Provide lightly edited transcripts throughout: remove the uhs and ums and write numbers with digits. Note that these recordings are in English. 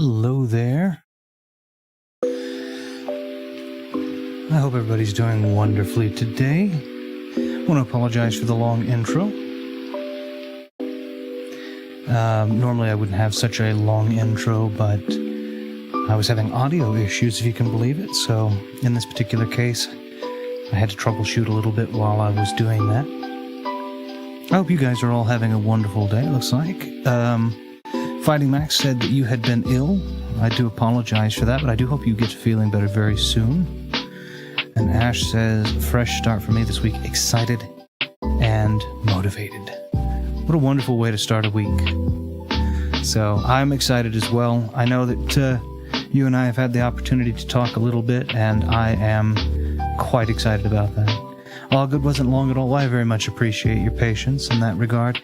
Hello there. I hope everybody's doing wonderfully today. I want to apologize for the long intro. Normally I wouldn't have such a long intro, but I was having audio issues, if you can believe it. So in this particular case, I had to troubleshoot a little bit while I was doing that. I hope you guys are all having a wonderful day, it looks like. Fighting Max said that you had been ill. I do apologize for that, but I do hope you get to feeling better very soon. And Ash says, fresh start for me this week, excited and motivated. What a wonderful way to start a week. So I'm excited as well. I know that you and I have had the opportunity to talk a little bit, and I am quite excited about that. All good wasn't long at all. I very much appreciate your patience in that regard.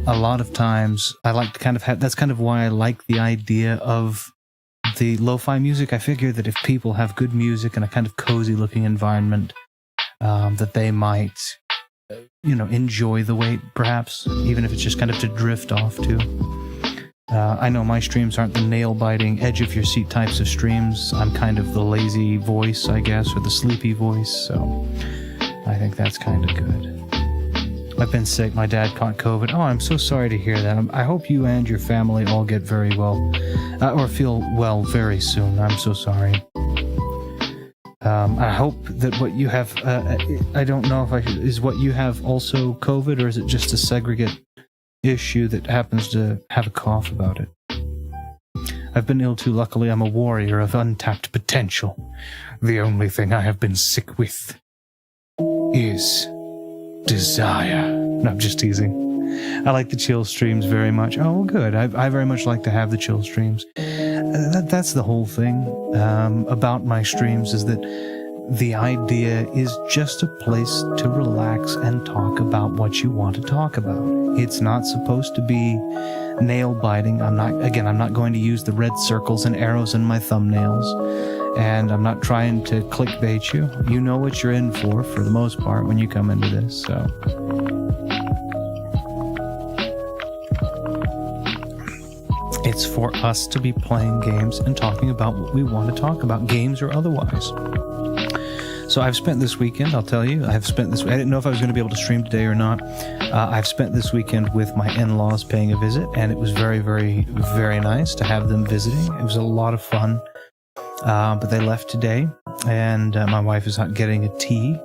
A lot of times I like to kind of have, that's kind of why I like the idea of the lo-fi music. I figure that if people have good music and a kind of cozy looking environment, that they might, enjoy the wait, perhaps, even if it's just kind of to drift off to. I know my streams aren't the nail-biting, edge-of-your-seat types of streams. I'm kind of the lazy voice, I guess, or the sleepy voice, so I think that's kind of good. I've been sick. My dad caught COVID. Oh, I'm so sorry to hear that. I hope you and your family all get very well, or feel well very soon. I'm so sorry. I hope that what you have, I don't know if is what you have also COVID, or is it just a segregate issue that happens to have a cough about it? I've been ill too. Luckily, I'm a warrior of untapped potential. The only thing I have been sick with is desire. No, I'm just teasing. I like the chill streams very much. Oh, good. I very much like to have the chill streams. That's the whole thing about my streams, is that the idea is just a place to relax and talk about what you want to talk about. It's not supposed to be nail-biting. I'm not going to use the red circles and arrows in my thumbnails, and I'm not trying to clickbait you. You know what you're in for the most part, when you come into this, so. It's for us to be playing games and talking about what we want to talk about, games or otherwise. So I've spent this weekend, I'll tell you, I didn't know if I was going to be able to stream today or not. I've spent this weekend with my in-laws paying a visit, and it was very, very, very nice to have them visiting. It was a lot of fun. But they left today, and my wife is out getting a tea,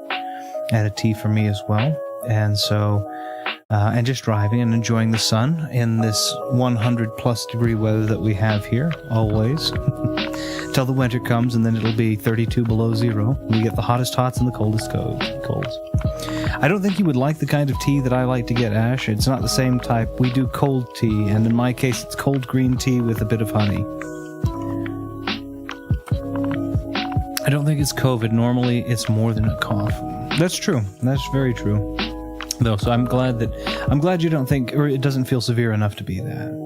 and a tea for me as well. And so, and just driving and enjoying the sun in this 100 plus degree weather that we have here, always. Till the winter comes, and then it'll be 32 below zero. We get the hottest hots and the coldest colds. I don't think you would like the kind of tea that I like to get, Ash. It's not the same type. We do cold tea, and in my case, it's cold green tea with a bit of honey. I don't think it's COVID. Normally, it's more than a cough. That's true. That's very true. Though, so I'm glad you don't think, or it doesn't feel severe enough to be that.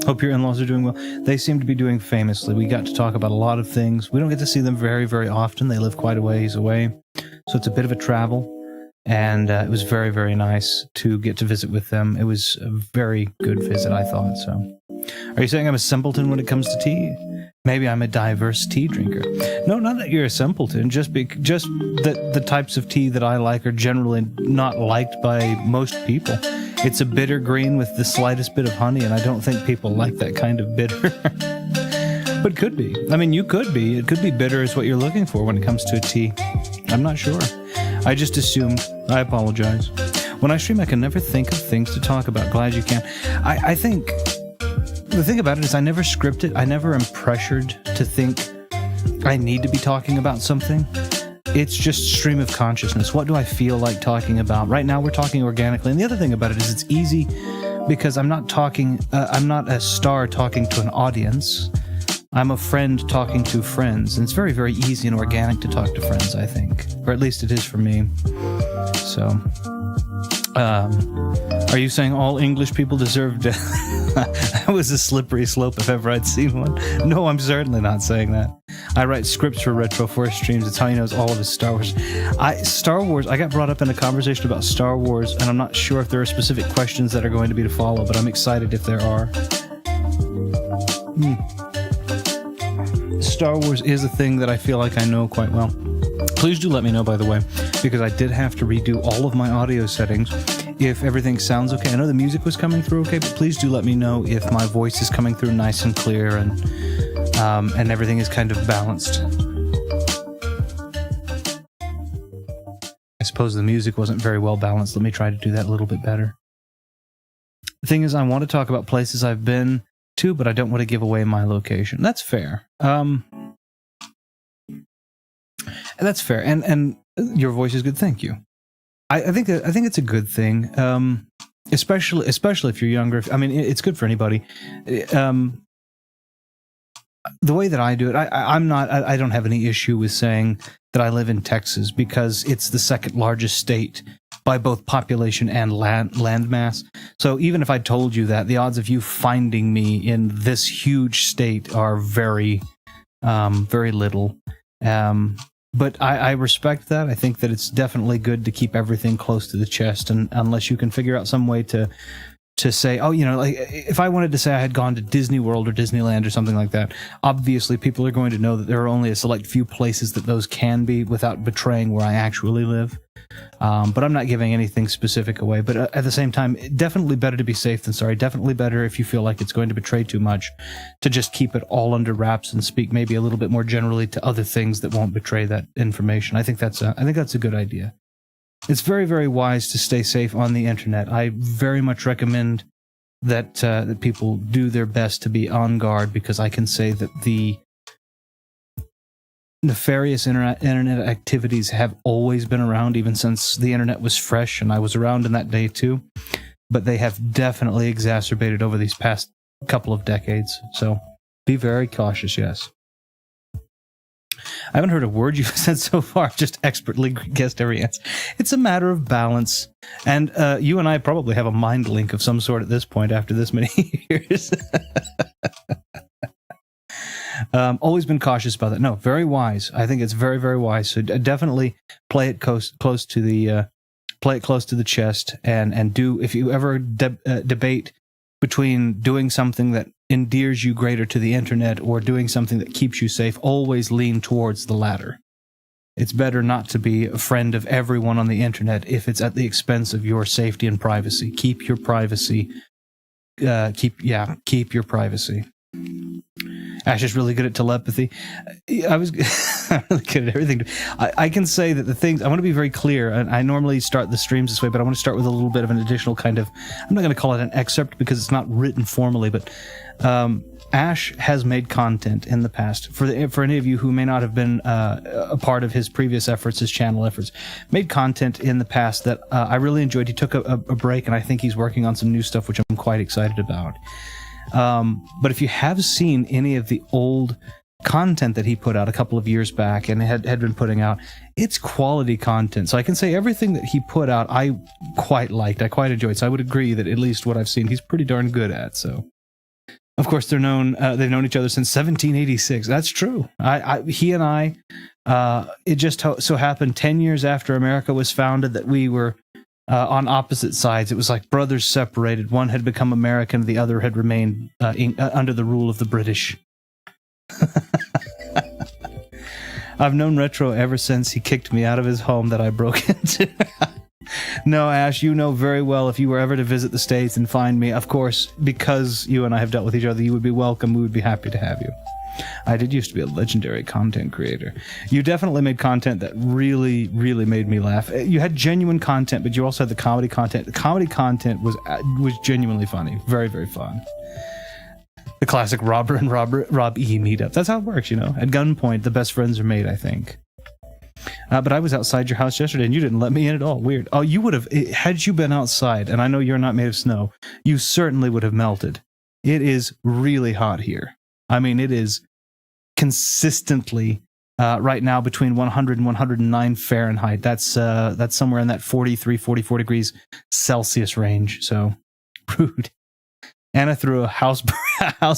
Hope your in-laws are doing well. They seem to be doing famously. We got to talk about a lot of things. We don't get to see them very, very often. They live quite a ways away, so it's a bit of a travel. And it was very, very nice to get to visit with them. It was a very good visit, I thought. So, are you saying I'm a simpleton when it comes to tea? Maybe I'm a diverse tea drinker. No, not that you're a simpleton. Just that the types of tea that I like are generally not liked by most people. It's a bitter green with the slightest bit of honey, and I don't think people like that kind of bitter. But could be. I mean, you could be. It could be bitter is what you're looking for when it comes to a tea. I'm not sure. I just assumed. I apologize. When I stream, I can never think of things to talk about. Glad you can. I think the thing about it is I never script it. I never am pressured to think I need to be talking about something. It's just stream of consciousness. What do I feel like talking about? Right now we're talking organically. And the other thing about it is it's easy because I'm not a star talking to an audience. I'm a friend talking to friends. And it's very, very easy and organic to talk to friends, I think. Or at least it is for me. So, are you saying all English people deserve death? That was a slippery slope if ever I'd seen one. No, I'm certainly not saying that. I write scripts for Retro Force streams. It's how he knows all of his Star Wars. I got brought up in a conversation about Star Wars, and I'm not sure if there are specific questions that are going to be to follow, but I'm excited if there are. Star Wars is a thing that I feel like I know quite well. Please do let me know, by the way, because I did have to redo all of my audio settings. If everything sounds okay, I know the music was coming through okay, but please do let me know if my voice is coming through nice and clear and everything is kind of balanced. I suppose the music wasn't very well balanced. Let me try to do that a little bit better. The thing is, I want to talk about places I've been to, but I don't want to give away my location. That's fair. That's fair. And your voice is good. Thank you. I think it's a good thing. Especially if you're younger. I mean, it's good for anybody. The way that I do it, I don't have any issue with saying that I live in Texas because it's the second largest state by both population and land mass. So even if I told you that, the odds of you finding me in this huge state are very, very little. But I respect that. I think that it's definitely good to keep everything close to the chest, and unless you can figure out some way to say, oh, like if I wanted to say I had gone to Disney World or Disneyland or something like that, obviously people are going to know that there are only a select few places that those can be without betraying where I actually live. But I'm not giving anything specific away. But at the same time, definitely better to be safe than sorry. Definitely better if you feel like it's going to betray too much to just keep it all under wraps and speak maybe a little bit more generally to other things that won't betray that information. I think that's a good idea. It's very, very wise to stay safe on the internet. I very much recommend that that people do their best to be on guard, because I can say that the nefarious internet activities have always been around, even since the internet was fresh, and I was around in that day too. But they have definitely exacerbated over these past couple of decades. So be very cautious, yes. I haven't heard a word you've said so far, just expertly guessed every answer. It's a matter of balance. And you and I probably have a mind link of some sort at this point after this many years. Always been cautious about that. No, very wise. I think it's very, very wise. So definitely play it close to the chest, and do, if you ever debate between doing something that endears you greater to the internet or doing something that keeps you safe, always lean towards the latter. It's better not to be a friend of everyone on the internet if it's at the expense of your safety and privacy. Keep your privacy. Keep your privacy. Ash is really good at telepathy. I'm really good at everything. I can say that the things, I want to be very clear, and I normally start the streams this way, but I want to start with a little bit of an additional kind of, I'm not going to call it an excerpt because it's not written formally, but Ash has made content in the past. For any of you who may not have been a part of his previous efforts, his channel efforts, made content in the past that I really enjoyed. He took a break, and I think he's working on some new stuff, which I'm quite excited about. But if you have seen any of the old content that he put out a couple of years back and had been putting out, it's quality content. So I can say everything that he put out, I quite liked. I quite enjoyed. So I would agree that at least what I've seen, he's pretty darn good at. So, of course, they've known each other since 1786. That's true. He and I, it just so happened 10 years after America was founded that we were on opposite sides. It was like brothers separated. One had become American, the other had remained under the rule of the British. I've known Retro ever since he kicked me out of his home that I broke into. No, Ash, you know very well if you were ever to visit the States and find me, of course, because you and I have dealt with each other, you would be welcome. We would be happy to have you. I did used to be a legendary content creator. You definitely made content that really, really made me laugh. You had genuine content, but you also had the comedy content. The comedy content was genuinely funny. Very, very fun. The classic Robber and Rob E meetup. That's how it works, At gunpoint, the best friends are made, I think. But I was outside your house yesterday, and you didn't let me in at all. Weird. Oh, you would have, had you been outside, and I know you're not made of snow, you certainly would have melted. It is really hot here. I mean, it is consistently right now between 100 and 109 Fahrenheit. That's somewhere in that 43, 44 degrees Celsius range. So rude. Anna threw a house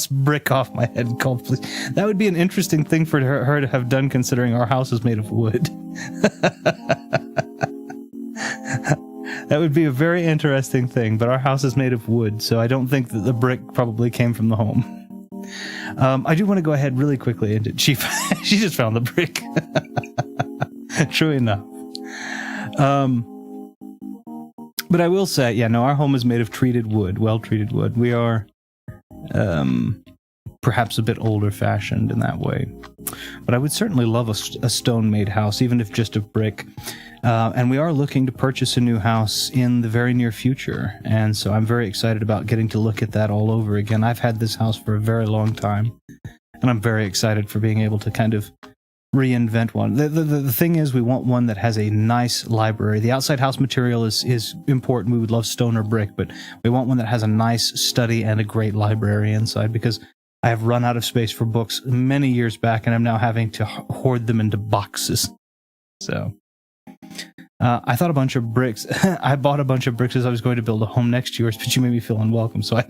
brick off my head and called police. That would be an interesting thing for her to have done, considering our house is made of wood. That would be a very interesting thing, but our house is made of wood, so I don't think that the brick probably came from the home. I do want to go ahead really quickly, and she just found the brick. True enough. But I will say, yeah, no, our home is made of treated wood, well-treated wood. We are perhaps a bit older-fashioned in that way. But I would certainly love a stone-made house, even if just of brick. And we are looking to purchase a new house in the very near future. And so I'm very excited about getting to look at that all over again. I've had this house for a very long time, and I'm very excited for being able to kind of reinvent one. The thing is, we want one that has a nice library. The outside house material is important. We would love stone or brick, but we want one that has a nice study and a great library inside, because I have run out of space for books many years back, and I'm now having to hoard them into boxes. So I thought a bunch of bricks. I bought a bunch of bricks as I was going to build a home next to yours, but you made me feel unwelcome, so I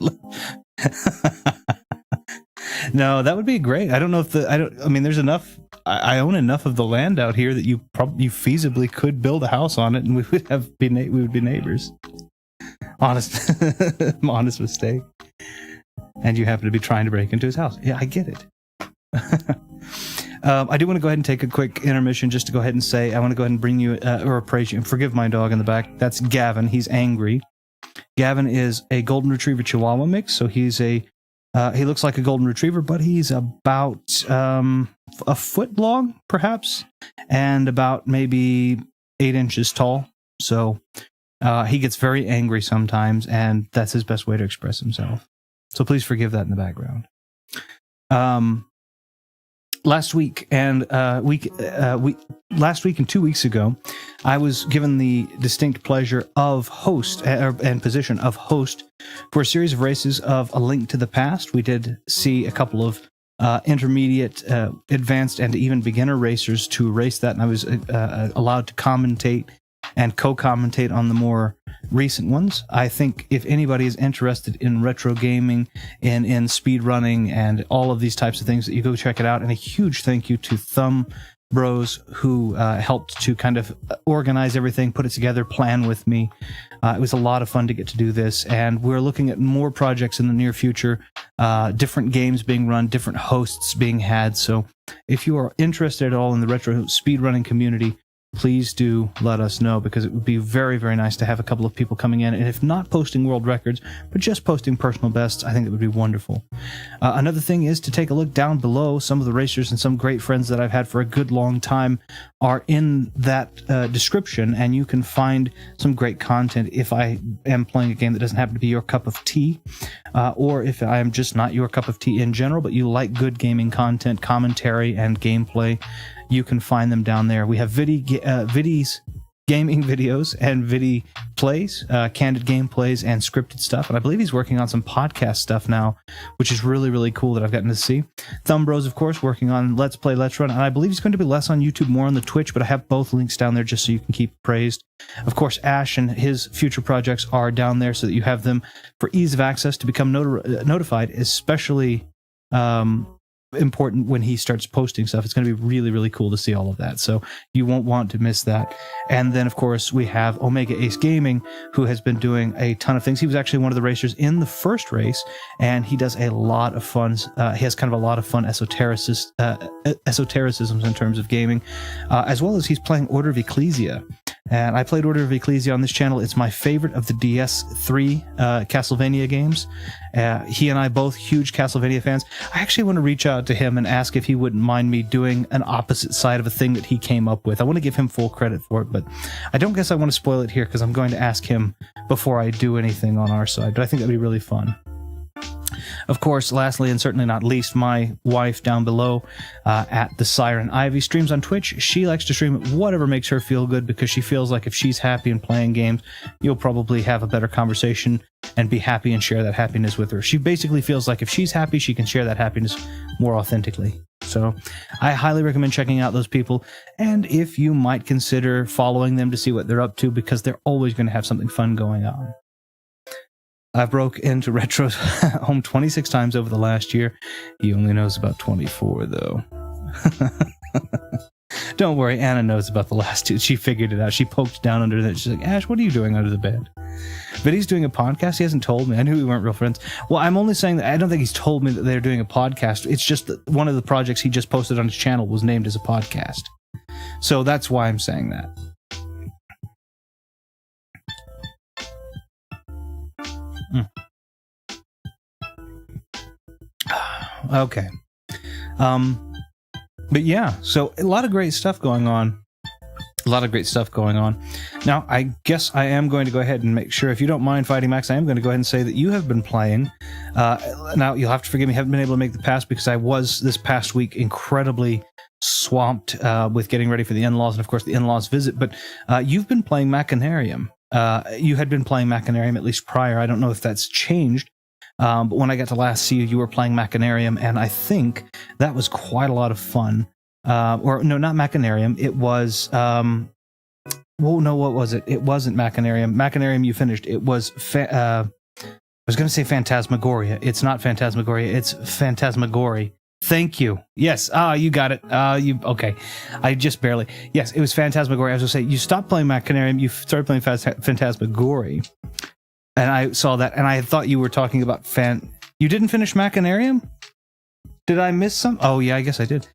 No, that would be great. I don't know if I mean, there's enough. I own enough of the land out here that you feasibly could build a house on it, and we would be neighbors. Honest mistake. And you happen to be trying to break into his house. Yeah, I get it. I do want to go ahead and take a quick intermission just to go ahead and say I want to go ahead and bring you or praise you and forgive my dog in the back. That's Gavin. He's angry. Gavin is a golden retriever Chihuahua mix, so he's he looks like a golden retriever, but he's about a foot long, perhaps, and about maybe 8 inches tall. So he gets very angry sometimes, and that's his best way to express himself. So please forgive that in the background. Last week and 2 weeks ago, I was given the distinct pleasure of host and position of host for a series of races of A Link to the Past. We did see a couple of intermediate, advanced, and even beginner racers to race that, and I was allowed to commentate and co-commentate on the more recent ones. I think if anybody is interested in retro gaming, in speed running, and all of these types of things, that you go check it out. And a huge thank you to Thumb Bros, who helped to kind of organize everything, put it together, plan with me. It was a lot of fun to get to do this, and we're looking at more projects in the near future, different games being run, different hosts being had. So if you are interested at all in the retro speedrunning community, please do let us know, because it would be very, very nice to have a couple of people coming in, and if not posting world records, but just posting personal bests, I think it would be wonderful. Another thing is to take a look down below. Some of the racers and some great friends that I've had for a good long time are in that description, and you can find some great content if I am playing a game that doesn't happen to be your cup of tea, or if I am just not your cup of tea in general, but you like good gaming content, commentary, and gameplay. You can find them down there. We have Viddy's gaming videos and Viddy plays, candid gameplays, and scripted stuff. And I believe he's working on some podcast stuff now, which is really, really cool that I've gotten to see. Thumb Bros, of course, working on Let's Play, Let's Run. And I believe he's going to be less on YouTube, more on the Twitch, but I have both links down there just so you can keep praised. Of course, Ash and his future projects are down there so that you have them for ease of access to become notified, especially important when he starts posting stuff. It's going to be really, really cool to see all of that, so you won't want to miss that. And then, of course, we have Omega Ace Gaming, who has been doing a ton of things. He was actually one of the racers in the first race, and he does a lot of fun. He has kind of a lot of fun esotericisms in terms of gaming, as well as he's playing Order of Ecclesia. And I played Order of Ecclesia on this channel. It's my favorite of the DS3 Castlevania games. He and I both huge Castlevania fans. I actually want to reach out to him and ask if he wouldn't mind me doing an opposite side of a thing that he came up with. I want to give him full credit for it, but I don't guess I want to spoil it here, because I'm going to ask him before I do anything on our side. But I think that would be really fun. Of course, lastly and certainly not least, my wife down below at the Siren Ivy streams on Twitch. She likes to stream whatever makes her feel good, because she feels like if she's happy and playing games, you'll probably have a better conversation and be happy and share that happiness with her. She basically feels like if she's happy, she can share that happiness more authentically. So I highly recommend checking out those people, and if you might consider following them to see what they're up to, because they're always going to have something fun going on. I broke into Retro's home 26 times over the last year. He only knows about 24, though. Don't worry, Anna knows about the last two. She figured it out. She poked down under it. She's like, Ash, what are you doing under the bed? But he's doing a podcast. He hasn't told me. I knew we weren't real friends. Well, I'm only saying that I don't think he's told me that they're doing a podcast. It's just that one of the projects he just posted on his channel was named as a podcast. So that's why I'm saying that. Okay. But yeah, so a lot of great stuff going on. Now, I guess I am going to go ahead and make sure, if you don't mind, Fighting Max, I am going to go ahead and say that you have been playing. Now, you'll have to forgive me, I haven't been able to make the past because I was, this past week, incredibly swamped with getting ready for the in-laws and, of course, the in-laws visit. But you've been playing Machinarium. You had been playing Machinarium at least prior. I don't know if that's changed. But when I got to last see you, you were playing Machinarium, and I think that was quite a lot of fun. Or no, not Machinarium. It was, well, no, what was it? It wasn't Machinarium. Machinarium you finished. It was, I was going to say Phantasmagoria. It's not Phantasmagoria. It's Phantasmagory. Thank you. Yes. You got it. Okay. I just barely. Yes, it was Phantasmagoria. I was going to say, you stopped playing Machinarium. You started playing Phantasmagory. And I saw that, and I thought you were talking about You didn't finish Machinarium? Did I miss some? Oh, yeah, I guess I did.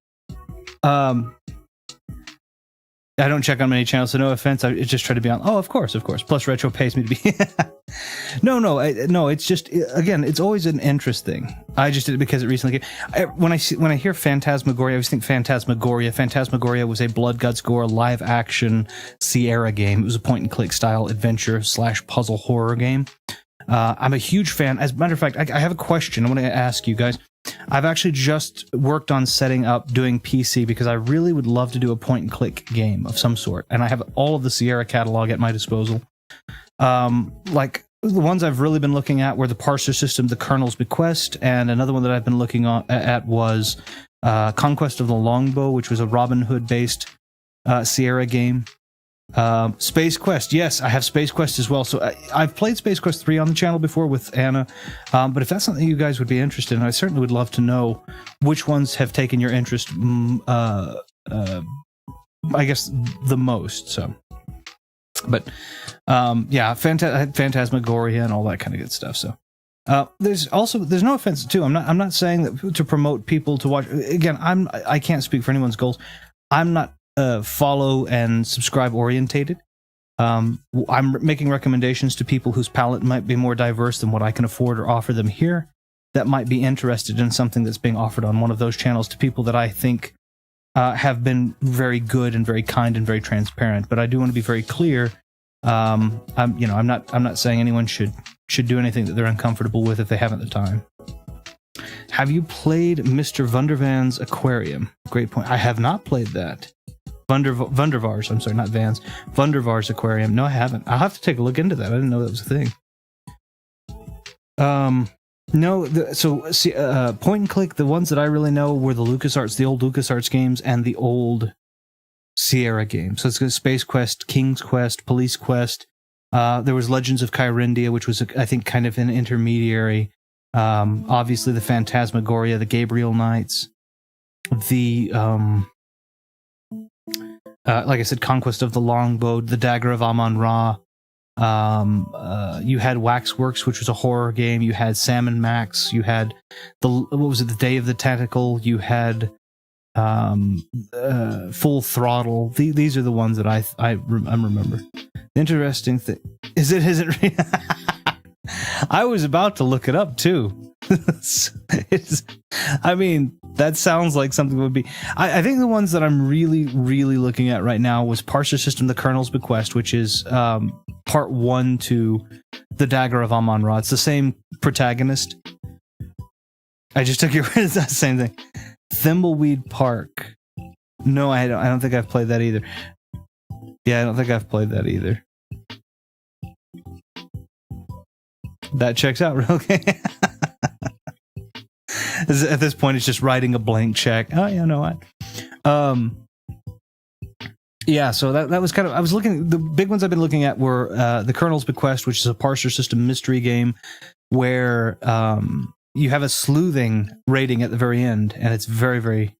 I don't check on many channels, so no offense. I just try to be on. Oh, of course. Plus, retro pays me to be. No. It's just, again, it's always an interest thing. I just did it because it recently came. When I hear Phantasmagoria, I always think Phantasmagoria. Phantasmagoria was a blood, guts, gore, live action Sierra game. It was a point and click style adventure / puzzle horror game. I'm a huge fan. As a matter of fact, I have a question I want to ask you guys. I've actually just worked on setting up doing PC because I really would love to do a point and click game of some sort, and I have all of the Sierra catalog at my disposal. Like the ones I've really been looking at were the Parser System, the Colonel's Bequest, and another one that I've been looking at was Conquest of the Longbow, which was a Robin Hood based Sierra game. Space Quest, yes, I have Space Quest as well. So I've played Space Quest 3 on the channel before with Anna, but if that's something you guys would be interested in, I certainly would love to know which ones have taken your interest, I guess, the most. So, but yeah, Phantasmagoria and all that kind of good stuff. So there's no offense too. I'm not saying that to promote people to watch. Again, I can't speak for anyone's goals. I'm not follow and subscribe orientated. I'm making recommendations to people whose palate might be more diverse than what I can afford or offer them here, that might be interested in something that's being offered on one of those channels, to people that I think have been very good and very kind and very transparent. But I do want to be very clear. I'm not saying anyone should do anything that they're uncomfortable with if they haven't the time. Have you played Mr. Wundervan's Aquarium? Great point. I have not played that. Wundervar's, I'm sorry, not Vans. Wundervar's Aquarium. No, I haven't. I'll have to take a look into that. I didn't know that was a thing. Point and click, the ones that I really know were the LucasArts, the old LucasArts games, and the old Sierra games. So it's Space Quest, King's Quest, Police Quest. There was Legends of Kyrindia, which was, I think, kind of an intermediary. Obviously, the Phantasmagoria, the Gabriel Knights, the like I said, Conquest of the Longbow, the Dagger of Amon-Ra. You had Waxworks, which was a horror game. You had Sam and Max. You had the Day of the Tentacle. You had Full Throttle. These are the ones that I remember. The interesting thing is it isn't. I was about to look it up too. I mean, that sounds like something would be. I think the ones that I'm really, really looking at right now was Parser System, the Colonel's Bequest, which is part 1 to the Dagger of Amon-Ra. It's the same protagonist. I just took your same thing. Thimbleweed Park. No, I don't think I've played that either. Yeah, I don't think I've played that either. That checks out, okay. At this point, it's just writing a blank check. Oh, you know what? Yeah, so that was kind of... I was looking... The big ones I've been looking at were the Colonel's Bequest, which is a Parser System mystery game where you have a sleuthing rating at the very end, and it's very, very...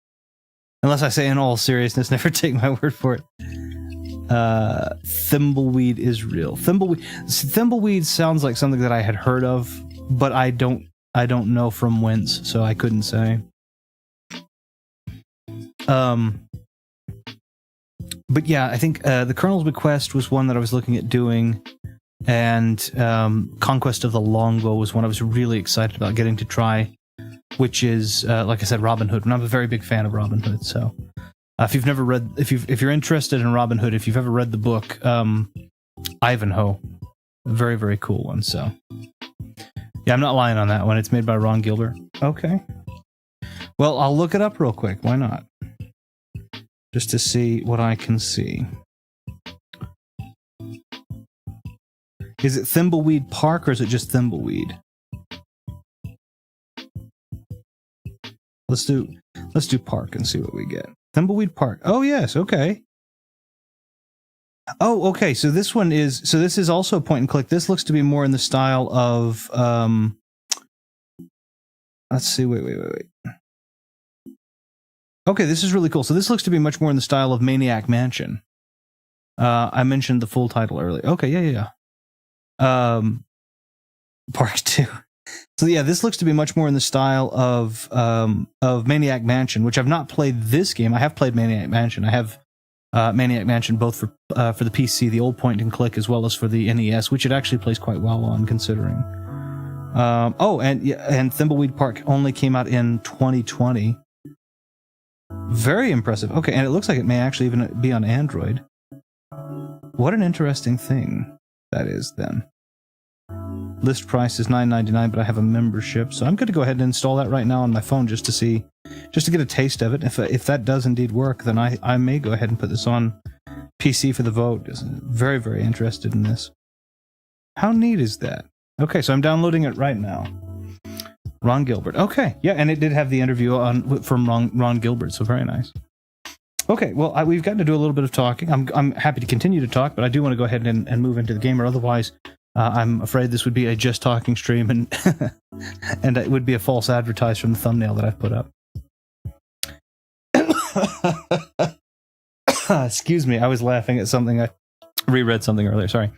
Unless I say in all seriousness, never take my word for it. Thimbleweed is real. Thimbleweed sounds like something that I had heard of, but I don't know from whence, so I couldn't say. But yeah, I think the Colonel's Bequest was one that I was looking at doing, and Conquest of the Longbow was one I was really excited about getting to try, which is, like I said, Robin Hood. And I'm a very big fan of Robin Hood, so if you've never read, if you're interested in Robin Hood, if you've ever read the book Ivanhoe, a very, very cool one. So yeah, I'm not lying on that one. It's made by Ron Gilbert. Okay. Well, I'll look it up real quick. Why not? Just to see what I can see. Is it Thimbleweed Park or is it just Thimbleweed? Let's do Park and see what we get. Thimbleweed Park. Oh yes, okay. Oh, okay. So this one is, so this is also point and click. This looks to be more in the style of let's see, wait. Okay, this is really cool. So this looks to be much more in the style of Maniac Mansion. I mentioned the full title earlier. Okay, yeah. Park 2. So yeah, this looks to be much more in the style of Maniac Mansion, which I've not played this game. I have played Maniac Mansion. I have Maniac Mansion both for the PC, the old point and click, as well as for the NES, which it actually plays quite well on, considering. And Thimbleweed Park only came out in 2020. Very impressive. Okay, and it looks like it may actually even be on Android. What an interesting thing that is, then. List price is $9.99, but I have a membership, so I'm going to go ahead and install that right now on my phone just to get a taste of it. If that does indeed work, then I may go ahead and put this on PC for the vote. Very, very interested in this. How neat is that? Okay, so I'm downloading it right now. Ron Gilbert. Okay, yeah, and it did have the interview from Ron Gilbert, so very nice. Okay, well, we've gotten to do a little bit of talking. I'm happy to continue to talk, but I do want to go ahead and move into the game, or otherwise I'm afraid this would be a just talking stream, and and it would be a false advertise from the thumbnail that I've put up. Excuse me, I was laughing at something. I reread something earlier, sorry.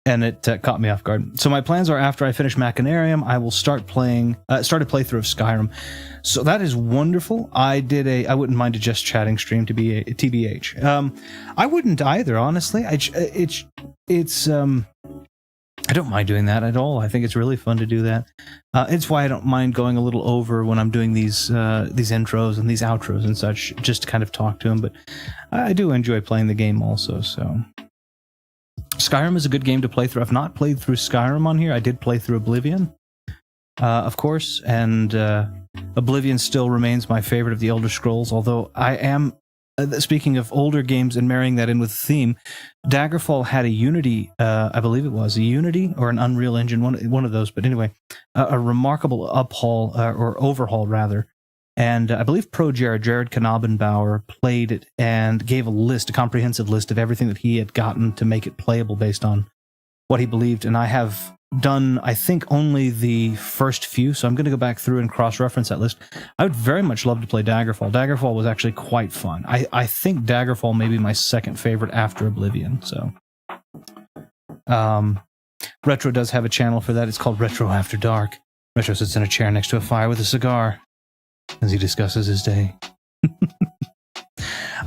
And it caught me off guard. So my plans are, after I finish Machinarium, I will start a playthrough of Skyrim. So that is wonderful. I wouldn't mind a just chatting stream to be a TBH. I wouldn't either, honestly. I don't mind doing that at all. I think it's really fun to do that. It's why I don't mind going a little over when I'm doing these intros and these outros and such, just to kind of talk to them. But I do enjoy playing the game also, so... Skyrim is a good game to play through. I've not played through Skyrim on here. I did play through Oblivion, of course, and Oblivion still remains my favorite of the Elder Scrolls, although I am, speaking of older games and marrying that in with the theme, Daggerfall had a Unity, I believe it was, a Unity or an Unreal Engine, one of those, but anyway, a remarkable overhaul, rather. And I believe Jared Knabenbauer played it and gave a comprehensive list of everything that he had gotten to make it playable based on what he believed. And I have done, I think, only the first few, so I'm going to go back through and cross-reference that list. I would very much love to play Daggerfall. Daggerfall was actually quite fun. I think Daggerfall may be my second favorite after Oblivion, so... Retro does have a channel for that. It's called Retro After Dark. Retro sits in a chair next to a fire with a cigar as he discusses his day.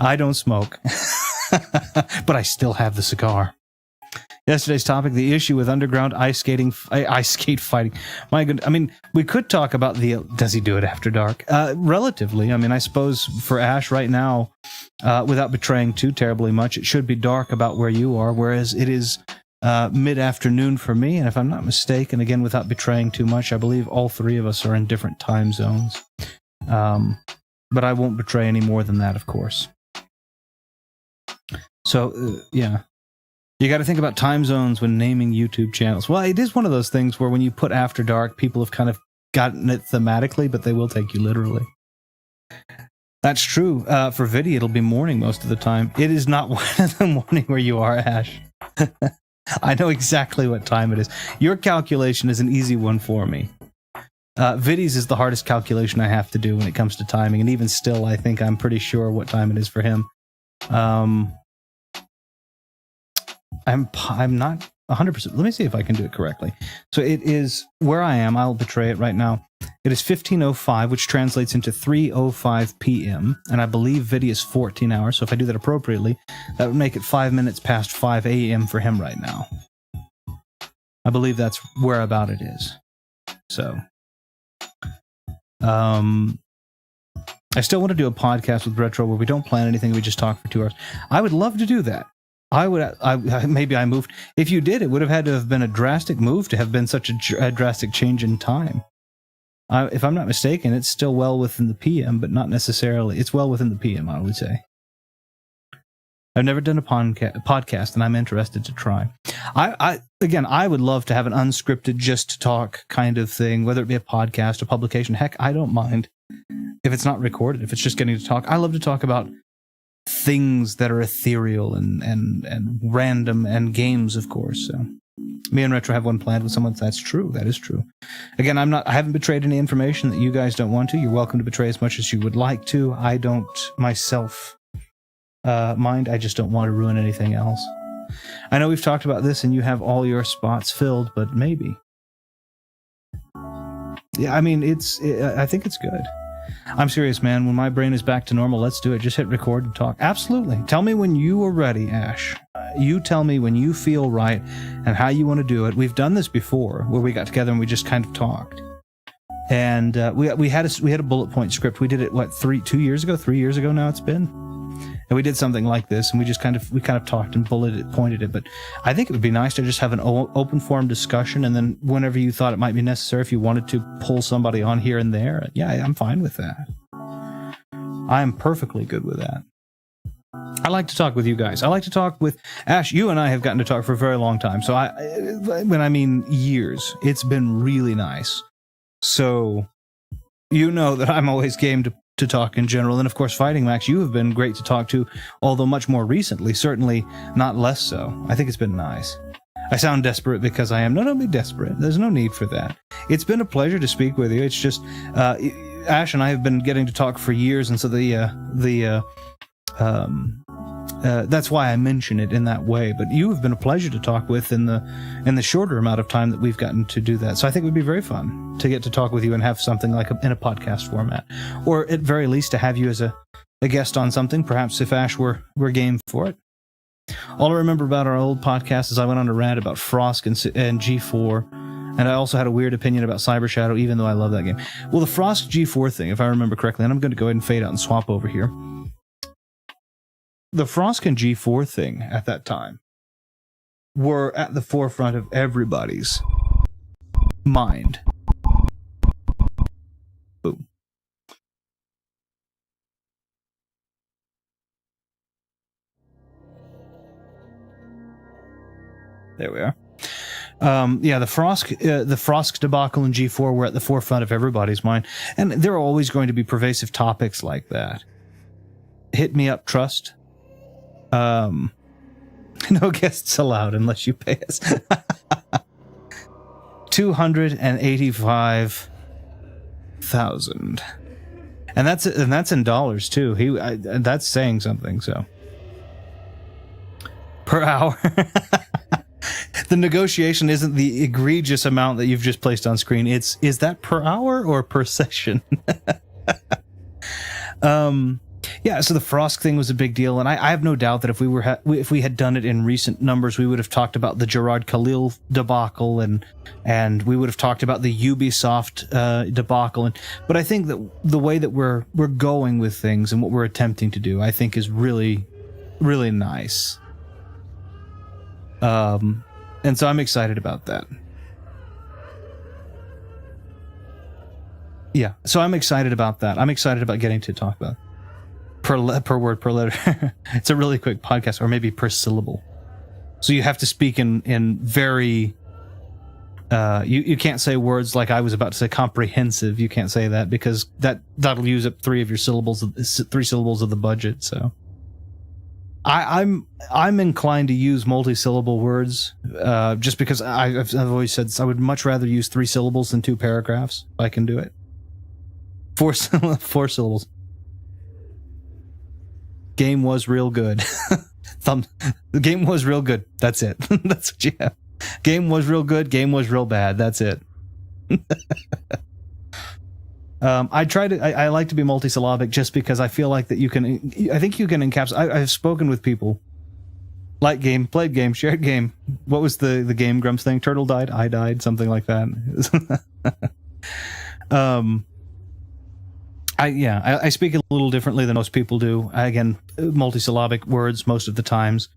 I don't smoke, but I still have the cigar. Yesterday's topic, the issue with underground ice skate fighting. My goodness, I mean, we could talk about does he do it after dark? Relatively, I mean, I suppose for Ash right now, without betraying too terribly much, it should be dark about where you are, whereas it is mid-afternoon for me, and if I'm not mistaken, again, without betraying too much, I believe all three of us are in different time zones. But I won't betray any more than that, of course. So, yeah. You got to think about time zones when naming YouTube channels. Well, it is one of those things where when you put After Dark, people have kind of gotten it thematically, but they will take you literally. That's true. For Viddy, it'll be morning most of the time. It is not one in the morning where you are, Ash. I know exactly what time it is. Your calculation is an easy one for me. Viddy's is the hardest calculation I have to do when it comes to timing, and even still, I think I'm pretty sure what time it is for him. I'm not 100%. Let me see if I can do it correctly. So it is where I am. I'll betray it right now. It is 15:05, which translates into 3:05 p.m. And I believe Vidya is 14 hours. So if I do that appropriately, that would make it 5 minutes past 5 a.m. for him right now. I believe that's where about it is. So, I still want to do a podcast with Retro where we don't plan anything. We just talk for 2 hours. I would love to do that. Maybe I moved. If you did, it would have had to have been a drastic move to have been such a drastic change in time. If I'm not mistaken, it's still well within the PM, but not necessarily. It's well within the PM, I would say. I've never done a podcast, and I'm interested to try. Again, I would love to have an unscripted, just talk kind of thing, whether it be a podcast, a publication. Heck, I don't mind if it's not recorded, if it's just getting to talk. I love to talk about things that are ethereal and random, and games, of course. So me and Retro have one planned with someone. That's true. That is true. Again, I haven't betrayed any information that you guys don't want to. You're welcome to betray as much as you would like to. I don't myself mind. I just don't want to ruin anything else. I know we've talked about this and you have all your spots filled, but maybe. Yeah, I mean, I think it's good. I'm serious, man. When my brain is back to normal, let's do it. Just hit record and talk. Absolutely. Tell me when you are ready, Ash. You tell me when you feel right and how you want to do it. We've done this before, where we got together and we just kind of talked. And we had a bullet point script. We did it 3 years ago now it's been. And we did something like this, and we kind of talked and pointed it. But I think it would be nice to just have an open forum discussion, and then whenever you thought it might be necessary, if you wanted to pull somebody on here and there, yeah, I'm fine with that. I am perfectly good with that. I like to talk with you guys. I like to talk with Ash. You and I have gotten to talk for a very long time. So when I mean years, it's been really nice. So you know that I'm always game to talk in general. And of course, Fighting Max, you have been great to talk to, although much more recently, certainly not less so. I think it's been nice. I sound desperate because I am. No, don't be desperate. There's no need for that. It's been a pleasure to speak with you. It's just, Ash and I have been getting to talk for years, and so that's why I mention it in that way. But you have been a pleasure to talk with in the shorter amount of time that we've gotten to do that. So I think it would be very fun to get to talk with you and have something like in a podcast format, or at very least to have you as a guest on something. Perhaps if Ash were game for it. All I remember about our old podcast is I went on a rant about Frosk and G4, and I also had a weird opinion about Cyber Shadow, even though I love that game. Well, the Frosk G4 thing, if I remember correctly, and I'm going to go ahead and fade out and swap over here. The Frosk and G4 thing at that time were at the forefront of everybody's mind. Boom. There we are. Yeah, the Frosk debacle and G4 were at the forefront of everybody's mind, and there are always going to be pervasive topics like that. Hit me up, Trust. No guests allowed unless you pay us. 285,000, and that's in dollars too. That's saying something. So per hour. The negotiation isn't the egregious amount that you've just placed on screen. Is that per hour or per session? Yeah, so the Frosk thing was a big deal, and I have no doubt that if we had done it in recent numbers, we would have talked about the Gerard Khalil debacle, and we would have talked about the Ubisoft debacle. But I think that the way that we're going with things and what we're attempting to do, I think, is really, really nice. And so I'm excited about that. Yeah, so I'm excited about that. I'm excited about getting to talk about it. Per word, per letter. It's a really quick podcast, or maybe per syllable. So you have to speak in very... You can't say words like I was about to say comprehensive. You can't say that because that'll use up three syllables of the budget. So I'm inclined to use multi-syllable words just because I've always said I would much rather use 3 syllables than 2 paragraphs if I can do it. 4 syllables. game was real good. The game was real good. That's it. That's what you have. Game was real good. Game was real bad. That's it. I like to be multisyllabic just because I feel like that I think you can encapsulate. I've spoken with people. Light game, played game, shared game. What was the Game Grumps thing? Turtle died, I died, something like that. I speak a little differently than most people do. Again, multisyllabic words most of the times.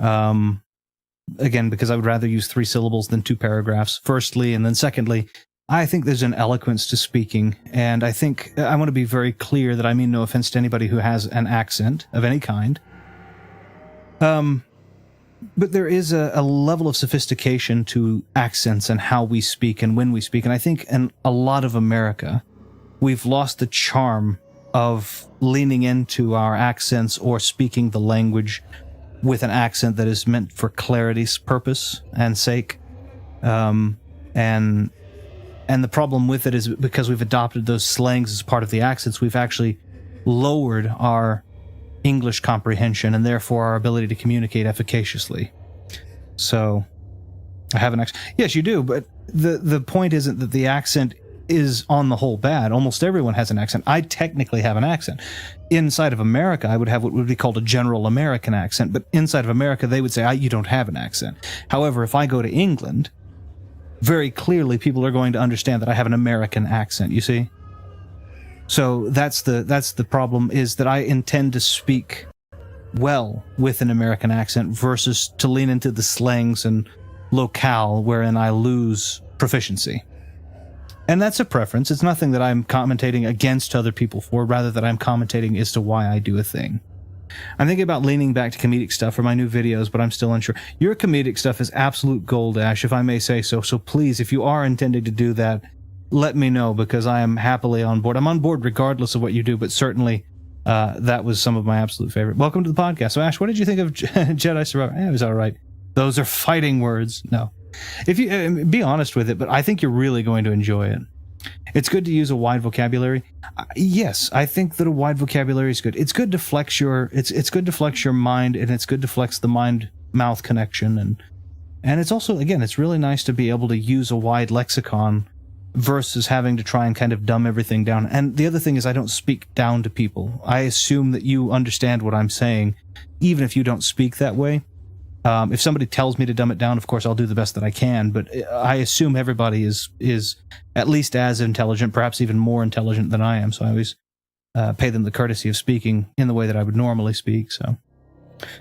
Again, because I would rather use 3 syllables than 2 paragraphs, firstly, and then secondly, I think there's an eloquence to speaking, and I think I want to be very clear that I mean no offense to anybody who has an accent of any kind. But there is a level of sophistication to accents and how we speak and when we speak, and I think in a lot of America, we've lost the charm of leaning into our accents or speaking the language with an accent that is meant for clarity's purpose and sake. And the problem with it is because we've adopted those slangs as part of the accents, we've actually lowered our English comprehension and therefore our ability to communicate efficaciously. So, I have an accent. Yes, you do, but the point isn't that the accent is on the whole bad. Almost everyone has an accent. I technically have an accent. Inside of America, I would have what would be called a general American accent, but inside of America, they would say, you don't have an accent. However, if I go to England, very clearly people are going to understand that I have an American accent, you see? So that's the problem, is that I intend to speak well with an American accent versus to lean into the slangs and locale wherein I lose proficiency. And that's a preference. It's nothing that I'm commentating against other people for, rather that I'm commentating as to why I do a thing. I'm thinking about leaning back to comedic stuff for my new videos, but I'm still unsure. Your comedic stuff is absolute gold, Ash, if I may say so. So please, if you are intending to do that, let me know, because I am happily on board. I'm on board regardless of what you do, but certainly that was some of my absolute favorite. Welcome to the podcast. So, Ash, what did you think of Jedi Survivor? It was all right. Those are fighting words. No. If you be honest with it, but I think you're really going to enjoy it. It's good to use a wide vocabulary. Yes, I think that a wide vocabulary is good. It's good to flex it's good to flex your mind, and it's good to flex the mind-mouth connection, and it's also, again, it's really nice to be able to use a wide lexicon versus having to try and kind of dumb everything down. And the other thing is, I don't speak down to people. I assume that you understand what I'm saying, even if you don't speak that way. If somebody tells me to dumb it down, of course, I'll do the best that I can, but I assume everybody is at least as intelligent, perhaps even more intelligent than I am, so I always pay them the courtesy of speaking in the way that I would normally speak. So,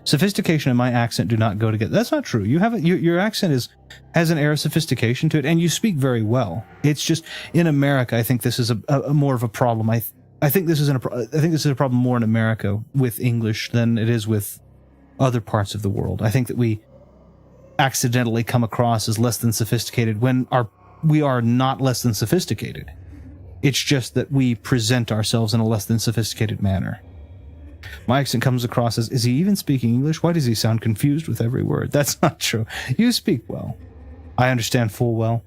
sophistication and my accent do not go together. That's not true. Your accent has an air of sophistication to it, and you speak very well. It's just, in America, I think this is a more of a problem. I think this is a problem more in America with English than it is with other parts of the world. I think that we accidentally come across as less than sophisticated when we are not less than sophisticated. It's just that we present ourselves in a less than sophisticated manner. My accent comes across as, is he even speaking English? Why does he sound confused with every word? That's not true. You speak well. I understand full well.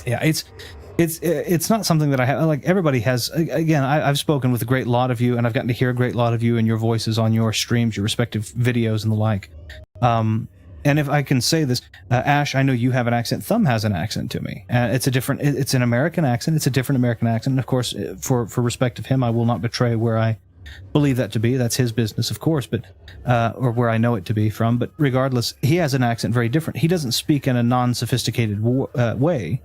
Yeah, it's not something that I have, like everybody has. Again, I've spoken with a great lot of you, and I've gotten to hear a great lot of you and your voices on your streams, your respective videos and the like. And if I can say this, Ash, I know you have an accent. Thumb has an accent to me. It's an American accent. It's a different American accent. And of course, for respect of him, I will not betray where I believe that to be. That's his business, of course, but or where I know it to be from. But regardless, he has an accent very different. He doesn't speak in a non-sophisticated way.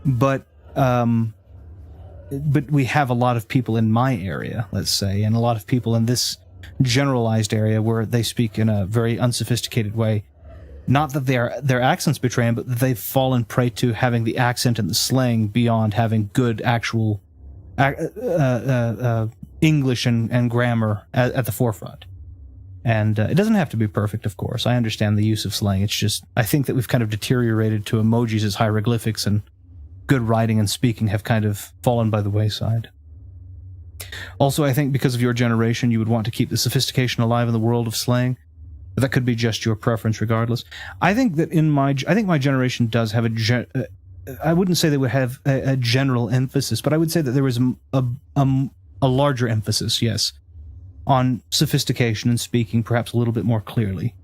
But we have a lot of people in my area, let's say, and a lot of people in this generalized area where they speak in a very unsophisticated way. Not that their accents betray them, but that they've fallen prey to having the accent and the slang beyond having good actual English and grammar at the forefront. And it doesn't have to be perfect, of course. I understand the use of slang. It's just, I think that we've kind of deteriorated to emojis as hieroglyphics, and good writing and speaking have kind of fallen by the wayside. Also, I think because of your generation, you would want to keep the sophistication alive in the world of slang. But that could be just your preference regardless. I think that my generation does have I wouldn't say they would have a general emphasis, but I would say that there was a larger emphasis, yes, on sophistication and speaking perhaps a little bit more clearly.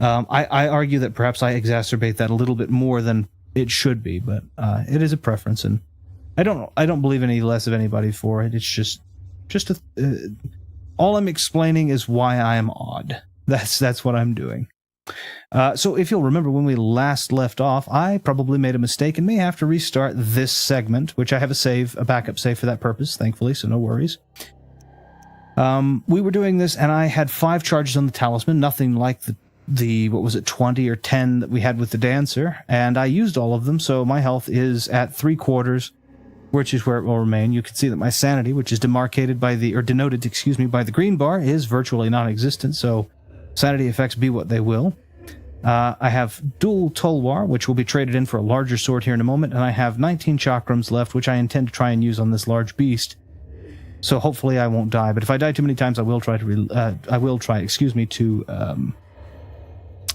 I argue that perhaps I exacerbate that a little bit more than it should be, but it is a preference, and I don't believe any less of anybody for it. It's just all I'm explaining is why I am odd. That's what I'm doing. So if you'll remember when we last left off, I probably made a mistake and may have to restart this segment, which I have a backup save for that purpose, thankfully, so no worries. We were doing this, and I had 5 charges on the talisman, nothing like the what was it, 20 or 10 that we had with the dancer, and I used all of them, so my health is at 3/4, which is where it will remain. You can see that my sanity, which is denoted by the green bar, is virtually non-existent, so sanity effects be what they will. I have dual tulwar, which will be traded in for a larger sword here in a moment, and I have 19 chakrams left, which I intend to try and use on this large beast. So hopefully I won't die, but if I die too many times, I will try to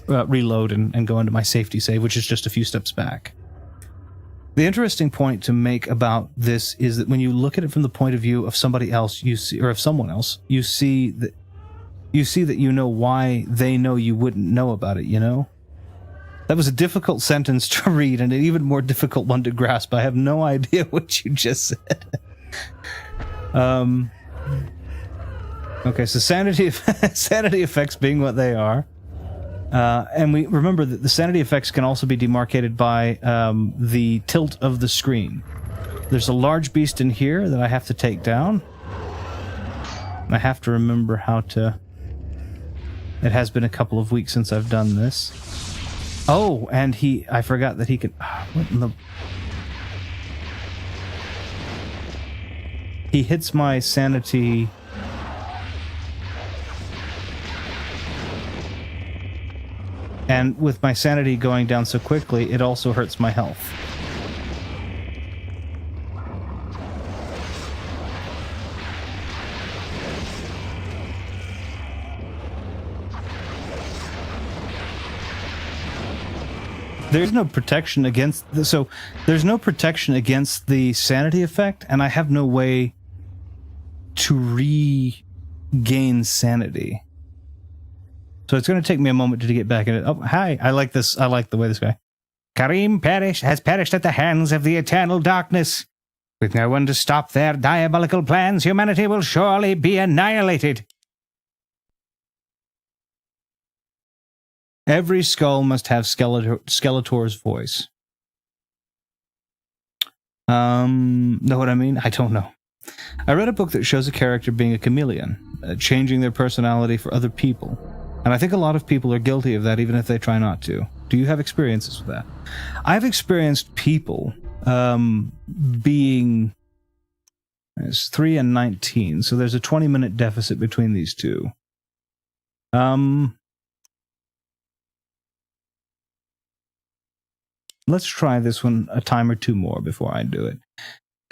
reload and go into my safety save, which is just a few steps back. The interesting point to make about this is that when you look at it from the point of view of somebody else, you see that you know why they know you wouldn't know about it, you know? That was a difficult sentence to read and an even more difficult one to grasp. I have no idea what you just said. Okay, so sanity effects being what they are. And we remember that the sanity effects can also be demarcated by the tilt of the screen. There's a large beast in here that I have to take down. I have to remember how to... It has been a couple of weeks since I've done this. Oh, and I forgot that he could... What in the... He hits my sanity... And with my sanity going down so quickly, it also hurts my health. There's no protection against there's no protection against the sanity effect, and I have no way to regain sanity. So it's going to take me a moment to get back in it. Oh, hi. I like this. I like the way this guy... Karim has perished at the hands of the eternal darkness. With no one to stop their diabolical plans, humanity will surely be annihilated. Every skull must have Skeletor's voice. Know what I mean? I don't know. I read a book that shows a character being a chameleon, changing their personality for other people. And I think a lot of people are guilty of that, even if they try not to. Do you have experiences with that? I've experienced people being... It's 3 and 19, so there's a 20-minute deficit between these two. Let's try this one a time or two more before I do it.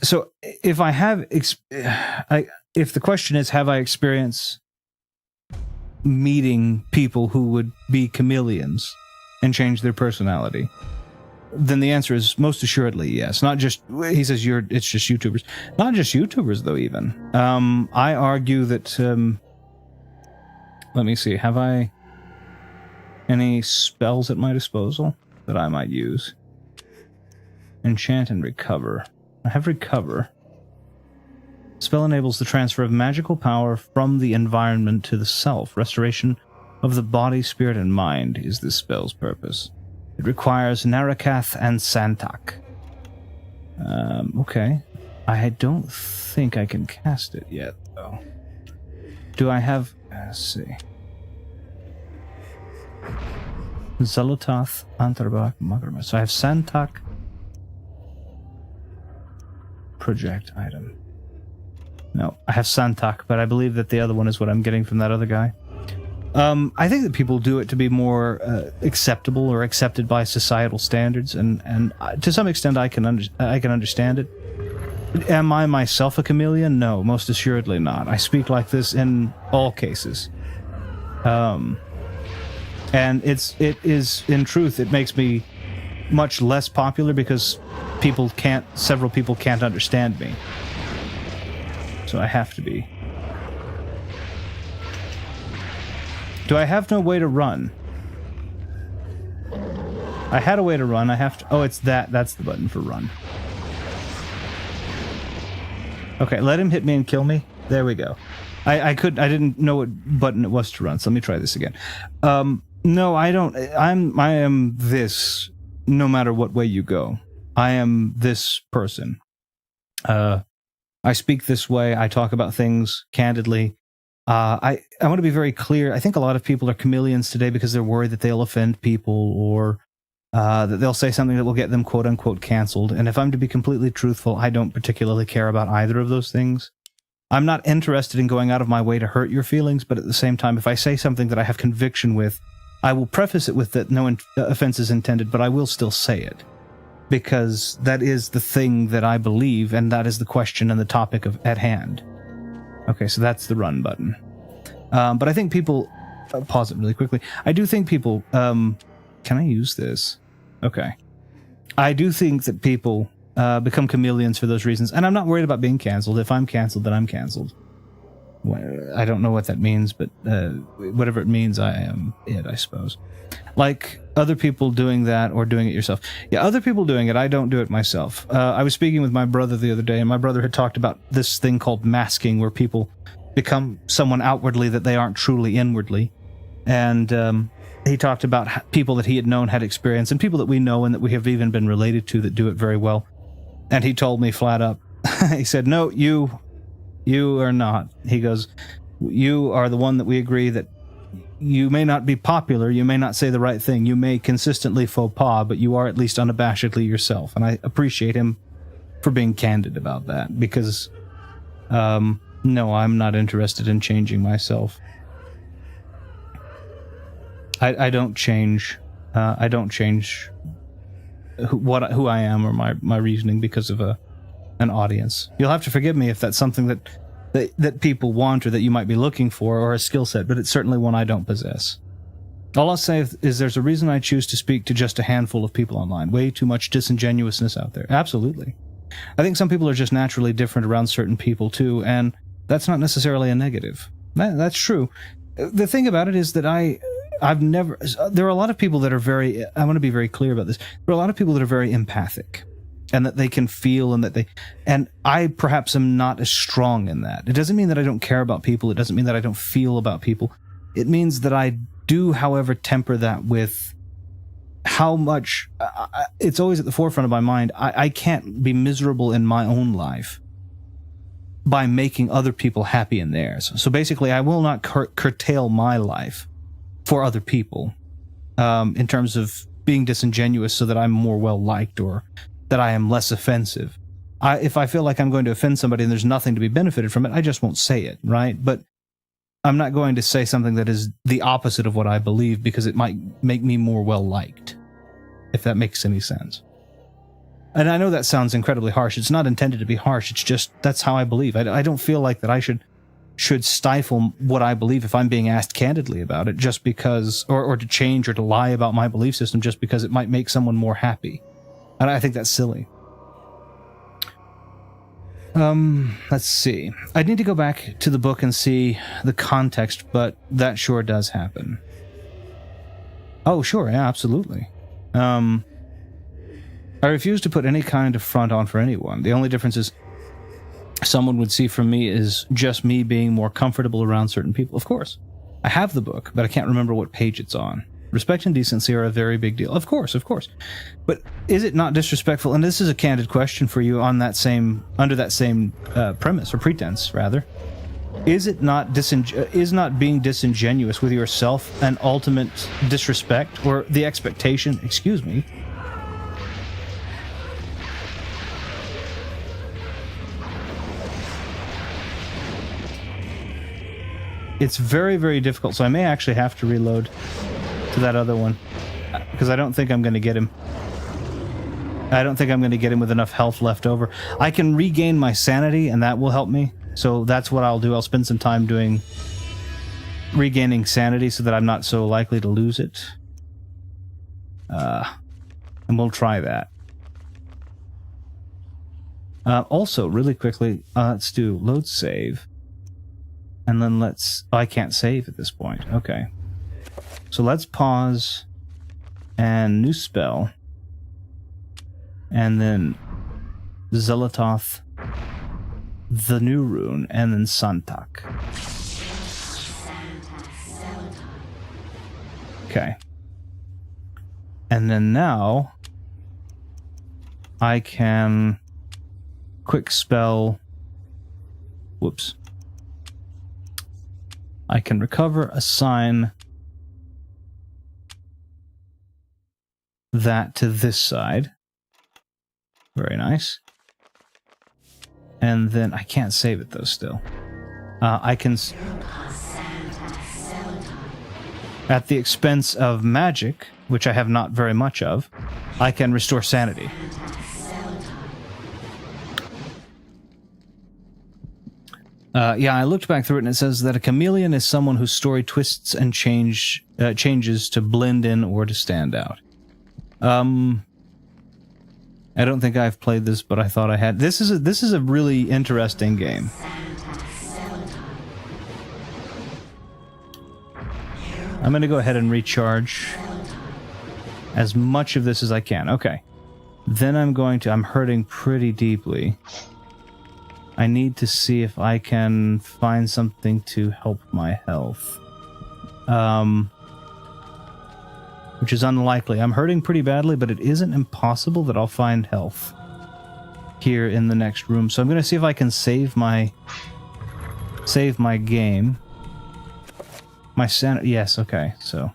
So, if I have... if the question is, have I experienced meeting people who would be chameleons and change their personality, then the answer is most assuredly yes. Not just, he says it's just YouTubers. Not just YouTubers, though, even. I argue that, let me see, have I any spells at my disposal that I might use? Enchant and recover. I have recover. Spell enables the transfer of magical power from the environment to the self. Restoration of the body, spirit, and mind is this spell's purpose. It requires Narakath and Santak. Okay. I don't think I can cast it yet, though. Do I have... Let's see. Zelotath, Antarbak, Magarma. So I have Santak. Project item. No, I have Santak, but I believe that the other one is what I'm getting from that other guy. I think that people do it to be more acceptable or accepted by societal standards, and to some extent I can understand it. Am I myself a chameleon? No, most assuredly not. I speak like this in all cases. And it is, in truth, it makes me much less popular because several people can't understand me. So I have to be. Do I have no way to run? I had a way to run. I have to... Oh, it's that. That's the button for run. Okay, let him hit me and kill me. There we go. I didn't know what button it was to run, so let me try this again. No, I don't. I am this, no matter what way you go. I am this person. I speak this way. I talk about things candidly. I want to be very clear. I think a lot of people are chameleons today because they're worried that they'll offend people, or that they'll say something that will get them quote-unquote canceled. And if I'm to be completely truthful, I don't particularly care about either of those things. I'm not interested in going out of my way to hurt your feelings, but at the same time, if I say something that I have conviction with, I will preface it with that no offense is intended, but I will still say it. Because that is the thing that I believe, and that is the question and the topic at hand. Okay, so that's the run button. But I think people... pause it really quickly. I do think people... can I use this? Okay. I do think that people become chameleons for those reasons, and I'm not worried about being canceled. If I'm canceled, then I'm canceled. Well, I don't know what that means, but whatever it means, I am it, I suppose. Like other people doing that or doing it yourself. Yeah, other people doing it, I don't do it myself. I was speaking with my brother the other day, and my brother had talked about this thing called masking, where people become someone outwardly that they aren't truly inwardly. And he talked about people that he had known had experience, and people that we know and that we have even been related to that do it very well. And he told me flat up, he said, no, you are not. He goes, you are the one that we agree that you may not be popular, you may not say the right thing, you may consistently faux pas, but you are at least unabashedly yourself. And I appreciate him for being candid about that, because, no, I'm not interested in changing myself. I don't change, who I am or my reasoning because of an audience. You'll have to forgive me if that's something that people want or that you might be looking for, or a skill set, but it's certainly one I don't possess. All I'll say is there's a reason I choose to speak to just a handful of people online. Way too much disingenuousness out there. Absolutely. I think some people are just naturally different around certain people too, and that's not necessarily a negative. That's true. The thing about it is that there are a lot of people that are very, I want to be very clear about this, there are a lot of people that are very empathic, and that they can feel, and I perhaps am not as strong in that. It doesn't mean that I don't care about people, it doesn't mean that I don't feel about people. It means that I do, however, temper that with how much, it's always at the forefront of my mind, I can't be miserable in my own life by making other people happy in theirs. So basically, I will not curtail my life for other people, in terms of being disingenuous so that I'm more well-liked or that I am less offensive. If I feel like I'm going to offend somebody and there's nothing to be benefited from it, I just won't say it, right? But I'm not going to say something that is the opposite of what I believe because it might make me more well-liked, if that makes any sense. And I know that sounds incredibly harsh. It's not intended to be harsh. It's just, that's how I believe. I don't feel like that I should stifle what I believe if I'm being asked candidly about it, just because, or to change or to lie about my belief system just because it might make someone more happy. And I think that's silly. Let's see. I need to go back to the book and see the context, but that sure does happen. Oh, sure, yeah, absolutely. I refuse to put any kind of front on for anyone. The only difference is someone would see from me is just me being more comfortable around certain people. Of course. I have the book, but I can't remember what page it's on. Respect and decency are a very big deal. Of course. But is it not disrespectful? And this is a candid question for you under that same premise, or pretense, rather. Is it not is not being disingenuous with yourself an ultimate disrespect, or the expectation, excuse me, it's very, very difficult, so I may actually have to reload to that other one, because I don't think I'm going to get him. I don't think I'm going to get him with enough health left over. I can regain my sanity, and that will help me, so that's what I'll do. I'll spend some time regaining sanity so that I'm not so likely to lose it. And we'll try that. Also, really quickly, let's do load save. And then oh, I can't save at this point. Okay. So let's pause and new spell. And then Zelatoth, the new rune, and then Santak. Okay. And then now I can quick spell. Whoops. I can recover, assign that to this side. Very nice. And then I can't save it though still. I can... At the expense of magic, which I have not very much of, I can restore sanity. Yeah, I looked back through it and it says that a chameleon is someone whose story twists and changes to blend in or to stand out. I don't think I've played this, but I thought I had. This is a really interesting game. I'm going to go ahead and recharge as much of this as I can. Okay. Then I'm hurting pretty deeply. I need to see if I can find something to help my health. Which is unlikely. I'm hurting pretty badly, but it isn't impossible that I'll find health here in the next room. So I'm going to see if I can save my game. My sanity, yes, okay, so.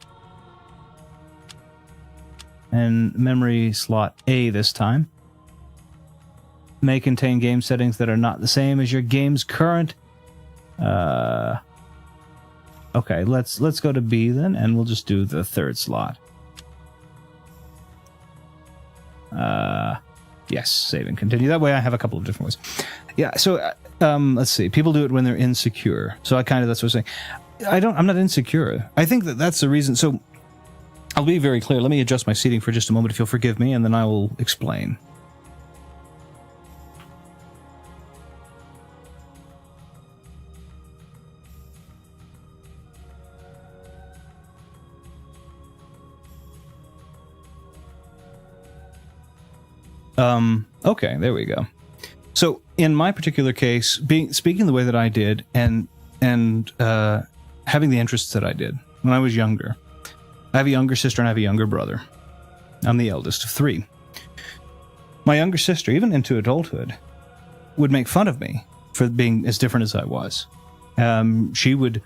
And memory slot A this time. May contain game settings that are not the same as your game's current. Okay, let's go to B then, and we'll just do the third slot. Yes, save and continue. That way I have a couple of different ways. Yeah, so, let's see. People do it when they're insecure. So that's what I'm saying. I'm not insecure. I think that's the reason. So, I'll be very clear. Let me adjust my seating for just a moment if you'll forgive me, and then I will explain. Okay, there we go. So, in my particular case, speaking the way that I did, and having the interests that I did when I was younger. I have a younger sister and I have a younger brother. I'm the eldest of three. My younger sister, even into adulthood, would make fun of me for being as different as I was. She would...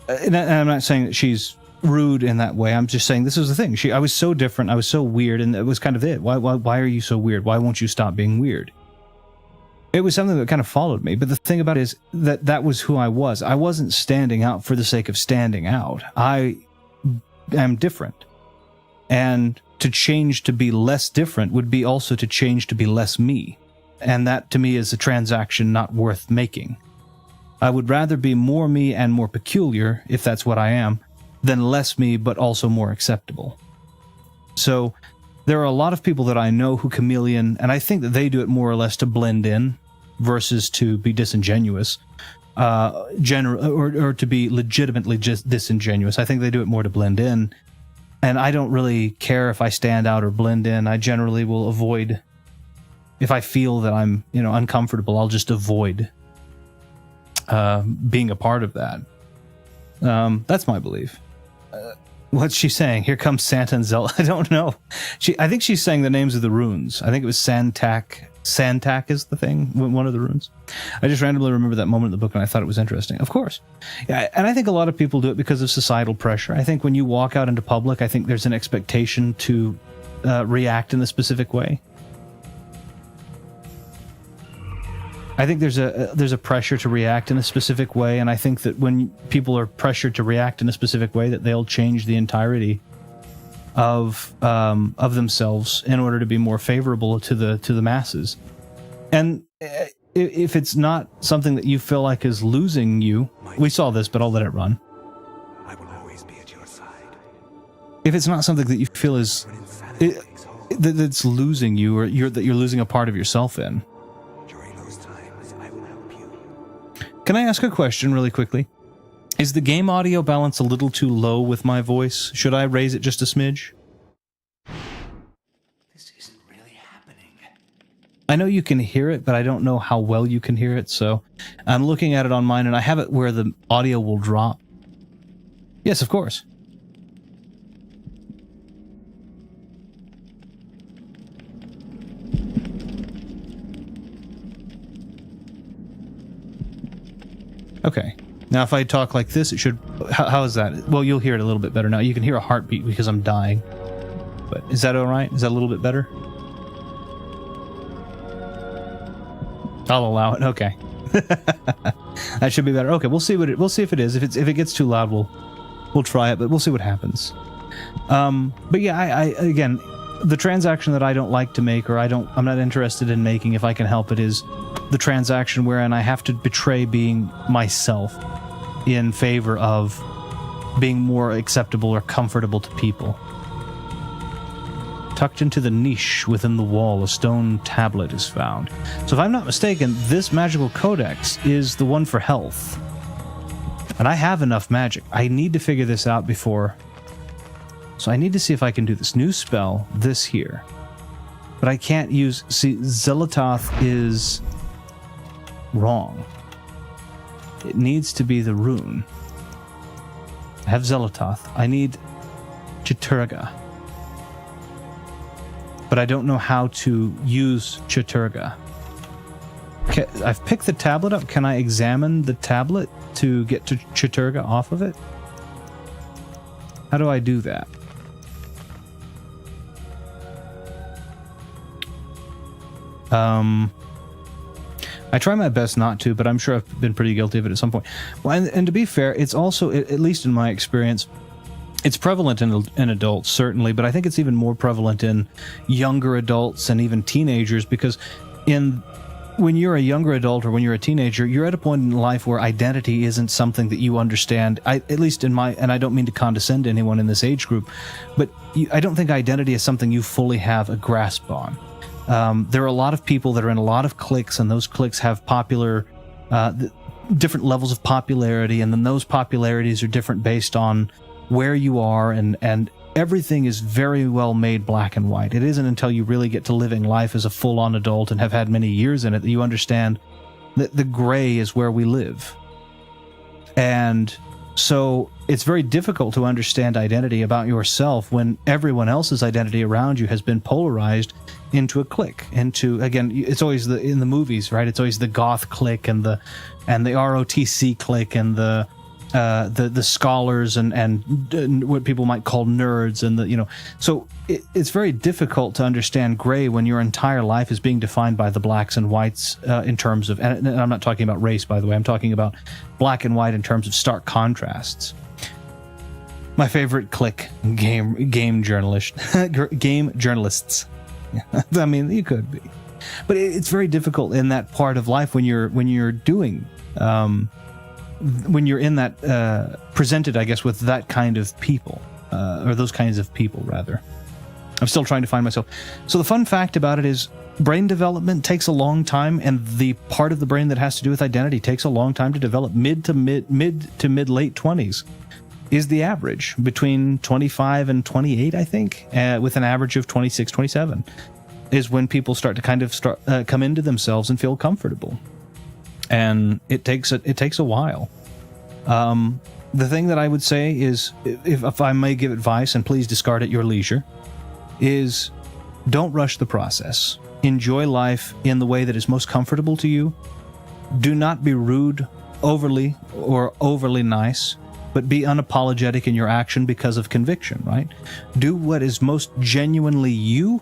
And I'm not saying that she's rude in that way. I'm just saying this is the thing. I was so different. I was so weird, and it was kind of it. Why are you so weird? Why won't you stop being weird? It was something that kind of followed me, but the thing about it is that was who I was. I wasn't standing out for the sake of standing out. I am different. And to change to be less different would be also to change to be less me. And that, to me, is a transaction not worth making. I would rather be more me and more peculiar, if that's what I am, than less me but also more acceptable. So, there are a lot of people that I know who chameleon, and I think that they do it more or less to blend in, versus to be disingenuous, or to be legitimately just disingenuous. I think they do it more to blend in, and I don't really care if I stand out or blend in. I generally will avoid, if I feel that I'm, uncomfortable, I'll just avoid being a part of that. That's my belief. What's she saying? Here comes Santa and Zelda. I don't know. I think she's saying the names of the runes. I think it was Santak. Santak is the thing, one of the runes. I just randomly remember that moment in the book, and I thought it was interesting. Of course. Yeah, and I think a lot of people do it because of societal pressure. I think when you walk out into public, I think there's an expectation to react in a specific way. I think there's a pressure to react in a specific way, and I think that when people are pressured to react in a specific way, that they'll change the entirety of themselves in order to be more favorable to the masses. And if it's not something that you feel like is losing you, we saw this, but I'll let it run. I will always be at your side. If it's not something that you feel is that's losing you, or that you're losing a part of yourself in. During those times, I will help you. Can I ask a question really quickly? Is the game audio balance a little too low with my voice? Should I raise it just a smidge? This isn't really happening. I know you can hear it, but I don't know how well you can hear it, so I'm looking at it on mine, and I have it where the audio will drop. Yes, of course. Okay. Now, if I talk like this, it should... How is that? Well, you'll hear it a little bit better now. You can hear a heartbeat because I'm dying. But is that all right? Is that a little bit better? I'll allow it. Okay. That should be better. Okay, we'll see what it... We'll see if it is. If it gets too loud, we'll try it, but we'll see what happens. But yeah, I again, the transaction that I don't like to make, or I'm not interested in making if I can help it, is the transaction wherein I have to betray being myself in favor of being more acceptable or comfortable to people. Tucked into the niche within the wall, a stone tablet is found. So if I'm not mistaken, this magical codex is the one for health. And I have enough magic. I need to figure this out before... So I need to see if I can do this new spell, this here. But I can't use... See, Zelatoth is... wrong. It needs to be the rune. I have Zelatoth. I need Chaturga. But I don't know how to use Chaturga. I've picked the tablet up. Can I examine the tablet to get to Chaturga off of it? How do I do that? I try my best not to, but I'm sure I've been pretty guilty of it at some point. Well, and to be fair, it's also, at least in my experience, it's prevalent in adults, certainly, but I think it's even more prevalent in younger adults and even teenagers, because when you're a younger adult or when you're a teenager, you're at a point in life where identity isn't something that you understand, at least in my, and I don't mean to condescend to anyone in this age group, but I don't think identity is something you fully have a grasp on. There are a lot of people that are in a lot of cliques, and those cliques have different levels of popularity, and then those popularities are different based on where you are, and everything is very well made black and white. It isn't until you really get to living life as a full-on adult and have had many years in it that you understand that the gray is where we live. And so it's very difficult to understand identity about yourself when everyone else's identity around you has been polarized into a clique, into, again, it's always in the movies, right? It's always the goth clique and the ROTC clique and the scholars and what people might call nerds, and so it's very difficult to understand gray when your entire life is being defined by the blacks and whites in terms of, and I'm not talking about race, by the way, I'm talking about black and white in terms of stark contrasts. My favorite clique, game journalists. I mean, you could be, but it's very difficult in that part of life when you're doing. When you're in that, presented, I guess, with that kind of people, or those kinds of people, rather. I'm still trying to find myself. So the fun fact about it is brain development takes a long time, and the part of the brain that has to do with identity takes a long time to develop. Mid to mid late 20s is the average, between 25 and 28, I think, with an average of 26, 27, is when people start to come into themselves and feel comfortable. And it takes a while. The thing that I would say is, if I may give advice, and please discard at your leisure, is don't rush the process. Enjoy life in the way that is most comfortable to you. Do not be rude overly or overly nice, but be unapologetic in your action because of conviction, right? Do what is most genuinely you,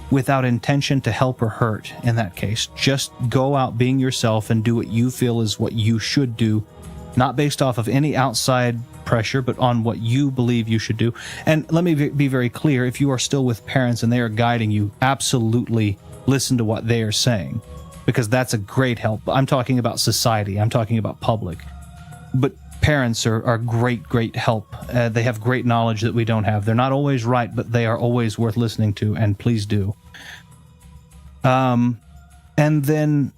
without intention to help or hurt. In that case, just go out being yourself and do what you feel is what you should do, not based off of any outside pressure, but on what you believe you should do. And let me be very clear, if you are still with parents and they are guiding you, absolutely listen to what they are saying, because that's a great help. I'm talking about society, I'm talking about public, but parents are great help. They have great knowledge that we don't have. They're not always right, but they are always worth listening to, and please do. And then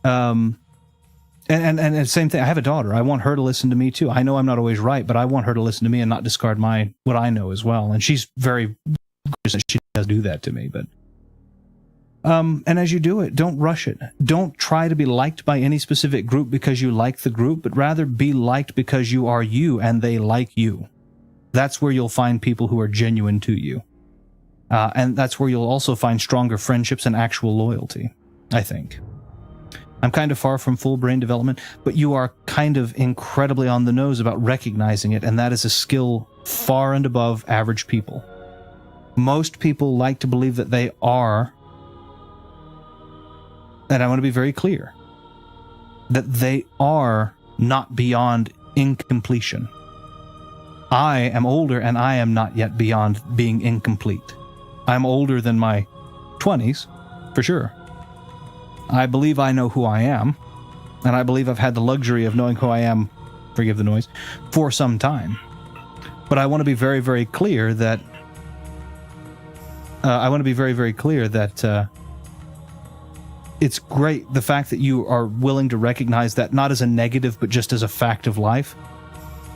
And the same thing. I have a daughter. I want her to listen to me too. I know I'm not always right, but I want her to listen to me and not discard what I know as well. And she's very gracious that she does do that to me. But and as you do it, don't rush it. Don't try to be liked by any specific group because you like the group, but rather be liked because you are you and they like you. That's where you'll find people who are genuine to you. And that's where you'll also find stronger friendships and actual loyalty, I think. I'm kind of far from full brain development, but you are kind of incredibly on the nose about recognizing it, and that is a skill far and above average people. Most people like to believe that they are, and I want to be very clear, that they are not beyond incompletion. I am older, and I am not yet beyond being incomplete. I'm older than my 20s, for sure. I believe I know who I am, and I believe I've had the luxury of knowing who I am, forgive the noise, for some time. But I want to be very, very clear that it's great, the fact that you are willing to recognize that not as a negative, but just as a fact of life,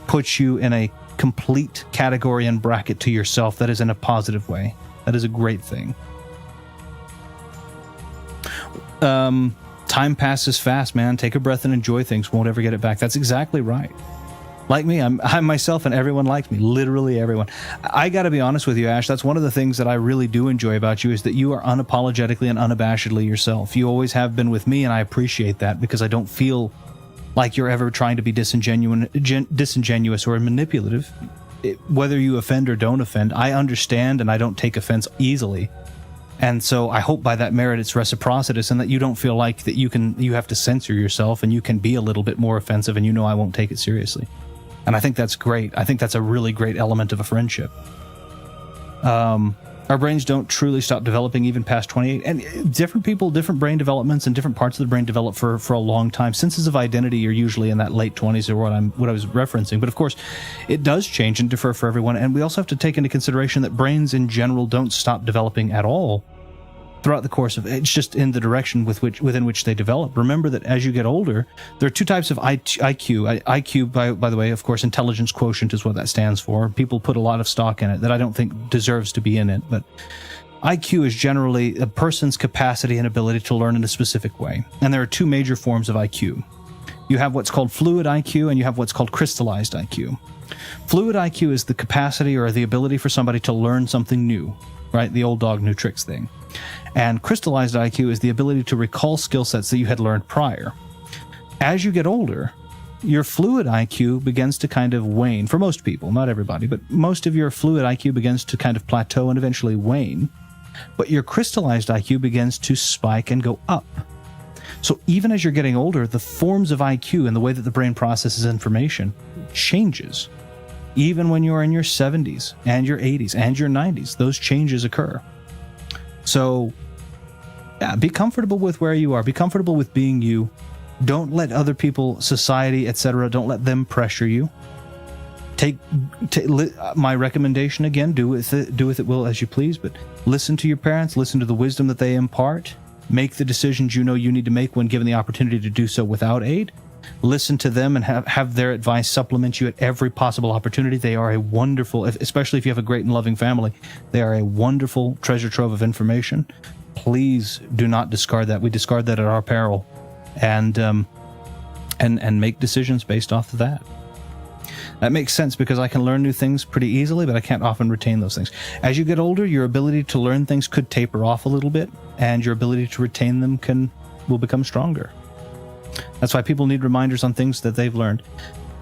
puts you in a complete category and bracket to yourself that is in a positive way. That is a great thing. Time passes fast, man. Take a breath and enjoy things. Won't ever get it back. That's exactly right. Like me, I'm myself, and everyone likes me. Literally everyone. I got to be honest with you, Ash. That's one of the things that I really do enjoy about you, is that you are unapologetically and unabashedly yourself. You always have been with me, and I appreciate that, because I don't feel like you're ever trying to be disingenuous or manipulative. Whether you offend or don't offend, I understand, and I don't take offense easily. And so I hope by that merit it's reciprocitous, and that you don't feel like that you have to censor yourself, and you can be a little bit more offensive, and I won't take it seriously. And I think that's great. I think that's a really great element of a friendship. Our brains don't truly stop developing even past 28. And different people, different brain developments, and different parts of the brain develop for a long time. Senses of identity are usually in that late 20s, or what I was referencing. But of course, it does change and differ for everyone. And we also have to take into consideration that brains in general don't stop developing at all throughout the course of it's just in the direction within which they develop. Remember that as you get older, there are two types of IQ. IQ, by the way, of course, intelligence quotient is what that stands for. People put a lot of stock in it that I don't think deserves to be in it. But IQ is generally a person's capacity and ability to learn in a specific way. And there are two major forms of IQ. You have what's called fluid IQ, and you have what's called crystallized IQ. Fluid IQ is the capacity or the ability for somebody to learn something new, right? The old dog, new tricks thing. And crystallized IQ is the ability to recall skill sets that you had learned prior. As you get older, your fluid IQ begins to kind of wane. For most people, not everybody, but most of your fluid IQ begins to kind of plateau and eventually wane. But your crystallized IQ begins to spike and go up. So even as you're getting older, the forms of IQ and the way that the brain processes information changes. Even when you're in your 70s and your 80s and your 90s, those changes occur. So, yeah, be comfortable with where you are. Be comfortable with being you. Don't let other people, society, etc., don't let them pressure you. My recommendation, again, do with it will as you please, but listen to your parents, listen to the wisdom that they impart, make the decisions you know you need to make when given the opportunity to do so without aid. Listen to them and have their advice supplement you at every possible opportunity. They are a wonderful, especially if you have a great and loving family, they are a wonderful treasure trove of information. Please do not discard that. We discard that at our peril, and make decisions based off of that. That makes sense because I can learn new things pretty easily, but I can't often retain those things. As you get older, your ability to learn things could taper off a little bit, and your ability to retain them will become stronger. That's why people need reminders on things that they've learned.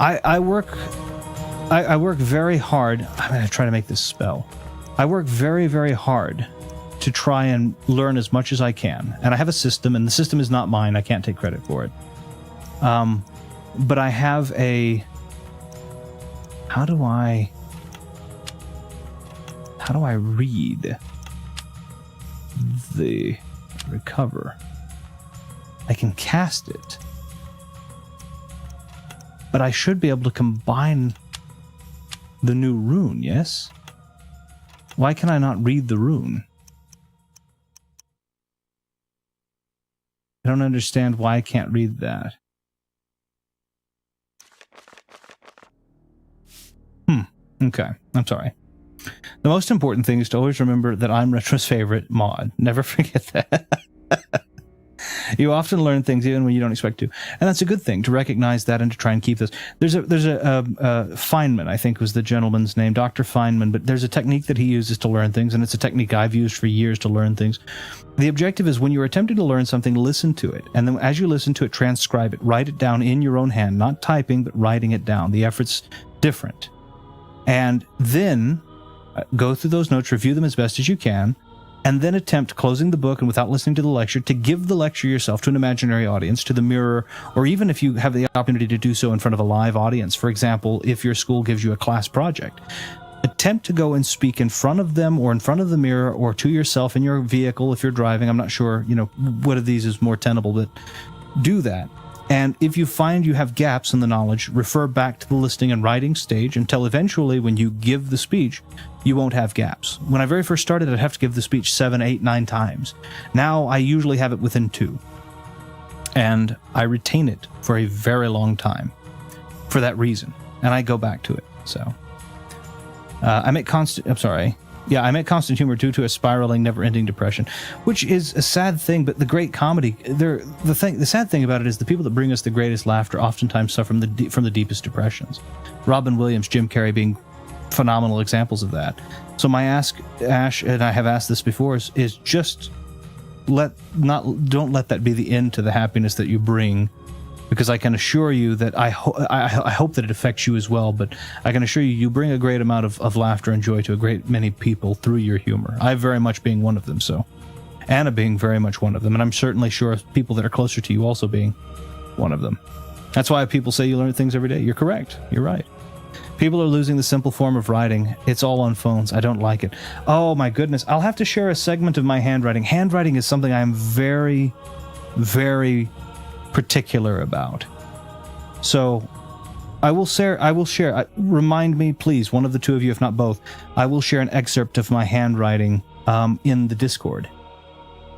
I work very hard. I'm going to try to make this spell. I work very, very hard to try and learn as much as I can. And I have a system, and the system is not mine. I can't take credit for it. But I have a... How do I read the recover? I can cast it, but I should be able to combine the new rune, yes? Why can I not read the rune? I don't understand why I can't read that. Okay, I'm sorry. The most important thing is to always remember that I'm Retro's favorite mod. Never forget that. You often learn things even when you don't expect to, and that's a good thing, to recognize that and to try and keep this. There's a Feynman, I think was the gentleman's name, Dr. Feynman, but there's a technique that he uses to learn things, and it's a technique I've used for years to learn things. The objective is when you're attempting to learn something, listen to it, and then as you listen to it, transcribe it, write it down in your own hand, not typing, but writing it down. The effort's different. And then go through those notes, review them as best as you can, and then attempt, closing the book and without listening to the lecture, to give the lecture yourself to an imaginary audience, to the mirror, or even if you have the opportunity to do so in front of a live audience. For example, if your school gives you a class project, attempt to go and speak in front of them or in front of the mirror or to yourself in your vehicle if you're driving. I'm not sure, what of these is more tenable, but do that. And if you find you have gaps in the knowledge, refer back to the listening and writing stage until eventually when you give the speech, you won't have gaps. When I very first started, I'd have to give the speech 7, 8, 9 times. Now I usually have it within 2. And I retain it for a very long time for that reason. And I go back to it. So I make constant humor due to a spiraling, never-ending depression, which is a sad thing. But the great comedy, the sad thing about it is the people that bring us the greatest laughter oftentimes suffer from the deepest depressions. Robin Williams, Jim Carrey being phenomenal examples of that. So my ask, Ash, and I have asked this before, is just don't let that be the end to the happiness that you bring. Because I can assure you that I hope that it affects you as well, but I can assure you, you bring a great amount of laughter and joy to a great many people through your humor. I very much being one of them, so. Anna being very much one of them, and I'm certainly sure people that are closer to you also being one of them. That's why people say you learn things every day. You're correct. You're right. People are losing the simple form of writing. It's all on phones. I don't like it. Oh my goodness. I'll have to share a segment of my handwriting. Handwriting is something I'm very, very particular about. So I will share, remind me, please, one of the two of you, if not both, I will share an excerpt of my handwriting in the Discord.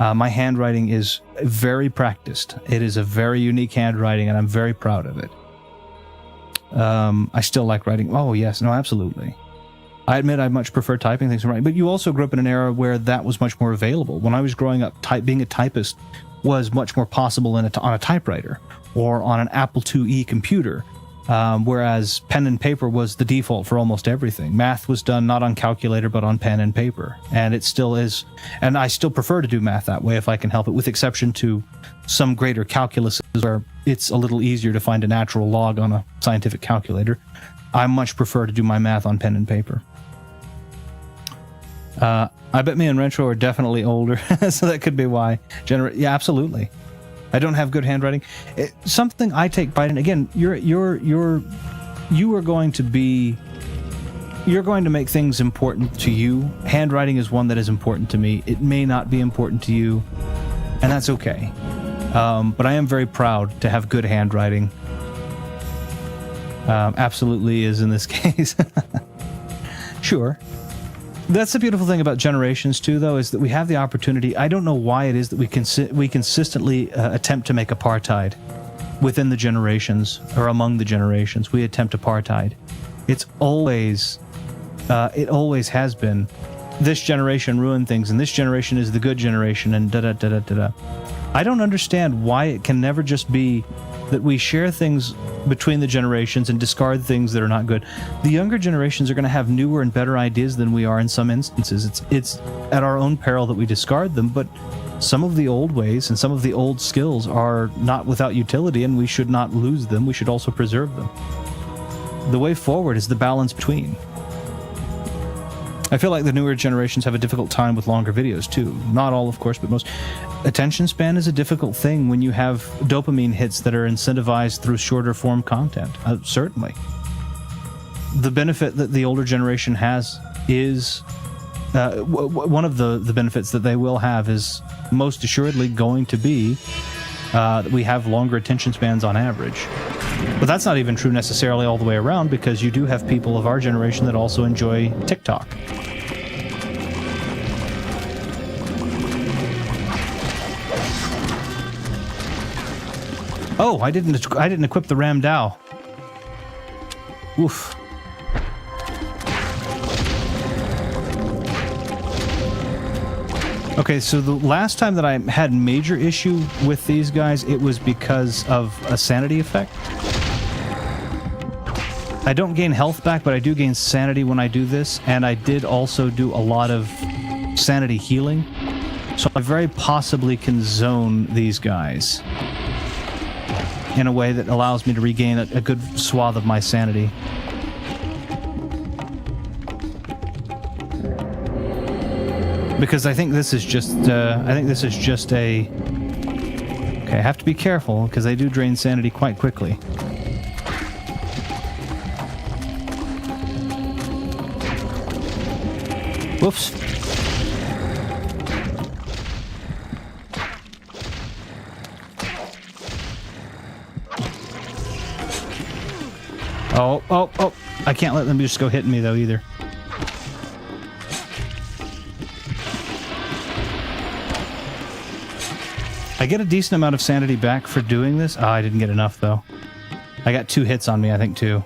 My handwriting is very practiced. It is a very unique handwriting, and I'm very proud of it. I still like writing. Oh, yes. No, absolutely. I admit I much prefer typing things from writing, but you also grew up in an era where that was much more available. When I was growing up, being a typist was much more possible on a typewriter or on an Apple IIe computer, whereas pen and paper was the default for almost everything. Math was done not on calculator, but on pen and paper, and it still is. And I still prefer to do math that way if I can help it, with exception to some greater calculuses where it's a little easier to find a natural log on a scientific calculator. I much prefer to do my math on pen and paper. I bet me and Retro are definitely older, so that could be why. Yeah, absolutely. I don't have good handwriting. Something I take pride in. Again, you're going to make things important to you. Handwriting is one that is important to me. It may not be important to you, and that's okay. But I am very proud to have good handwriting. Absolutely is in this case. Sure. That's the beautiful thing about generations, too, though, is that we have the opportunity. I don't know why it is that we consistently attempt to make apartheid within the generations or among the generations. We attempt apartheid. It always has been. This generation ruined things, and this generation is the good generation, and da-da-da-da-da-da. I don't understand why it can never just be that we share things between the generations and discard things that are not good. The younger generations are going to have newer and better ideas than we are in some instances. It's at our own peril that we discard them, but some of the old ways and some of the old skills are not without utility, and we should not lose them. We should also preserve them. The way forward is the balance between. I feel like the newer generations have a difficult time with longer videos, too. Not all, of course, but most. Attention span is a difficult thing when you have dopamine hits that are incentivized through shorter form content. Certainly. The benefit that the older generation has is... one of the benefits that they will have is most assuredly going to be that we have longer attention spans on average. But that's not even true necessarily all the way around, because you do have people of our generation that also enjoy TikTok. Oh, I didn't equip the Ram Dow. Oof. Okay, so the last time that I had major issue with these guys, it was because of a sanity effect. I don't gain health back, but I do gain sanity when I do this, and I did also do a lot of sanity healing. So I very possibly can zone these guys in a way that allows me to regain a good swath of my sanity. Because I think this is just, a... Okay, I have to be careful, because they do drain sanity quite quickly. Whoops. Oh. I can't let them just go hitting me, though, either. I get a decent amount of sanity back for doing this. Oh, I didn't get enough, though. I got 2 hits on me, I think, too.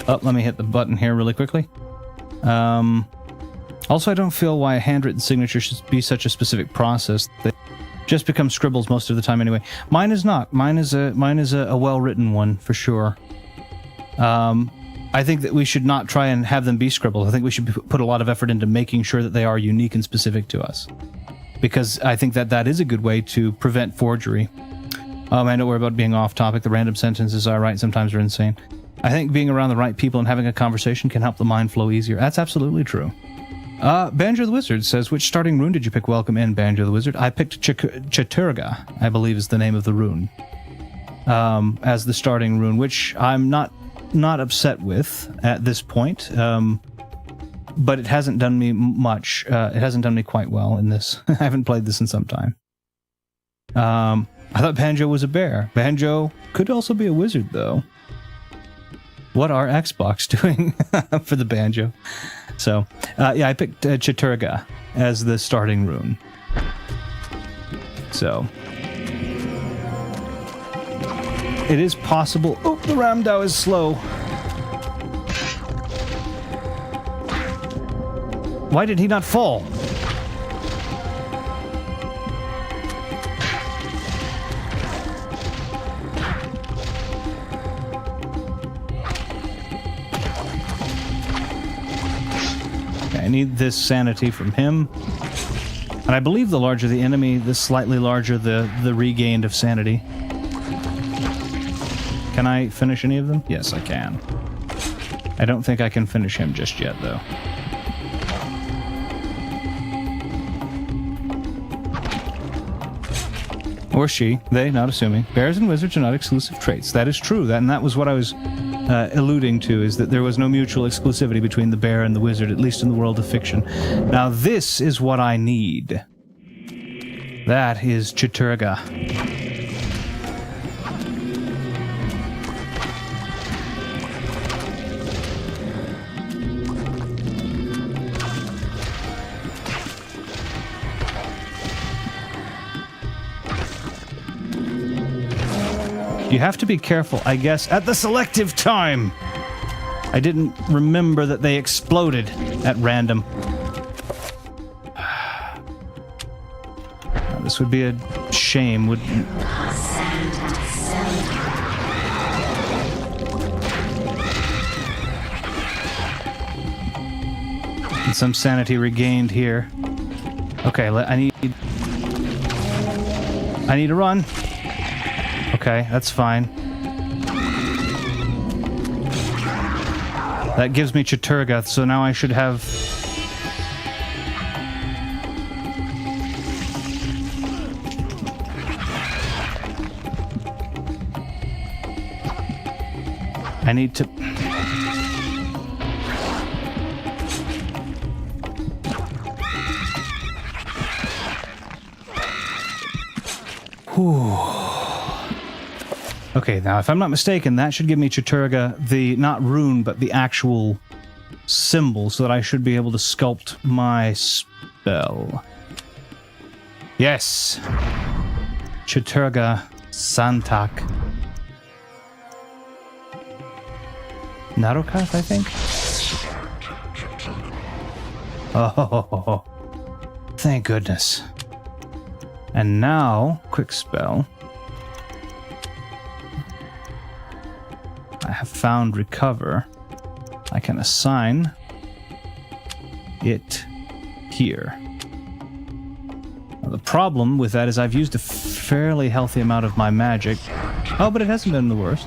Oh, let me hit the button here really quickly. Also, I don't feel why a handwritten signature should be such a specific process. They just become scribbles most of the time anyway. Mine is not. Mine is a well-written one, for sure. I think that we should not try and have them be scribbles. I think we should put a lot of effort into making sure that they are unique and specific to us. Because I think that that is a good way to prevent forgery. I know we're about being off topic. The random sentences I write sometimes are insane. I think being around the right people and having a conversation can help the mind flow easier. That's absolutely true. Banjo the Wizard says, which starting rune did you pick? Welcome in, Banjo the Wizard. I picked Chaturga, I believe is the name of the rune, as the starting rune, which I'm not upset with at this point, but it hasn't done me much. It hasn't done me quite well in this. I haven't played this in some time. I thought Banjo was a bear. Banjo could also be a wizard, though. What are Xbox doing for the Banjo? So, yeah, I picked Chaturga as the starting rune. So, it is possible. Oh, the Ramdao is slow. Why did he not fall? I need this sanity from him. And I believe the larger the enemy, the slightly larger the regained of sanity. Can I finish any of them? Yes, I can. I don't think I can finish him just yet, though. Or she, they, not assuming. Bears and wizards are not exclusive traits. That is true, and that was what I was alluding to, is that there was no mutual exclusivity between the bear and the wizard, at least in the world of fiction. Now this is what I need. That is Chaturga. You have to be careful, I guess, at the selective time. I didn't remember that they exploded at random. Now, this would be a shame, wouldn't it? And some sanity regained here. Okay, I need to run. Okay, that's fine. That gives me Chaturga, so now I should have... I need to... Whew. Okay, now if I'm not mistaken, that should give me Chaturga, the, not rune, but the actual symbol, so that I should be able to sculpt my spell. Yes! Chaturga Santak. Narokath, I think? Oh, thank goodness. And now, quick spell. I have found recover. I can assign it here. Now, the problem with that is I've used a fairly healthy amount of my magic. Oh, but it hasn't been the worst.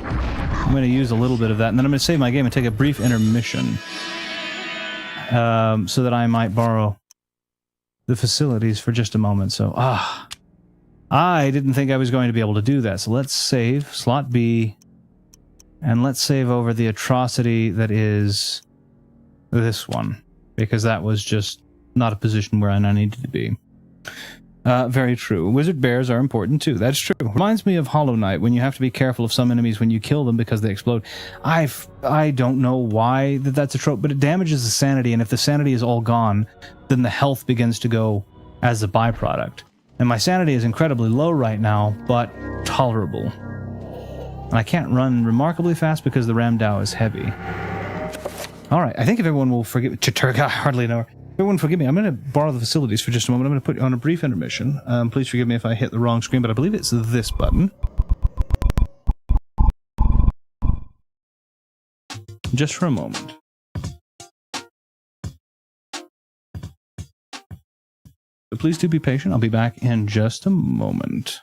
I'm going to use a little bit of that, and then I'm going to save my game and take a brief intermission. So that I might borrow the facilities for just a moment. So, I didn't think I was going to be able to do that. So let's save, slot B, and let's save over the atrocity that is this one, because that was just not a position where I needed to be. Very true. Wizard bears are important too. That's true. Reminds me of Hollow Knight, when you have to be careful of some enemies when you kill them because they explode. I don't know why that's a trope, but it damages the sanity, and if the sanity is all gone, then the health begins to go as a byproduct. And my sanity is incredibly low right now, but tolerable. And I can't run remarkably fast because the Ramdao is heavy. Alright, I think if everyone will forgive... Chaturga, I hardly know her. Everyone forgive me, I'm going to borrow the facilities for just a moment. I'm going to put you on a brief intermission. Please forgive me if I hit the wrong screen, but I believe it's this button. Just for a moment. But please do be patient. I'll be back in just a moment.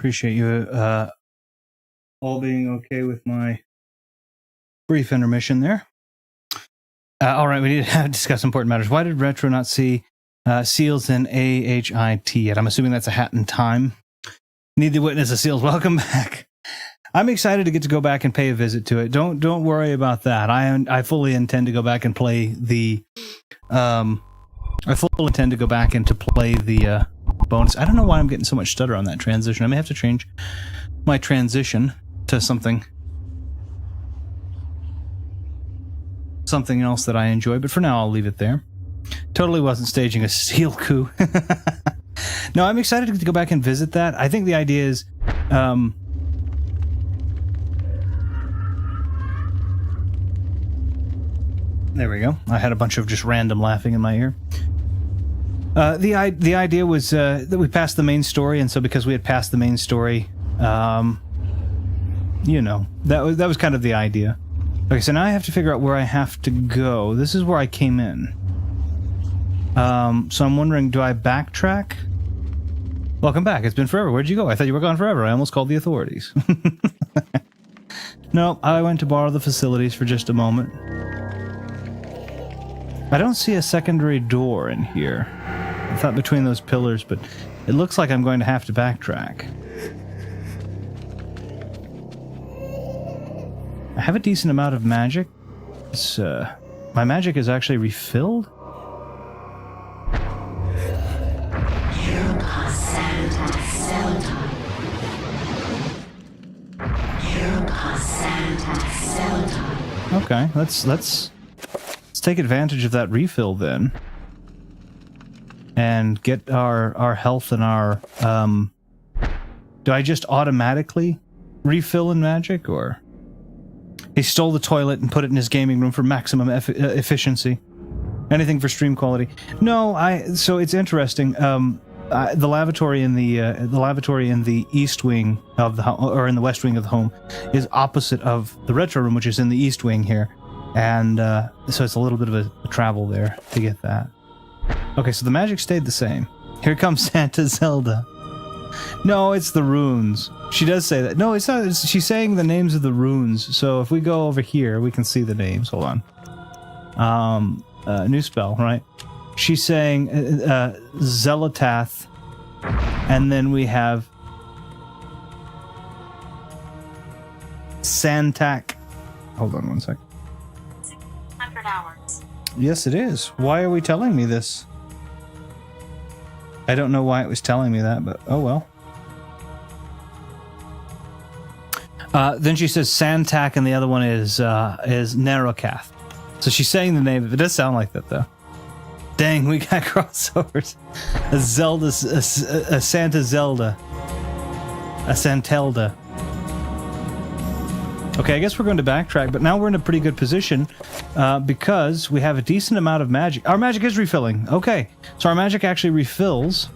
appreciate you all being okay with my brief intermission there. All right, we need to discuss important matters. Why did Retro not see seals in AHIT yet? I'm assuming that's a hat in time. Need the witness of seals. Welcome back. I'm excited to get to go back and pay a visit to it. Don't worry about that. I fully intend to go back and play the bonus. I don't know why I'm getting so much stutter on that transition. I may have to change my transition to something else that I enjoy, but for now I'll leave it there. Totally wasn't staging a seal coup. No, I'm excited to go back and visit that. I think the idea is there we go. I had a bunch of just random laughing in my ear. The idea was that we passed the main story, and so because we had passed the main story, that was kind of the idea. Okay, so now I have to figure out where I have to go. This is where I came in. So I'm wondering, do I backtrack? Welcome back. It's been forever. Where'd you go? I thought you were gone forever. I almost called the authorities. No, I went to borrow the facilities for just a moment. I don't see a secondary door in here. I thought between those pillars, but it looks like I'm going to have to backtrack. I have a decent amount of magic. My magic is actually refilled. Okay, let's take advantage of that refill then, and get our health and our do I just automatically refill in magic, or he stole the toilet and put it in his gaming room for maximum efficiency? Anything for stream quality? No, so it's interesting. The lavatory in the east wing of the or in the west wing of the home is opposite of the retro room, which is in the east wing here, and so it's a little bit of a travel there to get that. Okay, so the magic stayed the same. Here comes Santa Zelda. No, it's the runes. She does say that. No, it's not. She's saying the names of the runes. So if we go over here, we can see the names. Hold on. New spell, right? She's saying Zelatath, and then we have Santak. Hold on one sec. 600 hours. Yes, it is. Why are we telling me this? I don't know why it was telling me that, but oh well. Then she says Santak, and the other one is Narokath. So she's saying the name. It does sound like that, though. Dang, we got crossovers. A Santa Zelda. A Santelda. Okay, I guess we're going to backtrack, but now we're in a pretty good position because we have a decent amount of magic. Our magic is refilling. Okay, so our magic actually refills.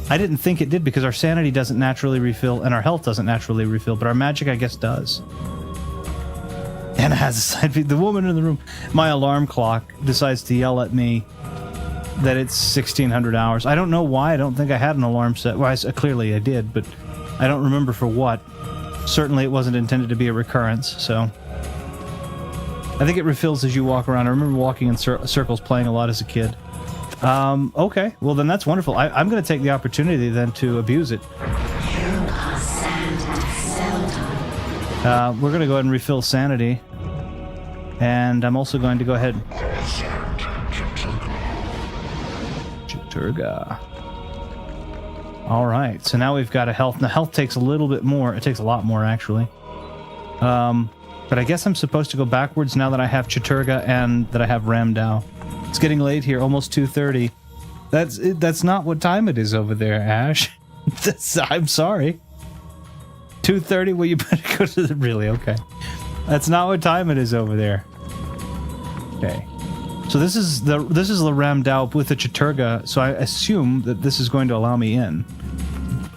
I didn't think it did because our sanity doesn't naturally refill and our health doesn't naturally refill, but our magic, I guess, does. Anna has a side feed. The woman in the room. My alarm clock decides to yell at me that it's 1600 hours. I don't know why. I don't think I had an alarm set. Well, clearly I did, but I don't remember for what. Certainly it wasn't intended to be a recurrence, so... I think it refills as you walk around. I remember walking in circles playing a lot as a kid. Okay. Well, then that's wonderful. I'm going to take the opportunity then to abuse it. We're going to go ahead and refill sanity. And I'm also going to go ahead... Chiturga. Alright, so now we've got a health. Now, health takes a little bit more. It takes a lot more, actually. But I guess I'm supposed to go backwards now that I have Chiturga and that I have Ramdao. It's getting late here, almost 2:30. That's not what time it is over there, Ash. I'm sorry. 2:30? Well, you better go to the... Really? Okay. That's not what time it is over there. Okay. So this is the Ramdao with the Chiturga, so I assume that this is going to allow me in.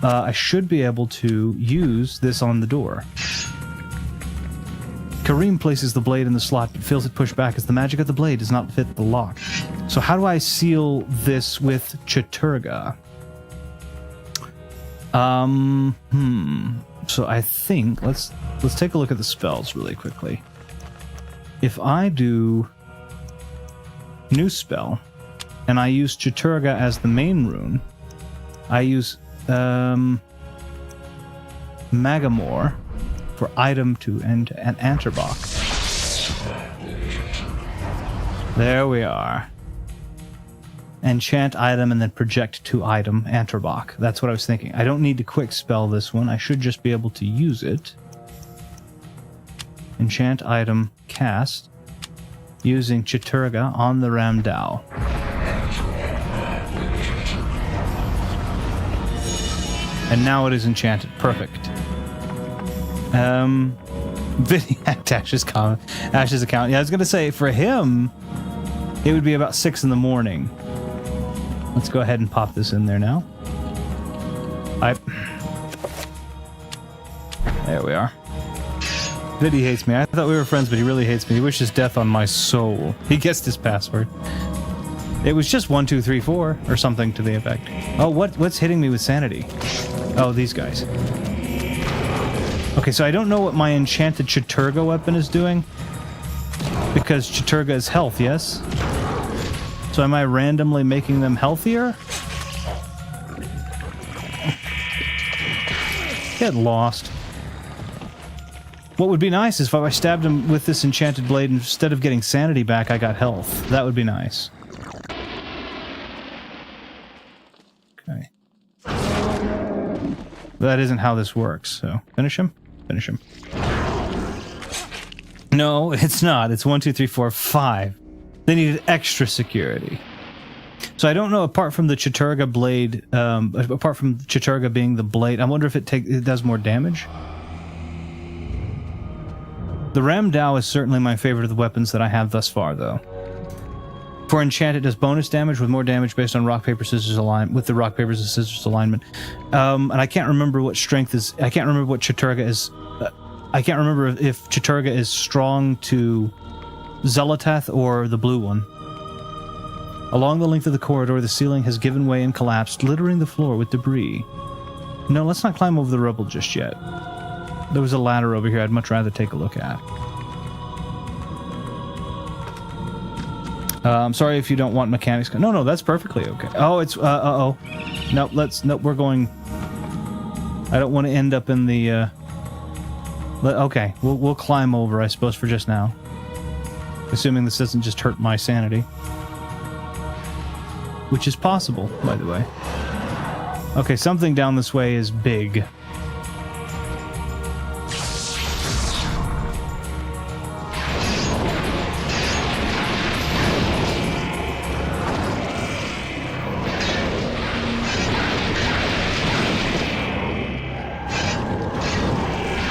I should be able to use this on the door. Kareem places the blade in the slot, but feels it pushed back as the magic of the blade does not fit the lock. So how do I seal this with Chiturga? So I think let's take a look at the spells really quickly. If I do new spell and I use Chaturga as the main rune, I use Magamore for item to and Anterbach. There we are. Enchant item and then project to item, Anterbach. That's what I was thinking. I don't need to quick spell this one. I should just be able to use it. Enchant item, cast, using Chaturga on the Ramdao. And now it is enchanted. Perfect. Vinny hacked Ash's account. Yeah, I was going to say, for him, it would be about 6 in the morning. Let's go ahead and pop this in there now. There we are. Vinny hates me. I thought we were friends, but he really hates me. He wishes death on my soul. He guessed his password. It was just 1, 2, 3, 4, or something to the effect. Oh, what's hitting me with sanity? Oh, these guys. Okay, so I don't know what my enchanted Chaturga weapon is doing. Because Chaturga is health, yes? So am I randomly making them healthier? Get lost. What would be nice is if I stabbed him with this enchanted blade, instead of getting sanity back, I got health. That would be nice. Okay. That isn't how this works, so finish him. Finish him. No, it's not. It's 1, 2, 3, 4, 5. They needed extra security. So I don't know, apart from the Chaturga blade, apart from Chaturga being the blade, I wonder if it does more damage? The Ramdao is certainly my favorite of the weapons that I have thus far, though. For enchant, it does bonus damage with more damage based on rock, paper, scissors alignment, with the rock, paper, scissors alignment. And I can't remember what strength is, I can't remember what Chaturga is, I can't remember if Chaturga is strong to Zelatath or the blue one. Along the length of the corridor, the ceiling has given way and collapsed, littering the floor with debris. No, let's not climb over the rubble just yet. There was a ladder over here I'd much rather take a look at. I'm sorry if you don't want mechanics. No, that's perfectly okay. Oh, it's, uh-oh. Nope, we're going... I don't want to end up in the, okay, we'll climb over, I suppose, for just now. Assuming this doesn't just hurt my sanity. Which is possible, by the way. Okay, something down this way is big.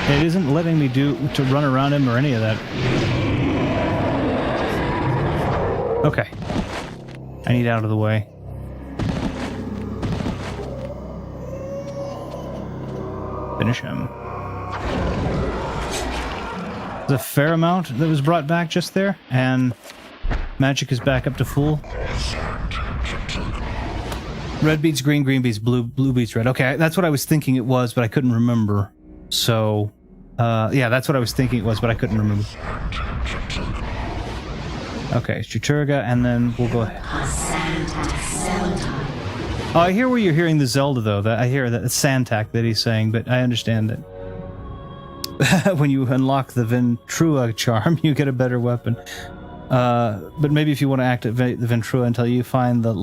It isn't letting me to run around him or any of that. Okay. I need out of the way. Finish him. There's a fair amount that was brought back just there, and magic is back up to full. Red beats green, green beats blue, blue beats red. Okay, that's what I was thinking it was, but I couldn't remember. So, yeah, that's what I was thinking it was, but I couldn't remember. Okay, it's Chaturga, and then we'll go ahead. Oh, I hear where you're hearing the Zelda, though. I hear that it's Santac that he's saying, but I understand that when you unlock the Ventrua charm, you get a better weapon. But maybe if you want to activate the Ventrua until you find the...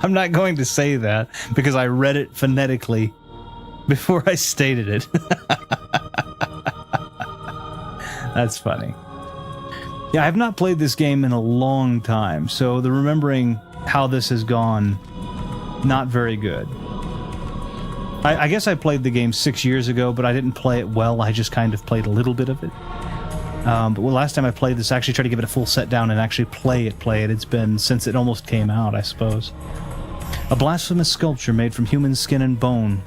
I'm not going to say that, because I read it phonetically before I stated it. That's funny. Yeah, I've not played this game in a long time, so the remembering how this has gone, not very good. I guess I played the game 6 years ago, but I didn't play it well. I just kind of played a little bit of it. But last time I played this, I actually tried to give it a full set down and actually play it. It's been since it almost came out, I suppose. A blasphemous sculpture made from human skin and bone.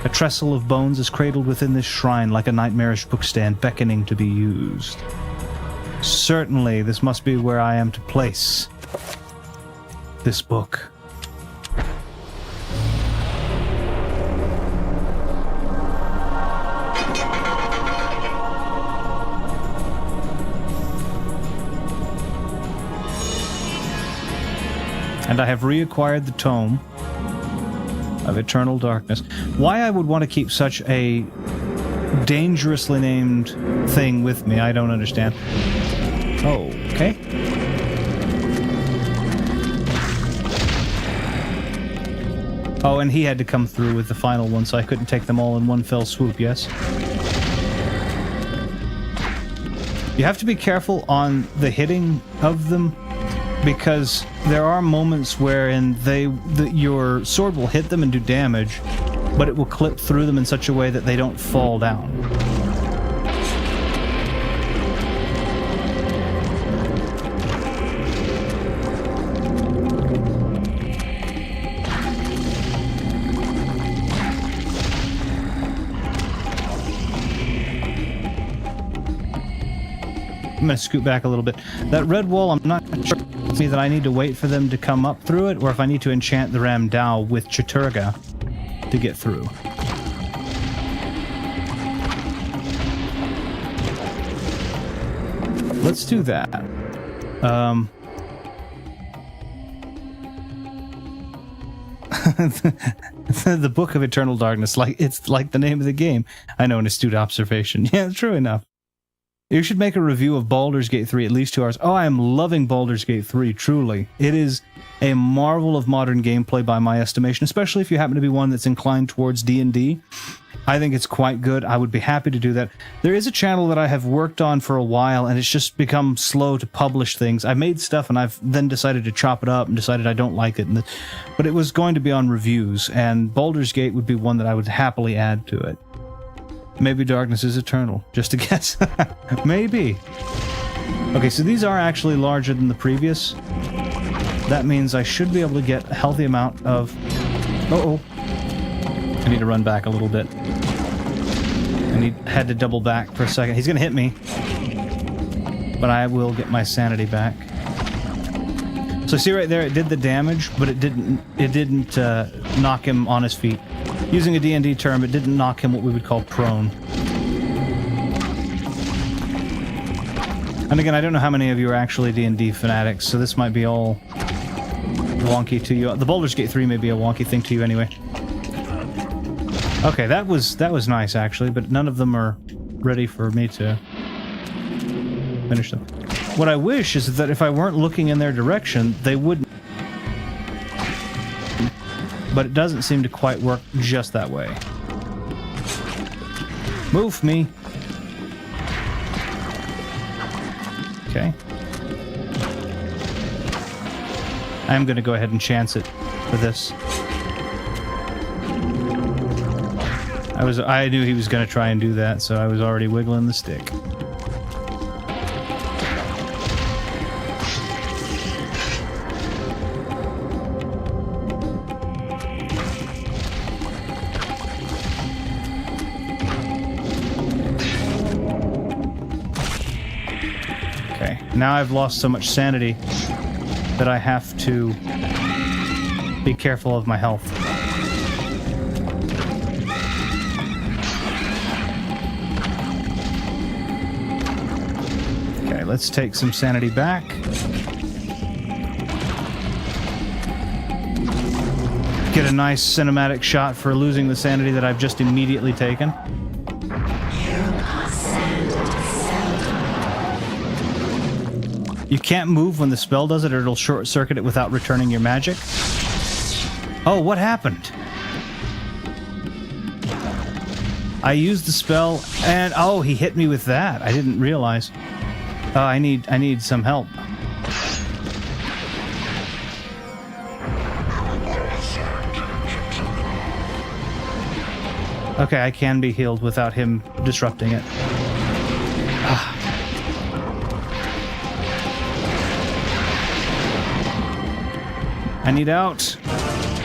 A trestle of bones is cradled within this shrine like a nightmarish bookstand beckoning to be used. Certainly, this must be where I am to place this book. I have reacquired the Tome of Eternal Darkness. Why I would want to keep such a dangerously named thing with me, I don't understand. Oh, okay. Oh, and he had to come through with the final one, so I couldn't take them all in one fell swoop, yes? You have to be careful on the hitting of them, because there are moments wherein your sword will hit them and do damage, but it will clip through them in such a way that they don't fall down. I'm going to scoot back a little bit. That red wall, I'm not sure that I need to wait for them to come up through it, or if I need to enchant the Ram Dao with Chaturga to get through. Let's do that. The Book of Eternal Darkness, it's like the name of the game. I know, an astute observation. Yeah, true enough. You should make a review of Baldur's Gate 3 at least 2 hours. Oh, I am loving Baldur's Gate 3, truly. It is a marvel of modern gameplay by my estimation, especially if you happen to be one that's inclined towards D&D. I think it's quite good. I would be happy to do that. There is a channel that I have worked on for a while, and it's just become slow to publish things. I made stuff, and I've then decided to chop it up and decided I don't like it. But it was going to be on reviews, and Baldur's Gate would be one that I would happily add to it. Maybe darkness is eternal. Just a guess. Maybe. Okay, so these are actually larger than the previous. That means I should be able to get a healthy amount of... Uh-oh. I need to run back a little bit. I had to double back for a second. He's going to hit me. But I will get my sanity back. So see right there, it did the damage, but it didn't knock him on his feet. Using a D&D term, it didn't knock him what we would call prone. And again, I don't know how many of you are actually D&D fanatics, so this might be all wonky to you. The Baldur's Gate 3 may be a wonky thing to you anyway. Okay, that was nice actually, but none of them are ready for me to finish them. What I wish is that if I weren't looking in their direction, they wouldn't. But it doesn't seem to quite work just that way. Move me. Okay. I'm going to go ahead and chance it for this. I knew he was going to try and do that, so I was already wiggling the stick. Now I've lost so much sanity that I have to be careful of my health. Okay, let's take some sanity back. Get a nice cinematic shot for losing the sanity that I've just immediately taken. You can't move when the spell does it, or it'll short-circuit it without returning your magic. Oh, what happened? I used the spell, and oh, he hit me with that. I didn't realize. I need some help. Okay, I can be healed without him disrupting it. I need out.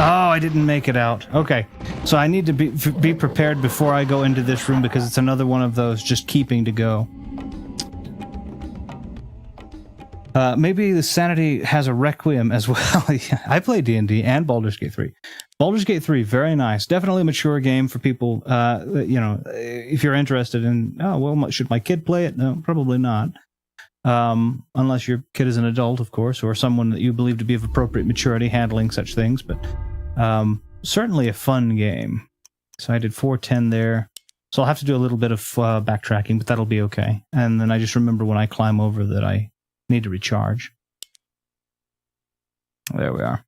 Oh, I didn't make it out. Okay, so I need to be prepared before I go into this room, because it's another one of those just keeping to go. Maybe the Sanity has a Requiem as well. I play D&D and Baldur's Gate 3. Baldur's Gate 3, very nice. Definitely a mature game for people, you know, if you're interested in, oh, well, should my kid play it? No, probably not. unless your kid is an adult, of course, or someone that you believe to be of appropriate maturity handling such things, but certainly a fun game. So I did 410 there. So I'll have to do a little bit of backtracking, but that'll be okay. And then I just remember when I climb over that I need to recharge. There we are.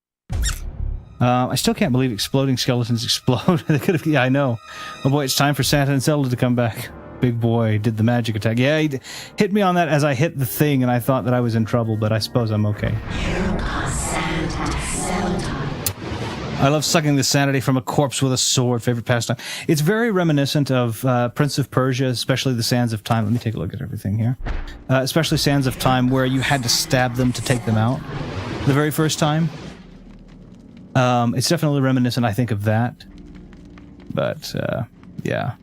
I still can't believe exploding skeletons explode. They could have. Yeah, I know. Oh boy, it's time for Santa and Zelda to come back. Big boy did the magic attack. Yeah, he hit me on that as I hit the thing, and I thought that I was in trouble, but I suppose I'm okay. I love sucking the sanity from a corpse with a sword. Favorite pastime. It's very reminiscent of Prince of Persia, especially the Sands of Time. Let me take a look at everything here. Especially Sands of Time, where you had to stab them to take them out the very first time. It's definitely reminiscent, I think, of that. But, yeah.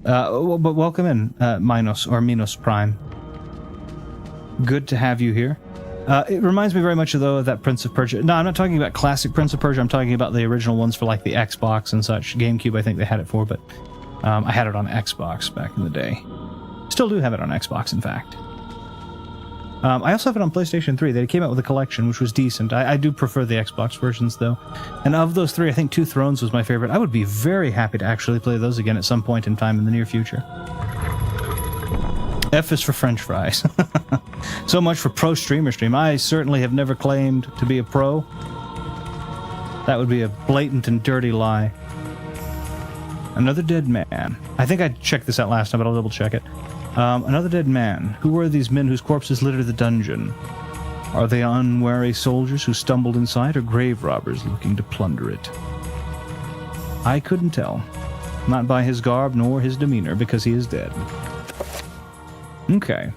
But welcome in, Minos Prime. Good to have you here. It reminds me very much, though, of that Prince of Persia. No, I'm not talking about classic Prince of Persia. I'm talking about the original ones for, like, the Xbox and such. GameCube, I think they had it for, but I had it on Xbox back in the day. Still do have it on Xbox, in fact. I also have it on PlayStation 3. They came out with a collection, which was decent. I do prefer the Xbox versions, though. And of those three, I think Two Thrones was my favorite. I would be very happy to actually play those again at some point in time in the near future. F is for French fries. So much for pro streamer stream. I certainly have never claimed to be a pro. That would be a blatant and dirty lie. Another dead man. I think I checked this out last time, but I'll double check it. Another dead man. Who were these men whose corpses litter the dungeon? Are they unwary soldiers who stumbled inside, or grave robbers looking to plunder it? I couldn't tell. Not by his garb nor his demeanor, because he is dead. Okay.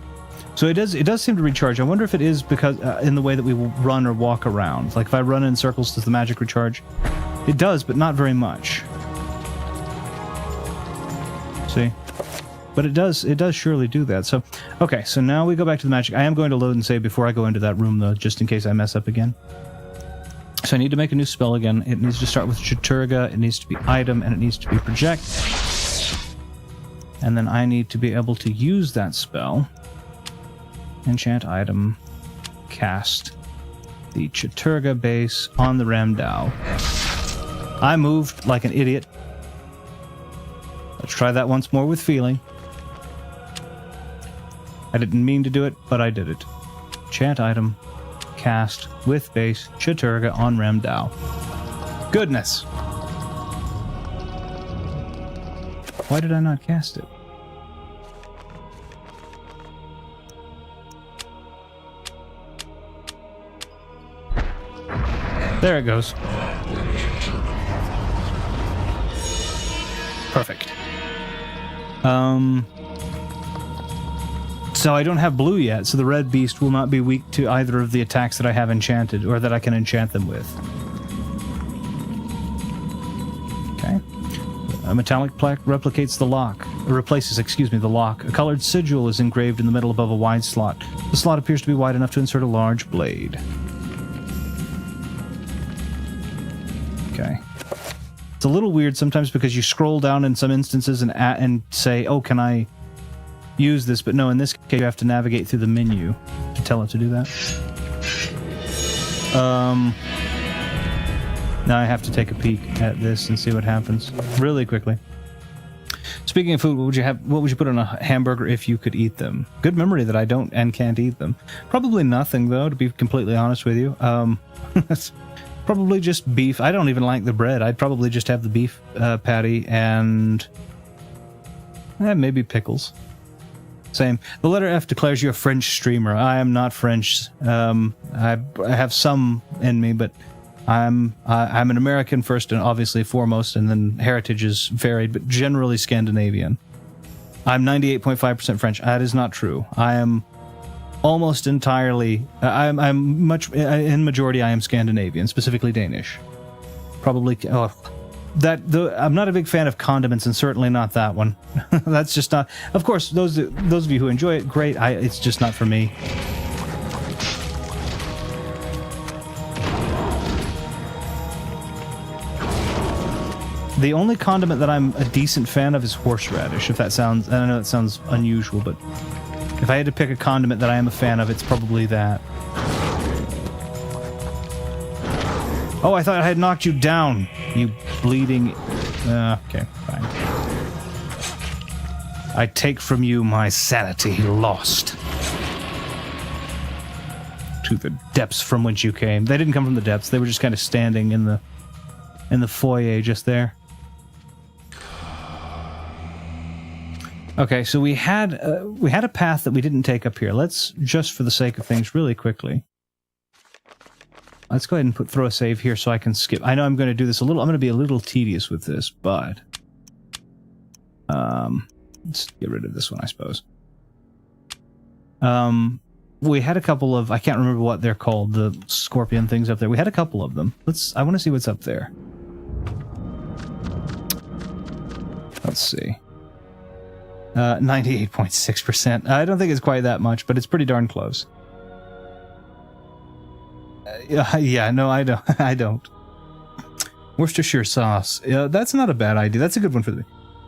So it does seem to recharge. I wonder if it is because in the way that we will run or walk around. Like if I run in circles, does the magic recharge? It does, but not very much. See? But it does surely do that. So, okay, so now we go back to the magic. I am going to load and save before I go into that room, though, just in case I mess up again. So I need to make a new spell again. It needs to start with Chaturga, it needs to be item, and it needs to be project. And then I need to be able to use that spell. Enchant item, cast the Chaturga base on the Ramdao. I moved like an idiot. Let's try that once more with feeling. I didn't mean to do it, but I did it. Chant item, cast with base Chaturga on Ramdao. Goodness! Why did I not cast it? There it goes. Perfect. So I don't have blue yet, so the red beast will not be weak to either of the attacks that I have enchanted, or that I can enchant them with. Okay. A metallic plaque replicates the lock. Replaces the lock. A colored sigil is engraved in the middle above a wide slot. The slot appears to be wide enough to insert a large blade. Okay. It's a little weird sometimes because you scroll down in some instances and say, oh, can I use this? But no, in this case, you have to navigate through the menu to tell it to do that. Now I have to take a peek at this and see what happens really quickly. Speaking of food, what would you put on a hamburger if you could eat them? Good memory that I don't and can't eat them. Probably nothing, though, to be completely honest with you. Probably just beef. I don't even like the bread. I'd probably just have the beef patty and maybe pickles. Same. The letter F declares you a French streamer. I am not French. I have some in me, but I'm an American first and obviously foremost, and then heritage is varied, but generally Scandinavian. I'm 98.5% French. That is not true. I am almost entirely. I'm much in majority. I am Scandinavian, specifically Danish. Probably. I'm not a big fan of condiments, and certainly not that one. That's just not. Of course, those of you who enjoy it, great. It's just not for me. The only condiment that I'm a decent fan of is horseradish. If that sounds, and I know that sounds unusual, but If I had to pick a condiment that I am a fan of, it's probably that. Oh, I thought I had knocked you down, you bleeding... okay, fine. I take from you my sanity lost. To the depths from whence you came. They didn't come from the depths, they were just kind of standing in the foyer just there. Okay, so we had a path that we didn't take up here. Let's, just for the sake of things, really quickly. Let's go ahead and throw a save here so I can skip. I know I'm going to do this I'm going to be a little tedious with this, but... let's get rid of this one, I suppose. We had a couple of... I can't remember what they're called, the scorpion things up there. We had a couple of them. I want to see what's up there. Let's see. 98.6%. I don't think it's quite that much, but it's pretty darn close. Yeah, no, I don't. I don't. Worcestershire sauce. That's not a bad idea. That's a good one for me.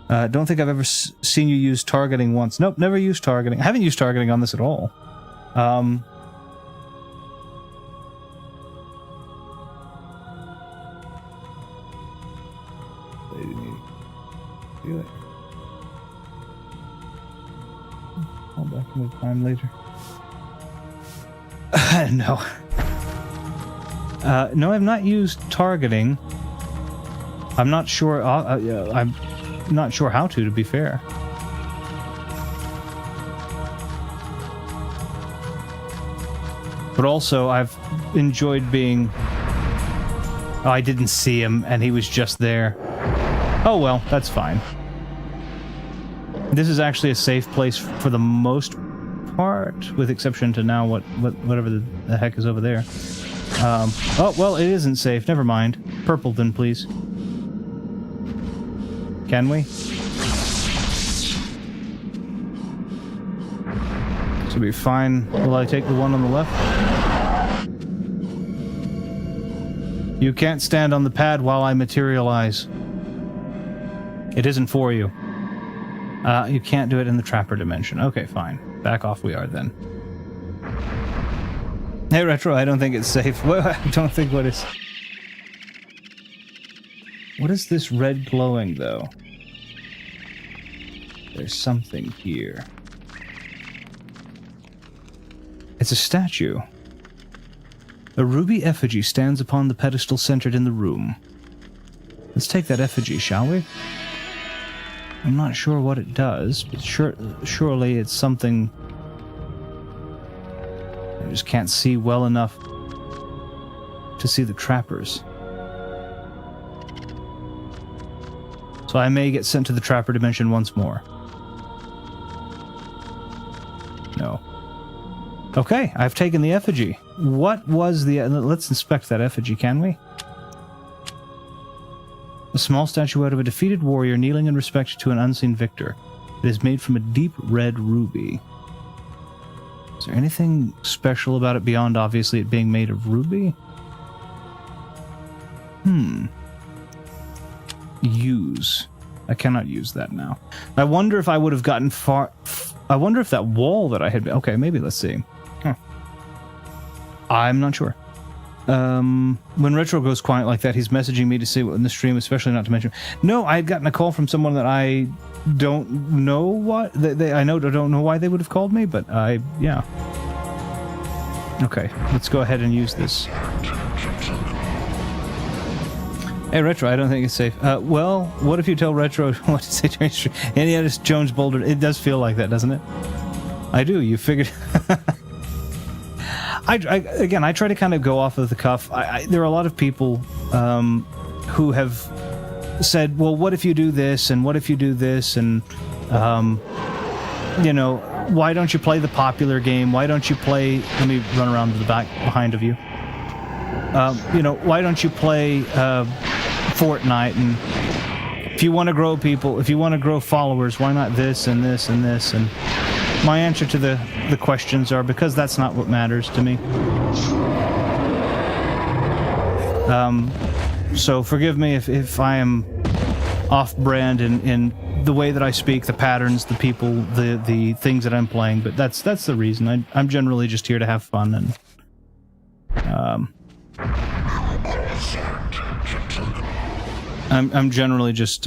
Don't think I've ever seen you use targeting once. Nope, never used targeting. I haven't used targeting on this at all. I'll back into time later. No. No, I've not used targeting. I'm not sure. I'm not sure how to be fair. But also, I've enjoyed being... Oh, I didn't see him, and he was just there. Oh well, that's fine. This is actually a safe place for the most part, with exception to now whatever the heck is over there. Oh, well, it isn't safe. Never mind. Purple, then, please. Can we? Should be fine. Will I take the one on the left? You can't stand on the pad while I materialize. It isn't for you. You can't do it in the Trapper dimension. Okay, fine. Back off we are, then. Hey, Retro, I don't think it's safe. Well, I don't think what is... What is this red glowing, though? There's something here. It's a statue. A ruby effigy stands upon the pedestal centered in the room. Let's take that effigy, shall we? I'm not sure what it does, but surely it's something... I just can't see well enough to see the trappers. So I may get sent to the Trapper dimension once more. No. Okay, I've taken the effigy. What was the... Let's inspect that effigy, can we? A small statuette of a defeated warrior kneeling in respect to an unseen victor. It is made from a deep red ruby. Is there anything special about it beyond obviously it being made of ruby? Use. I cannot use that now. I wonder if I would have gotten far... I wonder if that wall that I had... Okay, maybe let's see. Huh. I'm not sure. When Retro goes quiet like that, he's messaging me to say what in the stream, especially not to mention... No, I had gotten a call from someone that I don't know what... I don't know why they would have called me, but yeah. Okay, let's go ahead and use this. Hey, Retro, I don't think it's safe. Well, what if you tell Retro what to say during stream? And yeah, it's Jones Boulder. It does feel like that, doesn't it? I do. You figured... Again, I try to kind of go off of the cuff. There are a lot of people who have said, well, what if you do this, and what if you do this, and, you know, why don't you play the popular game? Why don't you play... Let me run around to the back behind of you. You know, why don't you play Fortnite? And if you want to grow people, if you want to grow followers, why not this and this and this? And my answer to the questions are because that's not what matters to me. So forgive me if I am off-brand in the way that I speak, the patterns, the people, the things that I'm playing, but that's the reason. I'm generally just here to have fun, and I'm generally just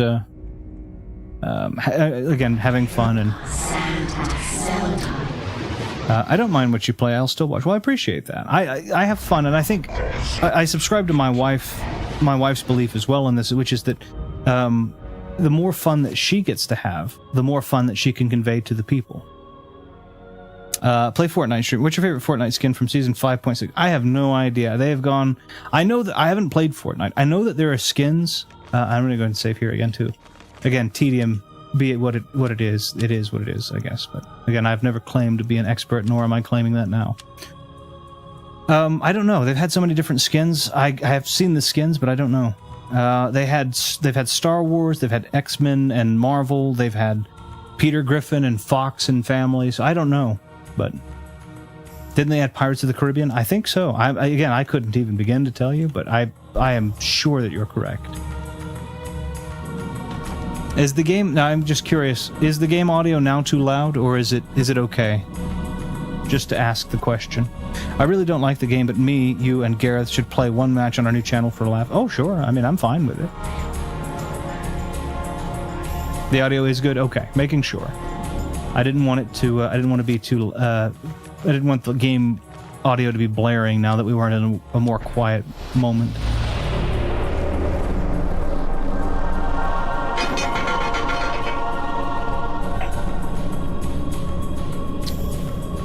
again having fun, and I don't mind what you play. I'll still watch. Well, I appreciate that. I have fun, and I think I subscribe to my wife's belief as well in this, which is that the more fun that she gets to have, the more fun that she can convey to the people. Play Fortnite stream. What's your favorite Fortnite skin from season 5.6? I have no idea. They have gone... I know that... I haven't played Fortnite. I know that there are skins. I'm going to go and save here again, too. Again, tedium, be it what it is. It is what it is, I guess. But again, I've never claimed to be an expert, nor am I claiming that now. I don't know. They've had so many different skins. I have seen the skins, but I don't know. They've had Star Wars, they've had X-Men and Marvel, they've had Peter Griffin and Fox and family, so I don't know. But didn't they add Pirates of the Caribbean? I think so. Again, I couldn't even begin to tell you, but I am sure that you're correct. Is the game... Now, I'm just curious. Is the game audio now too loud, or is it okay? Just to ask the question. I really don't like the game, but me, you, and Gareth should play one match on our new channel for a laugh. Oh, sure. I mean, I'm fine with it. The audio is good? Okay. Making sure. I didn't want it to... I didn't want to be too... I didn't want the game audio to be blaring now that we weren't in a more quiet moment.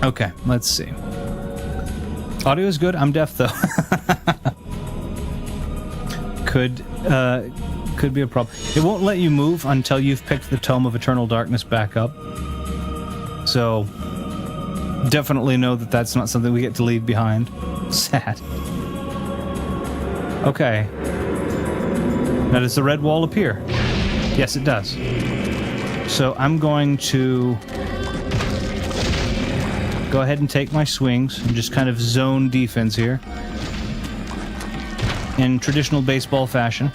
Okay, let's see. Audio is good. I'm deaf, though. Could be a problem. It won't let you move until you've picked the Tome of Eternal Darkness back up. So, definitely know that that's not something we get to leave behind. Sad. Okay. Now, does the red wall appear? Yes, it does. So, I'm going to... go ahead and take my swings and just kind of zone defense here in traditional baseball fashion.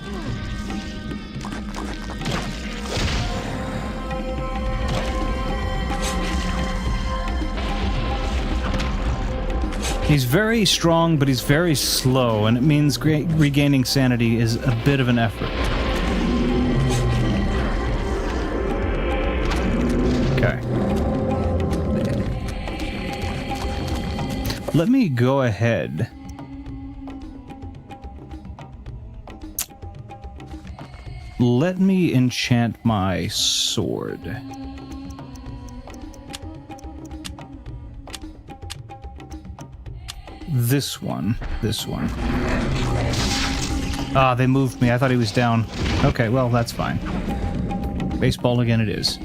He's very strong, but he's very slow, and it means regaining sanity is a bit of an effort. Okay. Let me go ahead. Let me enchant my sword. This one. Ah, they moved me. I thought he was down. Okay, well, that's fine. Baseball again it is.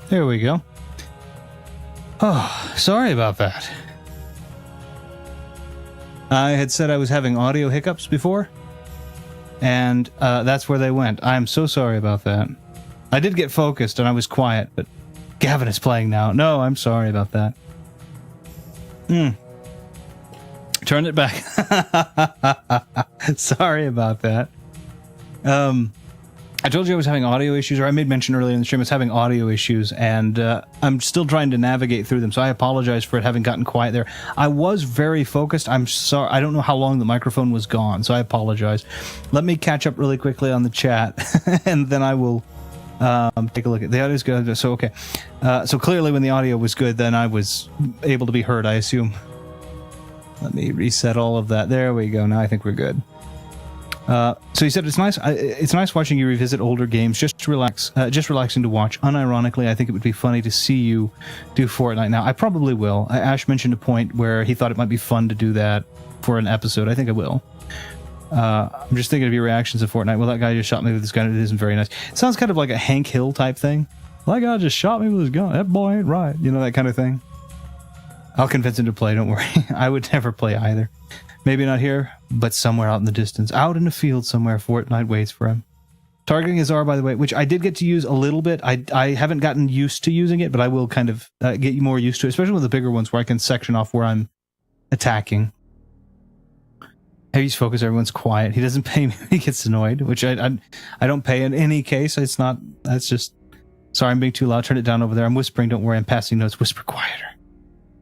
There we go. Oh, sorry about that. I had said I was having audio hiccups before, and that's where they went. I'm so sorry about that. I did get focused and I was quiet, but Gavin is playing now. No, I'm sorry about that. Turn it back. Sorry about that. I told you I was having audio issues, or I made mention earlier in the stream I was having audio issues, and I'm still trying to navigate through them, so I apologize for it having gotten quiet there. I was very focused. I'm sorry. I don't know how long the microphone was gone, so I apologize. Let me catch up really quickly on the chat, and then I will take a look at the audio's good. So, okay. So clearly when the audio was good, then I was able to be heard, I assume. Let me reset all of that. There we go. Now I think we're good. So he said it's nice. It's nice watching you revisit older games. Just relax. Just relaxing to watch. Unironically, I think it would be funny to see you do Fortnite now. I probably will. Ash mentioned a point where he thought it might be fun to do that for an episode. I think I will. I'm just thinking of your reactions to Fortnite. Well, that guy just shot me with his gun. It isn't very nice. It sounds kind of like a Hank Hill type thing. That guy just shot me with his gun. That boy ain't right. You know, that kind of thing. I'll convince him to play. Don't worry. I would never play either. Maybe not here, but somewhere out in the distance. Out in the field somewhere, Fortnite waits for him. Targeting his R, by the way, which I did get to use a little bit. I haven't gotten used to using it, but I will kind of get you more used to it, especially with the bigger ones where I can section off where I'm attacking. Heavy's focus, everyone's quiet. He doesn't pay me when he gets annoyed, which I don't pay in any case. It's not, that's just, sorry, I'm being too loud. Turn it down over there. I'm whispering. Don't worry, I'm passing notes. Whisper quieter.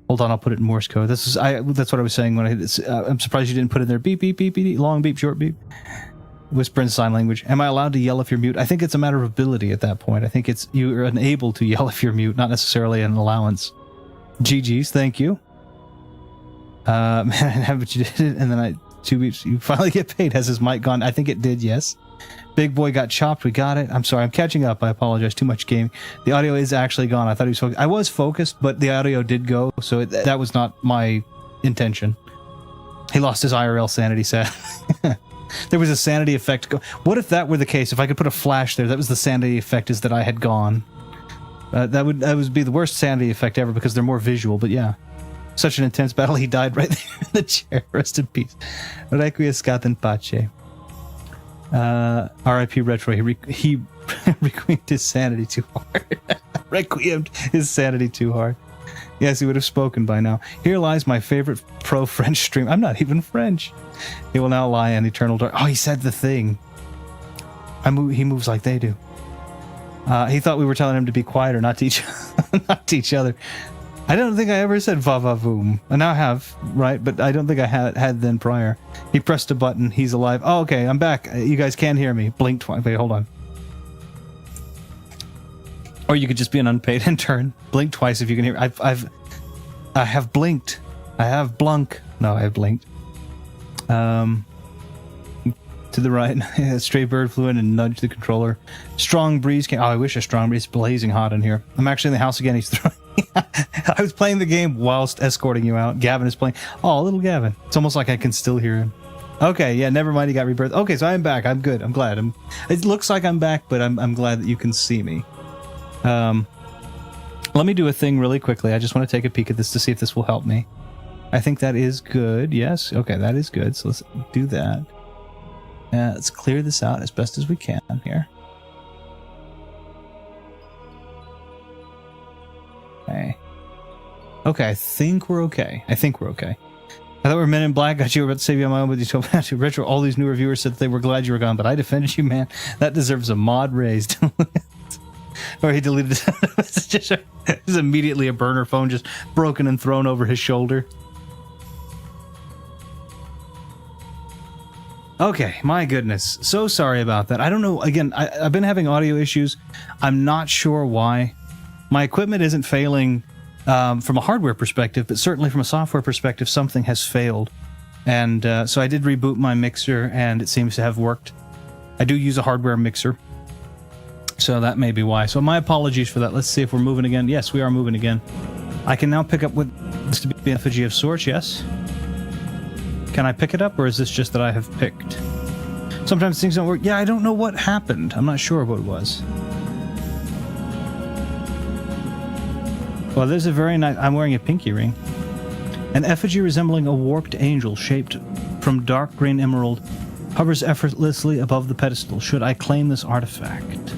Hold on, I'll put it in Morse code. That's what I was saying when I'm surprised you didn't put in there beep, beep, beep, beep, long beep, short beep. Whisper in sign language. Am I allowed to yell if you're mute? I think it's a matter of ability at that point. I think it's you're unable to yell if you're mute, not necessarily an allowance. GG's, thank you. Man, haven't you did it? And then 2 beeps. You finally get paid. Has his mic gone? I think it did, yes. Big boy got chopped. We got it. I'm sorry. I'm catching up. I apologize. Too much gaming. The audio is actually gone. I thought he was focused. I was focused, but the audio did go, so that was not my intention. He lost his IRL sanity set. There was a sanity effect. What if that were the case? If I could put a flash there, that was the sanity effect, is that I had gone. That would be the worst sanity effect ever because they're more visual, but yeah. Such an intense battle. He died right there in the chair. Rest in peace. Requiem in pace. R.I.P. Retro. He requiemed his sanity too hard. Requiemed his sanity too hard. Yes, he would have spoken by now. Here lies my favorite pro-French stream. I'm not even French. He will now lie in eternal dark. Oh, he said the thing. He moves like they do. He thought we were telling him to be quieter, not to each other. I don't think I ever said va-va-voom. I now have, right? But I don't think I had then prior. He pressed a button. He's alive. Oh, okay. I'm back. You guys can hear me. Blink twice. Wait, hold on. Or you could just be an unpaid intern. Blink twice if you can hear. I have blinked. I have blunk. No, I have blinked. To the right, a stray bird flew in and nudged the controller. Strong breeze came. Oh, I wish a strong breeze. It's blazing hot in here. I'm actually in the house again. He's throwing. I was playing the game whilst escorting you out. Gavin is playing. Oh, little Gavin. It's almost like I can still hear him. Okay, yeah, never mind. He got rebirthed. Okay, so I'm back. I'm good. I'm glad. It looks like I'm back, but I'm glad that you can see me. Let me do a thing really quickly. I just want to take a peek at this to see if this will help me. I think that is good. Yes. Okay, that is good. So let's do that. Let's clear this out as best as we can here. Okay. Okay, I think we're okay. I thought we were Men in Black. Got you about to save you on my own, but you told me to retro. All these new reviewers said they were glad you were gone, but I defended you, man. That deserves a mod raised. Or he deleted it. It's immediately a burner phone just broken and thrown over his shoulder. Okay, my goodness. So sorry about that. I don't know. Again, I've been having audio issues. I'm not sure why. My equipment isn't failing from a hardware perspective, but certainly from a software perspective, something has failed. And so I did reboot my mixer, and it seems to have worked. I do use a hardware mixer, so that may be why. So my apologies for that. Let's see if we're moving again. Yes, we are moving again. I can now pick up with this to be an effigy of sorts, yes? Can I pick it up, or is this just that I have picked? Sometimes things don't work. Yeah, I don't know what happened. I'm not sure what it was. Well, there's a very nice... I'm wearing a pinky ring. An effigy resembling a warped angel shaped from dark green emerald hovers effortlessly above the pedestal. Should I claim this artifact?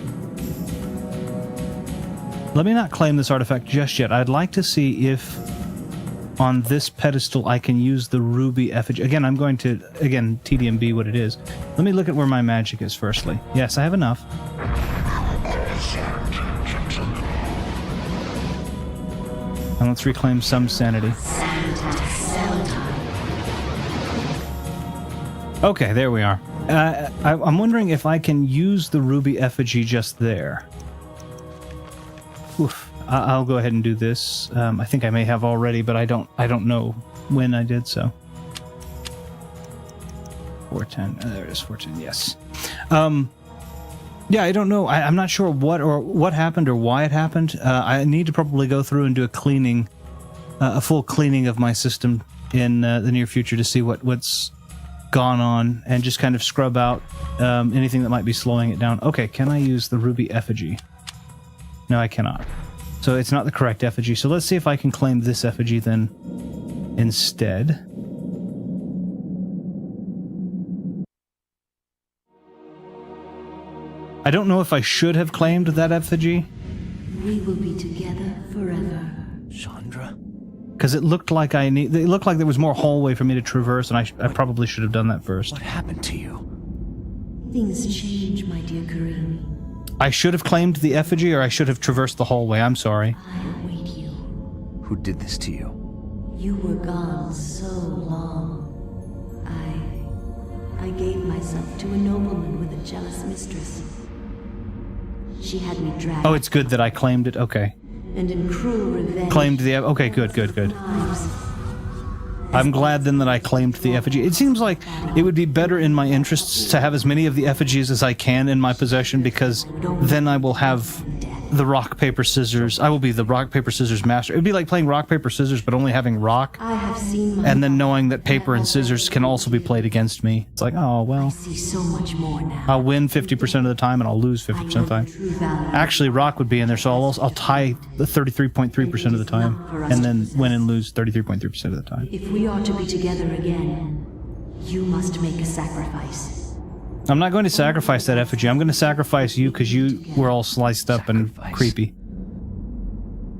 Let me not claim this artifact just yet. I'd like to see if on this pedestal I can use the ruby effigy. Again, I'm going to, TDMB what it is. Let me look at where my magic is firstly. Yes, I have enough. And let's reclaim some sanity. Okay, there we are. I'm wondering if I can use the ruby effigy just there. Oof. I'll go ahead and do this. I think I may have already, but I don't know when I did so. 410. There it is. 410. Yes. Yeah, I don't know. I'm not sure what happened or why it happened. I need to probably go through and do a cleaning, a full cleaning of my system in the near future to see what's gone on and just kind of scrub out anything that might be slowing it down. Okay, can I use the ruby effigy? No, I cannot. So it's not the correct effigy. So let's see if I can claim this effigy then instead. I don't know if I should have claimed that effigy. We will be together forever. Chandra? Because it looked like it looked like there was more hallway for me to traverse, and I probably should have done that first. What happened to you? Things change, my dear Kareem. I should have claimed the effigy, or I should have traversed the hallway. I'm sorry. I await you. Who did this to you? You were gone so long. I gave myself to a nobleman with a jealous mistress. She had me dragged. Oh, it's good that I claimed it. Okay. And in cruel revenge. Claimed the... Okay, good. Times. I'm glad then that I claimed the effigy. It seems like it would be better in my interests to have as many of the effigies as I can in my possession, because then I will have the rock, paper, scissors. I will be the rock, paper, scissors master. It would be like playing rock, paper, scissors, but only having rock. I have seen and then knowing that paper and scissors can also be played against me. It's like, oh, well. I see so much more now. I'll win 50% of the time and I'll lose 50% of the time. Actually, rock would be in there, so I'll tie the 33.3% of the time and then win and lose 33.3% of the time. If we are to be together again, you must make a sacrifice. I'm not going to sacrifice that effigy. I'm going to sacrifice you because you were all sliced up and creepy.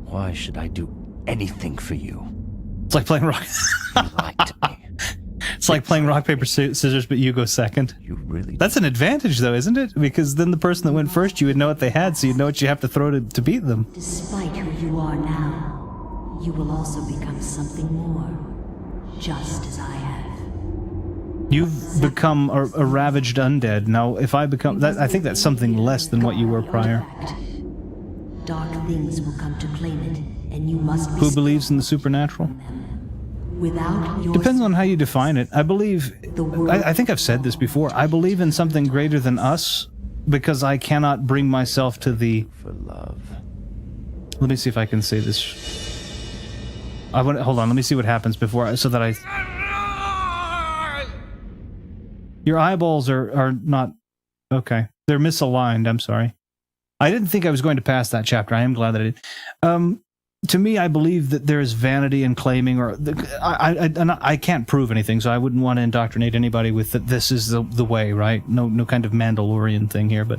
Why should I do anything for you? It's like playing rock. You lied to me. It's like playing rock, paper, scissors, but you go second. You really... That's an advantage, though, isn't it? Because then the person that went first, you would know what they had, so you'd know what you have to throw to beat them. Despite who you are now, you will also become something more, just as I have. You've become a ravaged undead. Now, if I become... I think that's something less than what you were prior. Dark things will come to claim it, and you must... Who believes in the supernatural? Without your... Depends on how you define it. I believe... I think I've said this before. I believe in something greater than us because I cannot bring myself to the... For love. Let me see if I can say this. Hold on, let me see what happens before... So that I... Your eyeballs are not... Okay. They're misaligned, I'm sorry. I didn't think I was going to pass that chapter. I am glad that I did. To me, I believe that there is vanity in claiming, or... I can't prove anything, so I wouldn't want to indoctrinate anybody with that this is the way, right? No kind of Mandalorian thing here, but...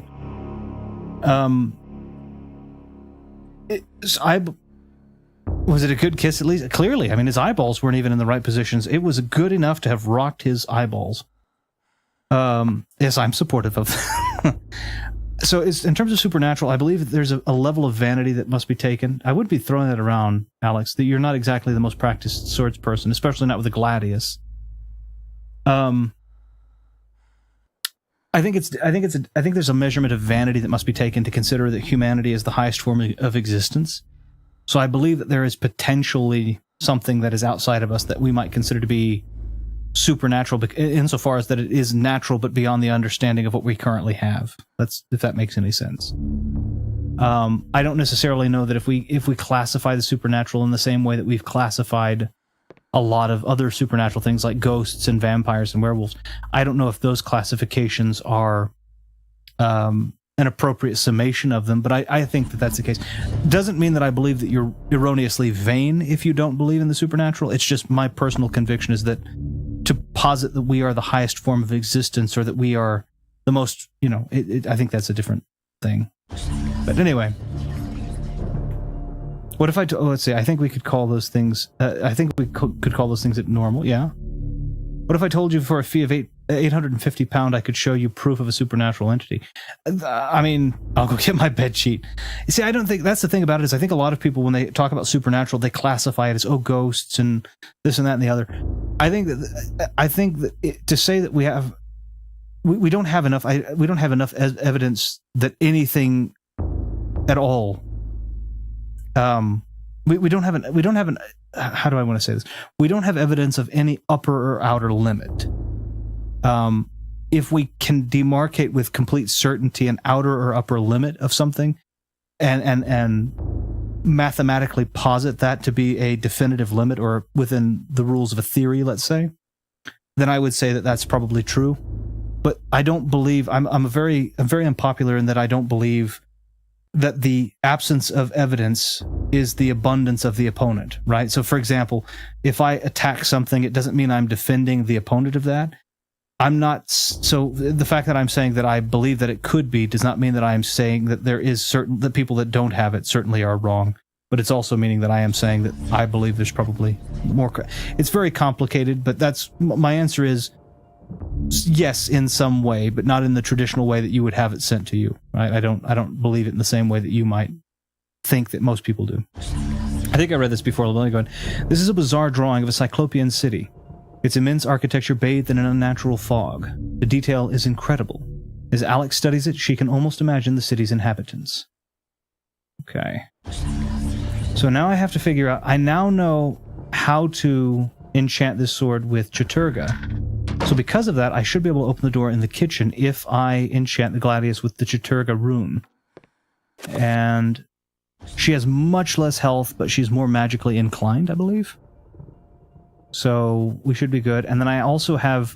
Was it a good kiss, at least? Clearly. I mean, his eyeballs weren't even in the right positions. It was good enough to have rocked his eyeballs. Yes, I'm supportive of that. So in terms of supernatural, I believe that there's a level of vanity that must be taken. I would be throwing that around, Alex, that you're not exactly the most practiced swords person, especially not with a gladius. I think there's a measurement of vanity that must be taken to consider that humanity is the highest form of existence. So I believe that there is potentially something that is outside of us that we might consider to be supernatural, insofar as that it is natural but beyond the understanding of what we currently have. That's, if that makes any sense. I don't necessarily know that if we classify the supernatural in the same way that we've classified a lot of other supernatural things like ghosts and vampires and werewolves, I don't know if those classifications are an appropriate summation of them, but I think that that's the case. Doesn't mean that I believe that you're erroneously vain if you don't believe in the supernatural. It's just my personal conviction is that to posit that we are the highest form of existence or that we are the most, I think that's a different thing. But anyway, what if let's see, I think we could call those things, I think we could call those things at normal, yeah? What if I told you for a fee of £850 I could show you proof of a supernatural entity? I mean, I'll go get my bed sheet. You see, I don't think, that's the thing about it, is I think a lot of people, when they talk about supernatural, they classify it as, ghosts and this and that and the other. I think that to say that we don't have enough evidence that anything at all, we don't have how do I want to say this? We don't have evidence of any upper or outer limit. If we can demarcate with complete certainty an outer or upper limit of something and mathematically posit that to be a definitive limit or within the rules of a theory, let's say, then I would say that that's probably true. But I don't believe, I'm very unpopular in that I don't believe that the absence of evidence is the abundance of the opponent, right? So, for example, if I attack something, it doesn't mean I'm defending the opponent of that. I'm not, so the fact that I'm saying that I believe that it could be does not mean that I am saying that there is that people that don't have it certainly are wrong. But it's also meaning that I am saying that I believe there's probably more. It's very complicated, but that's, my answer is yes, in some way, but not in the traditional way that you would have it sent to you, right? I don't believe it in the same way that you might think that most people do. I think I read this before. Let me go ahead. This is a bizarre drawing of a Cyclopean city. Its immense architecture bathed in an unnatural fog. The detail is incredible. As Alex studies it, she can almost imagine the city's inhabitants. Okay. So now I have to figure out, I now know how to enchant this sword with Chaturga. So because of that, I should be able to open the door in the kitchen if I enchant the Gladius with the Chaturga rune. And she has much less health, but she's more magically inclined, I believe. So we should be good. And then I also have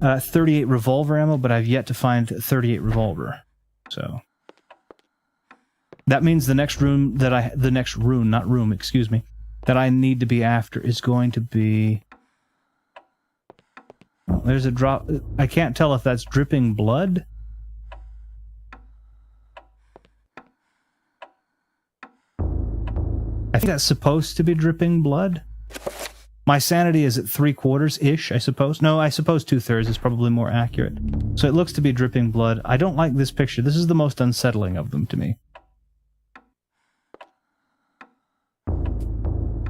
38 revolver ammo, but I've yet to find 38 revolver. So that means the next rune that that I need to be after is going to be... Oh, there's a drop. I can't tell if that's dripping blood. I think that's supposed to be dripping blood. My sanity is at 3/4-ish, I suppose. No, I suppose 2/3 is probably more accurate. So it looks to be dripping blood. I don't like this picture. This is the most unsettling of them to me.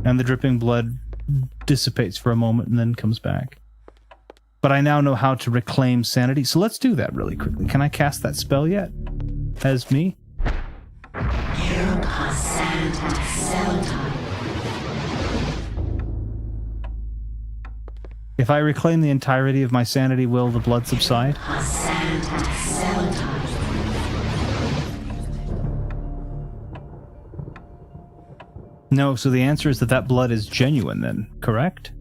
And the dripping blood dissipates for a moment and then comes back. But I now know how to reclaim sanity, so let's do that really quickly. Can I cast that spell yet? As me? If I reclaim the entirety of my sanity, will the blood subside? No, so the answer is that blood is genuine then, correct?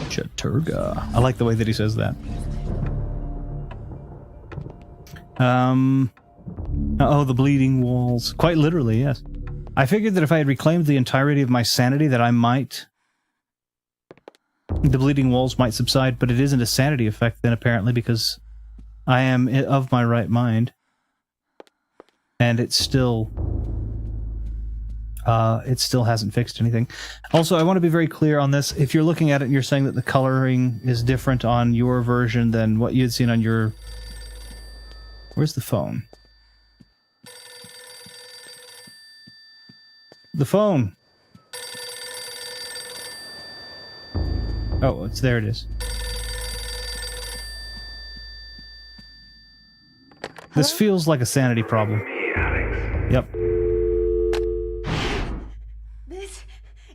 Chaturga. I like the way that he says that. Oh, the bleeding walls. Quite literally, yes. I figured that if I had reclaimed the entirety of my sanity that I might... the bleeding walls might subside, but it isn't a sanity effect then apparently because I am of my right mind. And it still hasn't fixed anything. Also, I want to be very clear on this. If you're looking at it and you're saying that the coloring is different on your version than what you had seen on your... Where's the phone? The phone! Oh, there it is. This feels like a sanity problem. Yep. This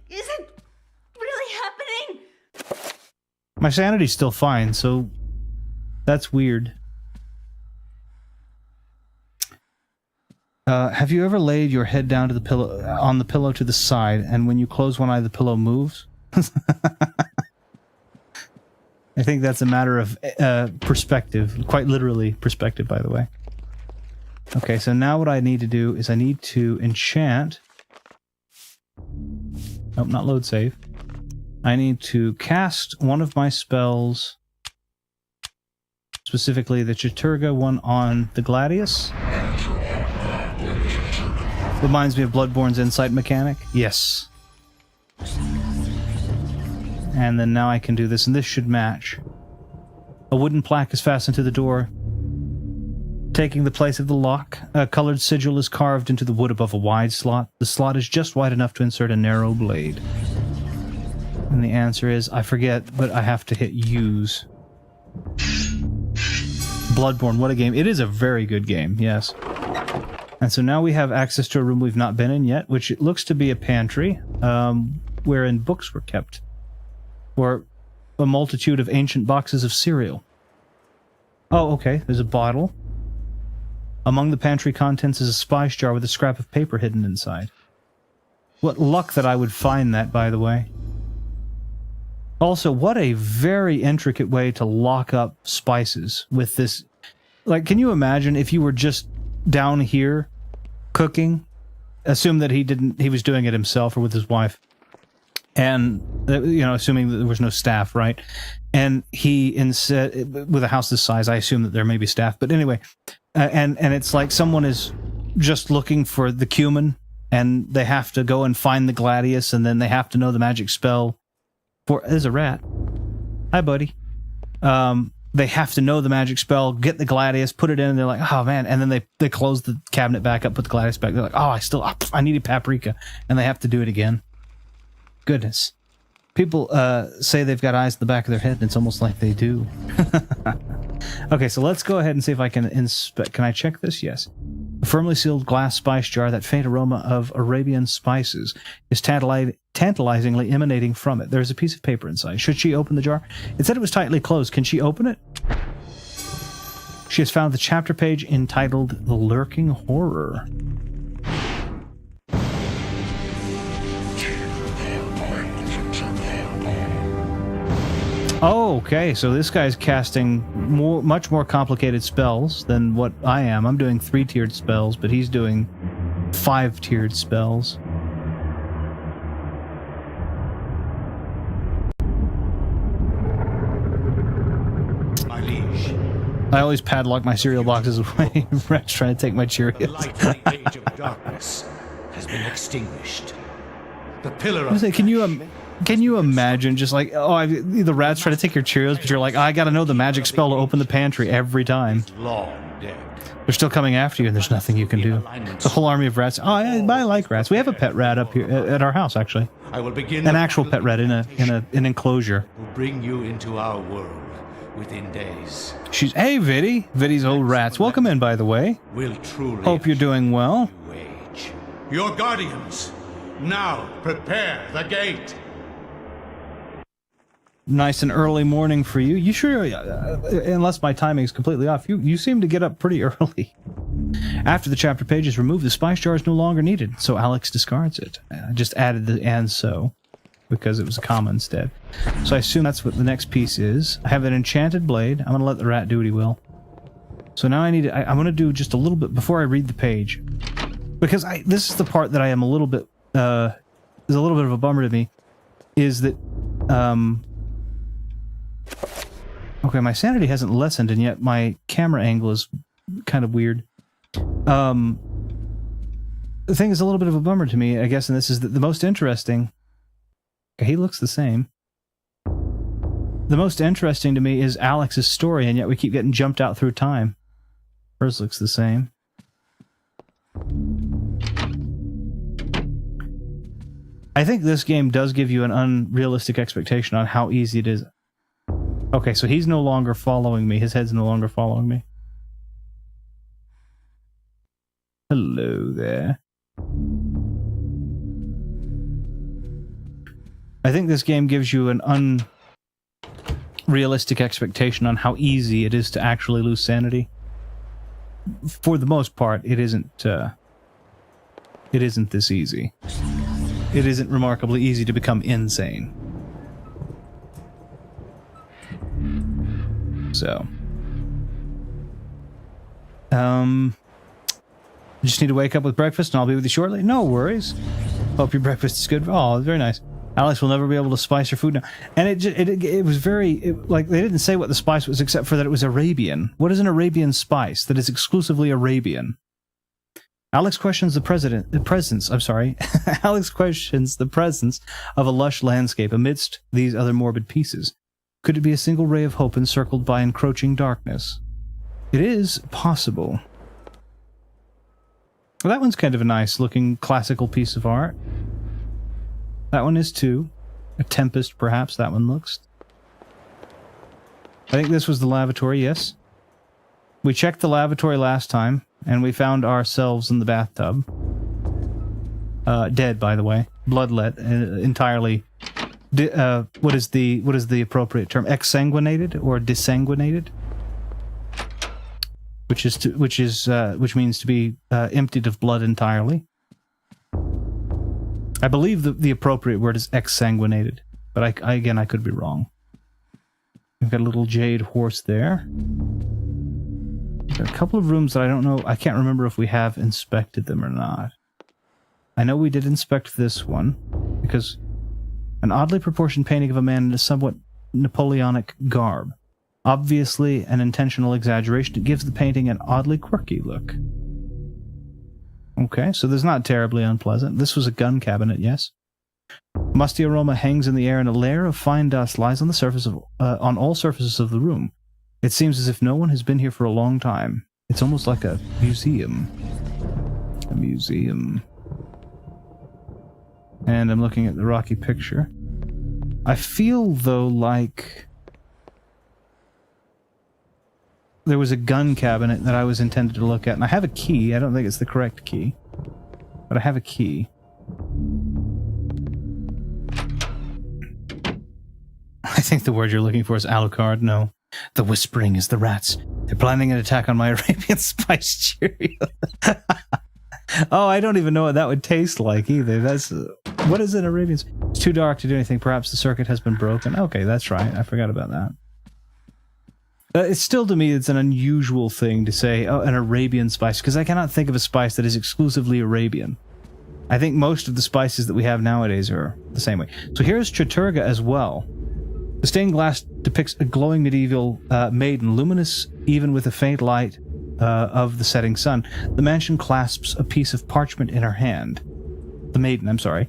isn't really happening. My sanity's still fine, so that's weird. Have you ever laid your head down to the pillow on the pillow to the side, and when you close one eye, the pillow moves? I think that's a matter of perspective. Quite literally perspective, by the way. Okay, so now what I need to do is I need to enchant... Nope, not load save. I need to cast one of my spells, specifically the Chaturga one on the Gladius. Reminds me of Bloodborne's Insight mechanic. Yes. And then now I can do this, and this should match. A wooden plaque is fastened to the door, taking the place of the lock. A colored sigil is carved into the wood above a wide slot. The slot is just wide enough to insert a narrow blade. And the answer is, I forget, but I have to hit use. Bloodborne, what a game. It is a very good game, yes. And so now we have access to a room we've not been in yet, which it looks to be a pantry, wherein books were kept. Or a multitude of ancient boxes of cereal. Oh, okay, there's a bottle. Among the pantry contents is a spice jar with a scrap of paper hidden inside. What luck that I would find that, by the way. Also, what a very intricate way to lock up spices with this. Like, can you imagine if you were just down here cooking? Assume that he was doing it himself or with his wife. And, you know, assuming that there was no staff, right? And he, instead, with a house this size, I assume that there may be staff. But anyway, and it's like someone is just looking for the cumin, and they have to go and find the Gladius, and then they have to know the magic spell for... There's a rat. Hi, buddy. They have to know the magic spell, get the Gladius, put it in, and they're like, oh, man. And then they close the cabinet back up, put the Gladius back. They're like, oh, I needed paprika. And they have to do it again. Goodness. People say they've got eyes in the back of their head, and it's almost like they do. Okay, so let's go ahead and see if I can inspect. Can I check this? Yes. A firmly sealed glass spice jar, that faint aroma of Arabian spices is tantalizingly emanating from it. There's a piece of paper inside. Should she open the jar? It said it was tightly closed. Can she open it? She has found the chapter page entitled The Lurking Horror. Oh, okay, so this guy's casting much more complicated spells than what I am. I'm doing 3-tiered spells, but he's doing 5-tiered spells. My liege. I always padlock my cereal boxes away. Rat's trying to take my Cheerios. The light of the age of darkness has been extinguished. The pillar of... Can you imagine just like, the rat's trying to take your Cheerios, but you're like, I gotta know the magic spell to open the pantry every time. Long dead. They're still coming after you, and there's nothing you can do. The whole army of rats. Oh, I like rats. We have a pet rat up here at our house, actually. I will begin an actual pet rat in an enclosure. Will bring you into our world within days. Hey, Viddy. Viddy's old rats. Welcome in, by the way. Will truly. Hope you're doing well. Age. Your guardians, now prepare the gate. Nice and early morning for you. You sure, unless my timing is completely off, you seem to get up pretty early. After the chapter page is removed, the spice jar is no longer needed, so Alex discards it. I just added the and so, because it was a comma instead. So I assume that's what the next piece is. I have an enchanted blade. I'm going to let the rat do what he will. So now I'm going to do just a little bit before I read the page. Because this is the part that I am a little bit, is a little bit of a bummer to me, is that, okay, my sanity hasn't lessened, and yet my camera angle is kind of weird. The thing is a little bit of a bummer to me, I guess, and this is the most interesting... Okay, he looks the same. The most interesting to me is Alex's story, and yet we keep getting jumped out through time. Hers looks the same. I think this game does give you an unrealistic expectation on how easy it is. Okay, so he's no longer following me. His head's no longer following me. Hello there. I think this game gives you an unrealistic expectation on how easy it is to actually lose sanity. For the most part, it isn't this easy. It isn't remarkably easy to become insane. So, just need to wake up with breakfast and I'll be with you shortly. No worries. Hope your breakfast is good. Oh, very nice. Alex will never be able to spice her food now. And it was very, like, they didn't say what the spice was except for that it was Arabian. What is an Arabian spice that is exclusively Arabian? Alex questions Alex questions the presence of a lush landscape amidst these other morbid pieces. Could it be a single ray of hope encircled by encroaching darkness? It is possible. Well, that one's kind of a nice looking classical piece of art. That one is too. A Tempest, perhaps, that one looks. I think this was the lavatory, yes. We checked the lavatory last time, and we found ourselves in the bathtub. Dead, by the way. Bloodlet, entirely. What is the appropriate term? Exsanguinated or desanguinated? Which means to be emptied of blood entirely. I believe the appropriate word is exsanguinated, but I could be wrong. We've got a little jade horse there. There are a couple of rooms that I don't know. I can't remember if we have inspected them or not. I know we did inspect this one because an oddly proportioned painting of a man in a somewhat Napoleonic garb. Obviously an intentional exaggeration. It gives the painting an oddly quirky look. Okay, so there's not terribly unpleasant. This was a gun cabinet, yes. Musty aroma hangs in the air, and a layer of fine dust lies on the surface of on all surfaces of the room. It seems as if no one has been here for a long time. It's almost like a museum. A museum. And I'm looking at the rocky picture. I feel, though, like there was a gun cabinet that I was intended to look at, and I have a key. I don't think it's the correct key, but I have a key. I think the word you're looking for is Alucard. No. The whispering is the rats. They're planning an attack on my Arabian Spice Cheerio. Oh, I don't even know what that would taste like either. That's what is an Arabian? It's too dark to do anything. Perhaps the circuit has been broken. Okay, that's right. I forgot about that. It's still, to me, it's an unusual thing to say, oh, an Arabian spice, because I cannot think of a spice that is exclusively Arabian. I think most of the spices that we have nowadays are the same way. So here's Chaturga as well. The stained glass depicts a glowing medieval maiden, luminous even with the faint light of the setting sun. The mansion clasps a piece of parchment in her hand. The maiden, I'm sorry,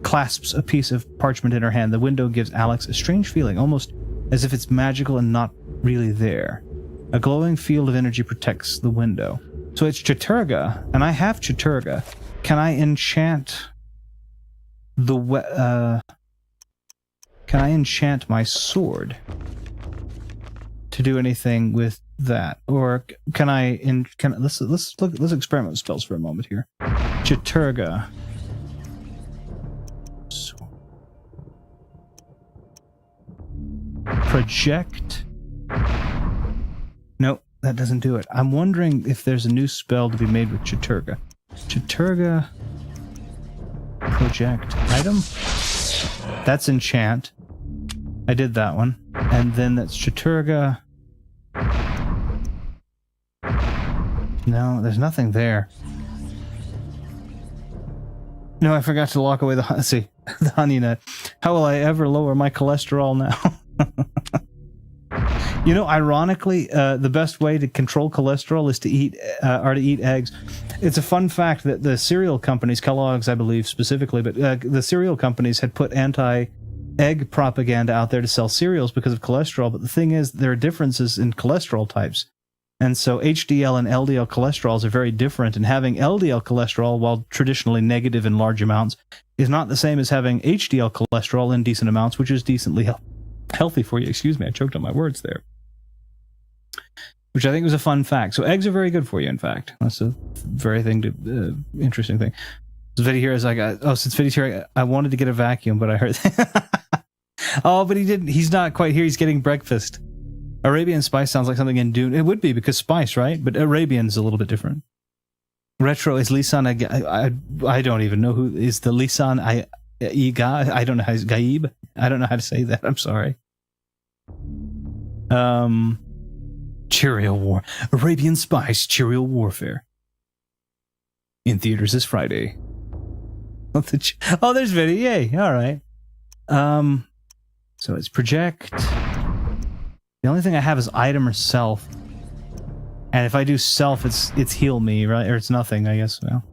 clasps a piece of parchment in her hand. The window gives Alex a strange feeling, almost as if it's magical and not really there. A glowing field of energy protects the window. So it's Chaturga, and I have Chaturga. Can I enchant can I enchant my sword to do anything with that, or can I? Let's experiment with spells for a moment here. Chaturga. Project. Nope, that doesn't do it. I'm wondering if there's a new spell to be made with Chaturga. Chaturga. Project item. That's enchant. I did that one. And then that's Chaturga. No, there's nothing there. No, I forgot to lock away the honey nut. How will I ever lower my cholesterol now? You know, ironically, the best way to control cholesterol is to eat eggs. It's a fun fact that the cereal companies, Kellogg's, I believe specifically, but the cereal companies had put anti-egg propaganda out there to sell cereals because of cholesterol. But the thing is, there are differences in cholesterol types. And so HDL and LDL cholesterols are very different, and having LDL cholesterol, while traditionally negative in large amounts, is not the same as having HDL cholesterol in decent amounts, which is decently healthy for you. Excuse me, I choked on my words there. Which I think was a fun fact. So eggs are very good for you, in fact. That's a very interesting thing. So Viddy here is like, since Viddy's here, I wanted to get a vacuum, but I heard oh, but he didn't. He's not quite here. He's getting breakfast. Arabian spice sounds like something in Dune. It would be, because spice, right? But Arabian's a little bit different. Retro is Lisan. I don't even know who is the Lisan. I don't know how. Gaib. I don't know how to say that. I'm sorry. Cheerio War. Arabian Spice Cheerio Warfare. In theaters this Friday. Oh, there's video. Yay. All right. So it's project. The only thing I have is item or self. And if I do self, it's heal me, right? Or it's nothing, I guess. Well.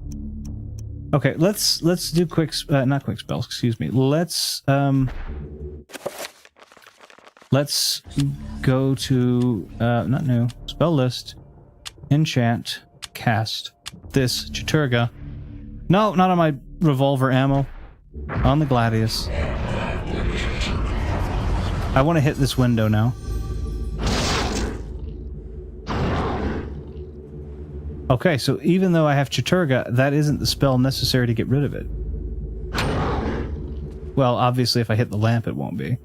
Okay, let's do not quick spells, excuse me. Let's go to not new spell list, enchant, cast this Chaturga. No, not on my revolver ammo. On the Gladius. I want to hit this window now. Okay, so even though I have Chaturga, that isn't the spell necessary to get rid of it. Well, obviously if I hit the lamp, it won't be.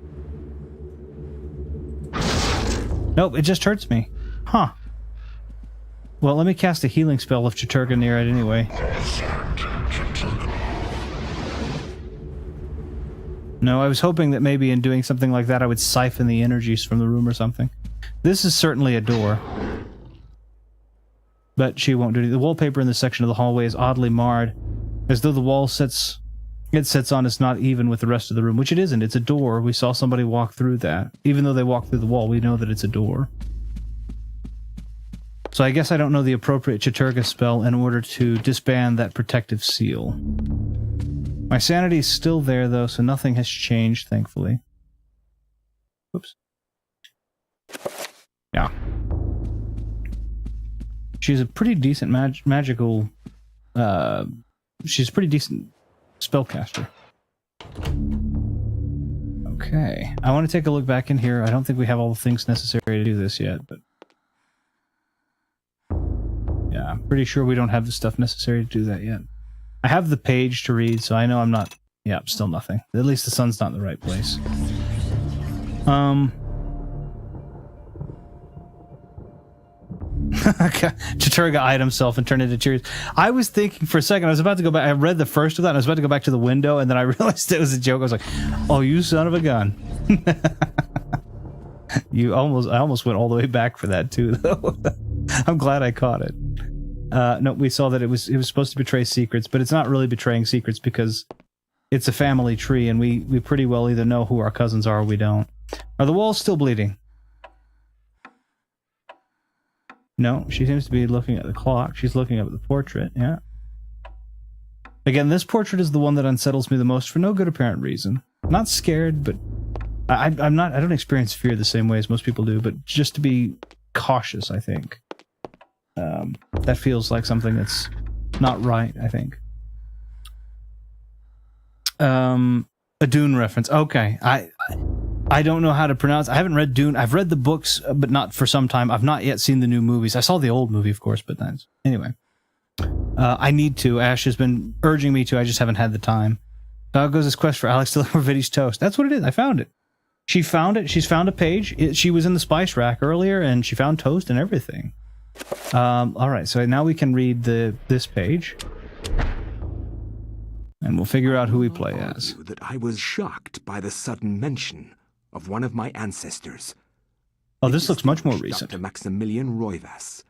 Nope, it just hurts me. Huh. Well, let me cast a healing spell of Chaturga near it anyway. No, I was hoping that maybe in doing something like that I would siphon the energies from the room or something. This is certainly a door. But she won't do it. The wallpaper in this section of the hallway is oddly marred, as though the wall sits on is not even with the rest of the room, which it isn't. It's a door. We saw somebody walk through that. Even though they walked through the wall, we know that it's a door. So I guess I don't know the appropriate Chaturga spell in order to disband that protective seal. My sanity is still there, though, so nothing has changed, thankfully. Whoops. Yeah. She's a pretty decent magical... she's a pretty decent spellcaster. Okay. I want to take a look back in here. I don't think we have all the things necessary to do this yet, but... yeah, I'm pretty sure we don't have the stuff necessary to do that yet. I have the page to read, so I know I'm not... yeah, still nothing. At least the sun's not in the right place. Chaturga item self and turn into tears. I was thinking for a second, I was about to go back. I read the first of that, and I was about to go back to the window, and then I realized it was a joke. I was like, oh, you son of a gun. I almost went all the way back for that, too, though. I'm glad I caught it. No, we saw that it was supposed to betray secrets, but it's not really betraying secrets because it's a family tree, and we pretty well either know who our cousins are or we don't. Are the walls still bleeding? No, she seems to be looking at the clock. She's looking up at the portrait, yeah. Again, this portrait is the one that unsettles me the most for no good apparent reason. I'm not scared, but I don't experience fear the same way as most people do, but just to be cautious, I think. That feels like something that's not right, I think. A Dune reference. Okay, I don't know how to pronounce. I haven't read Dune. I've read the books, but not for some time. I've not yet seen the new movies. I saw the old movie, of course, but that's... anyway. I need to. Ash has been urging me to. I just haven't had the time. Dog goes his quest for Alex to deliver Viddy's toast. That's what it is. I found it. She found it. She's found a page. She was in the spice rack earlier, and she found toast and everything. All right, so now we can read this page. And we'll figure out who we play as. That I was shocked by the sudden mention of one of my ancestors. Oh, this looks much more recent. Dr. Maximilian Roivas.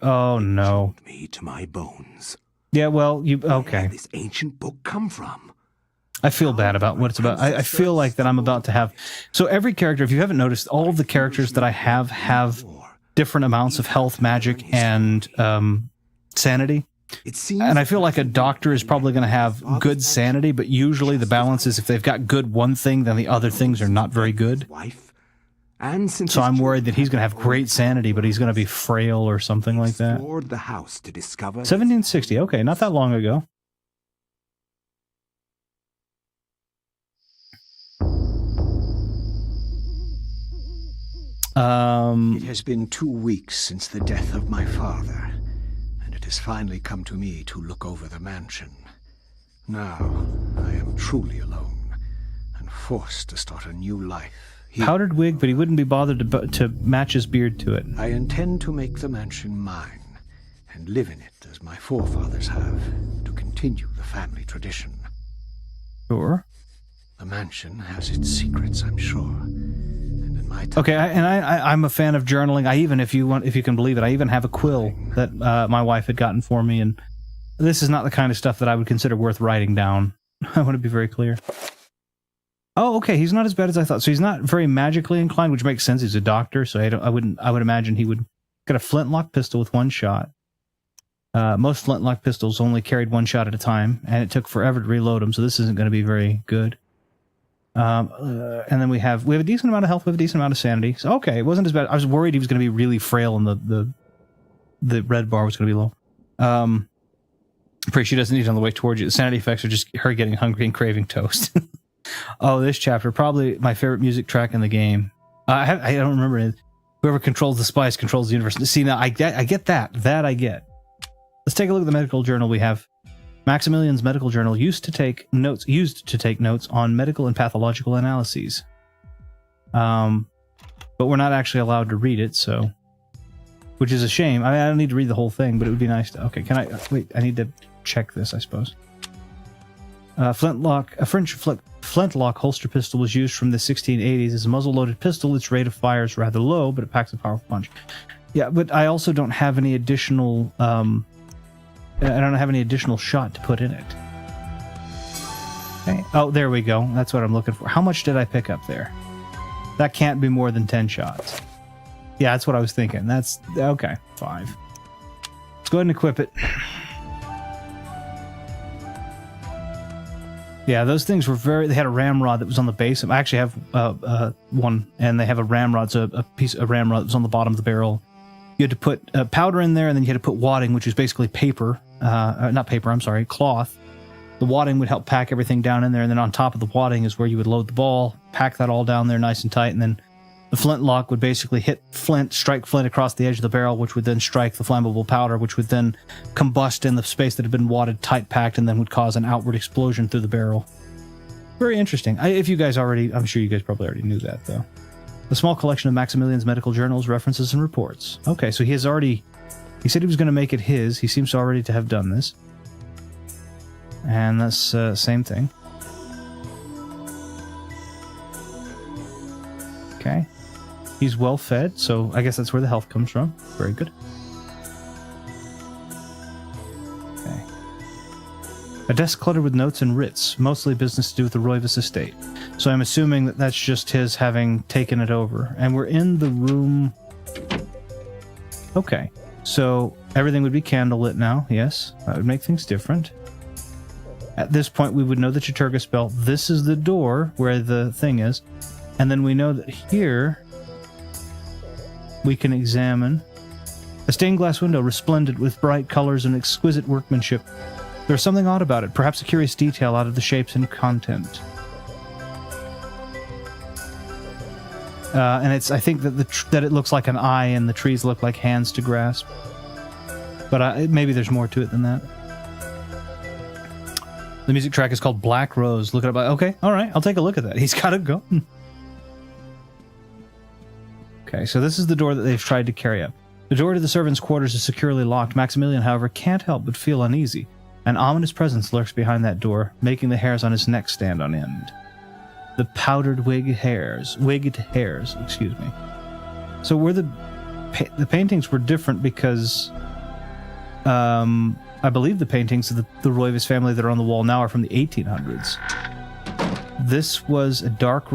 Oh, no. Me to my bones. Yeah, well, okay. Where did this ancient book come from? I feel bad about what it's about. I feel like that I'm about to have... so every character, if you haven't noticed, all of the characters that I have different amounts of health, magic, and sanity. And I feel like a doctor is probably going to have good sanity, but usually the balance is if they've got good one thing, then the other things are not very good. So I'm worried that he's going to have great sanity, but he's going to be frail or something like that. 1760, okay, not that long ago. It has been 2 weeks since the death of my father, and it has finally come to me to look over the mansion. Now, I am truly alone, and forced to start a new life. Powdered wig, but he wouldn't be bothered to match his beard to it. I intend to make the mansion mine, and live in it as my forefathers have, to continue the family tradition. Sure. The mansion has its secrets, I'm sure, and in my time. Okay, I'm a fan of journaling. I even, if you can believe it, I even have a quill that my wife had gotten for me, and this is not the kind of stuff that I would consider worth writing down. I want to be very clear. Oh, okay, he's not as bad as I thought. So he's not very magically inclined, which makes sense. He's a doctor, so I would imagine he would get a flintlock pistol with one shot. Most flintlock pistols only carried one shot at a time, and it took forever to reload them, so this isn't going to be very good. And then we have a decent amount of health, we have a decent amount of sanity. So okay, it wasn't as bad. I was worried he was going to be really frail and the red bar was going to be low. Pray she doesn't eat on the way towards you. The sanity effects are just her getting hungry and craving toast. Oh, this chapter, probably my favorite music track in the game. I don't remember it. Whoever controls the spice controls the universe. See, now I get that. That I get. Let's take a look at the medical journal we have. Maximilian's medical journal used to take notes on medical and pathological analyses. But we're not actually allowed to read it, so, which is a shame. I mean, I don't need to read the whole thing, but it would be nice to. Okay, can I wait? I need to check this, I suppose. A French flintlock holster pistol was used from the 1680s as a muzzle-loaded pistol. Its rate of fire is rather low, but it packs a powerful punch. Yeah, but I also don't have any additional. I don't have any additional shot to put in it. Okay. Oh, there we go. That's what I'm looking for. How much did I pick up there? That can't be more than 10 shots. Yeah, that's what I was thinking. That's okay. 5. Let's go ahead and equip it. Yeah, those things were they had a ramrod that was on the base. I actually have one, and they have a ramrod, so a piece of ramrod that was on the bottom of the barrel. You had to put powder in there, and then you had to put wadding, which is basically paper. Not paper, I'm sorry, cloth. The wadding would help pack everything down in there, and then on top of the wadding is where you would load the ball, pack that all down there nice and tight, and then the flintlock would basically strike flint across the edge of the barrel, which would then strike the flammable powder, which would then combust in the space that had been wadded tight packed, and then would cause an outward explosion through the barrel. Very interesting. I'm sure you guys probably already knew that, though. A small collection of Maximilian's medical journals, references, and reports. Okay, so he said he was going to make it his. He seems already to have done this. And that's same thing. Okay. He's well fed, so I guess that's where the health comes from. Very good. Okay. A desk cluttered with notes and writs, mostly business to do with the Roivas estate. So I'm assuming that that's just his having taken it over. And we're in the room... Okay. So everything would be candlelit now, yes. That would make things different. At this point, we would know the Chaturga spell. This is the door where the thing is. And then we know that here... we can examine a stained glass window resplendent with bright colors and exquisite workmanship. There's something odd about it, perhaps a curious detail out of the shapes and content. And I think that it looks like an eye and the trees look like hands to grasp. But maybe there's more to it than that. The music track is called Black Rose. Look it up. Okay, all right, I'll take a look at that. He's got it going. Okay, so this is the door that they've tried to carry up. The door to the servants' quarters is securely locked. Maximilian, however, can't help but feel uneasy. An ominous presence lurks behind that door, making the hairs on his neck stand on end. The powdered wigged hairs, excuse me. So were the paintings were different because I believe the paintings of the Roivas family that are on the wall now are from the 1800s. This was a dark...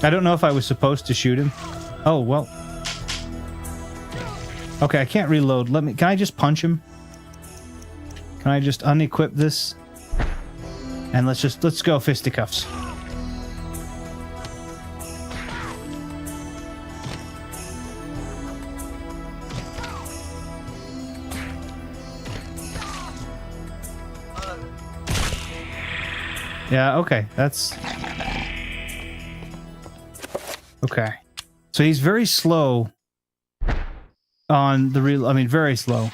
I don't know if I was supposed to shoot him. Oh, well. Okay, I can't reload. Can I just punch him? Can I just unequip this? And let's go fisticuffs. Yeah, okay, that's... Okay. So he's very slow on the reload. I mean, very slow.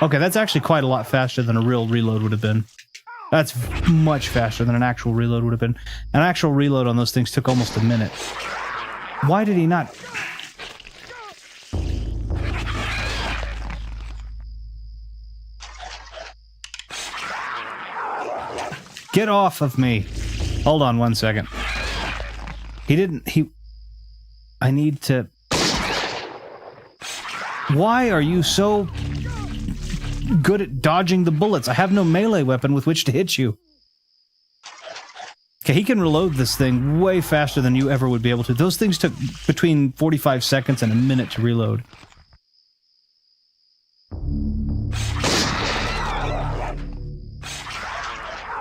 Okay, that's actually quite a lot faster than a real reload would have been. That's much faster than an actual reload would have been. An actual reload on those things took almost a minute. Why did he not... Get off of me. Hold on 1 second. I need to... Why are you so good at dodging the bullets? I have no melee weapon with which to hit you. Okay, he can reload this thing way faster than you ever would be able to. Those things took between 45 seconds and a minute to reload.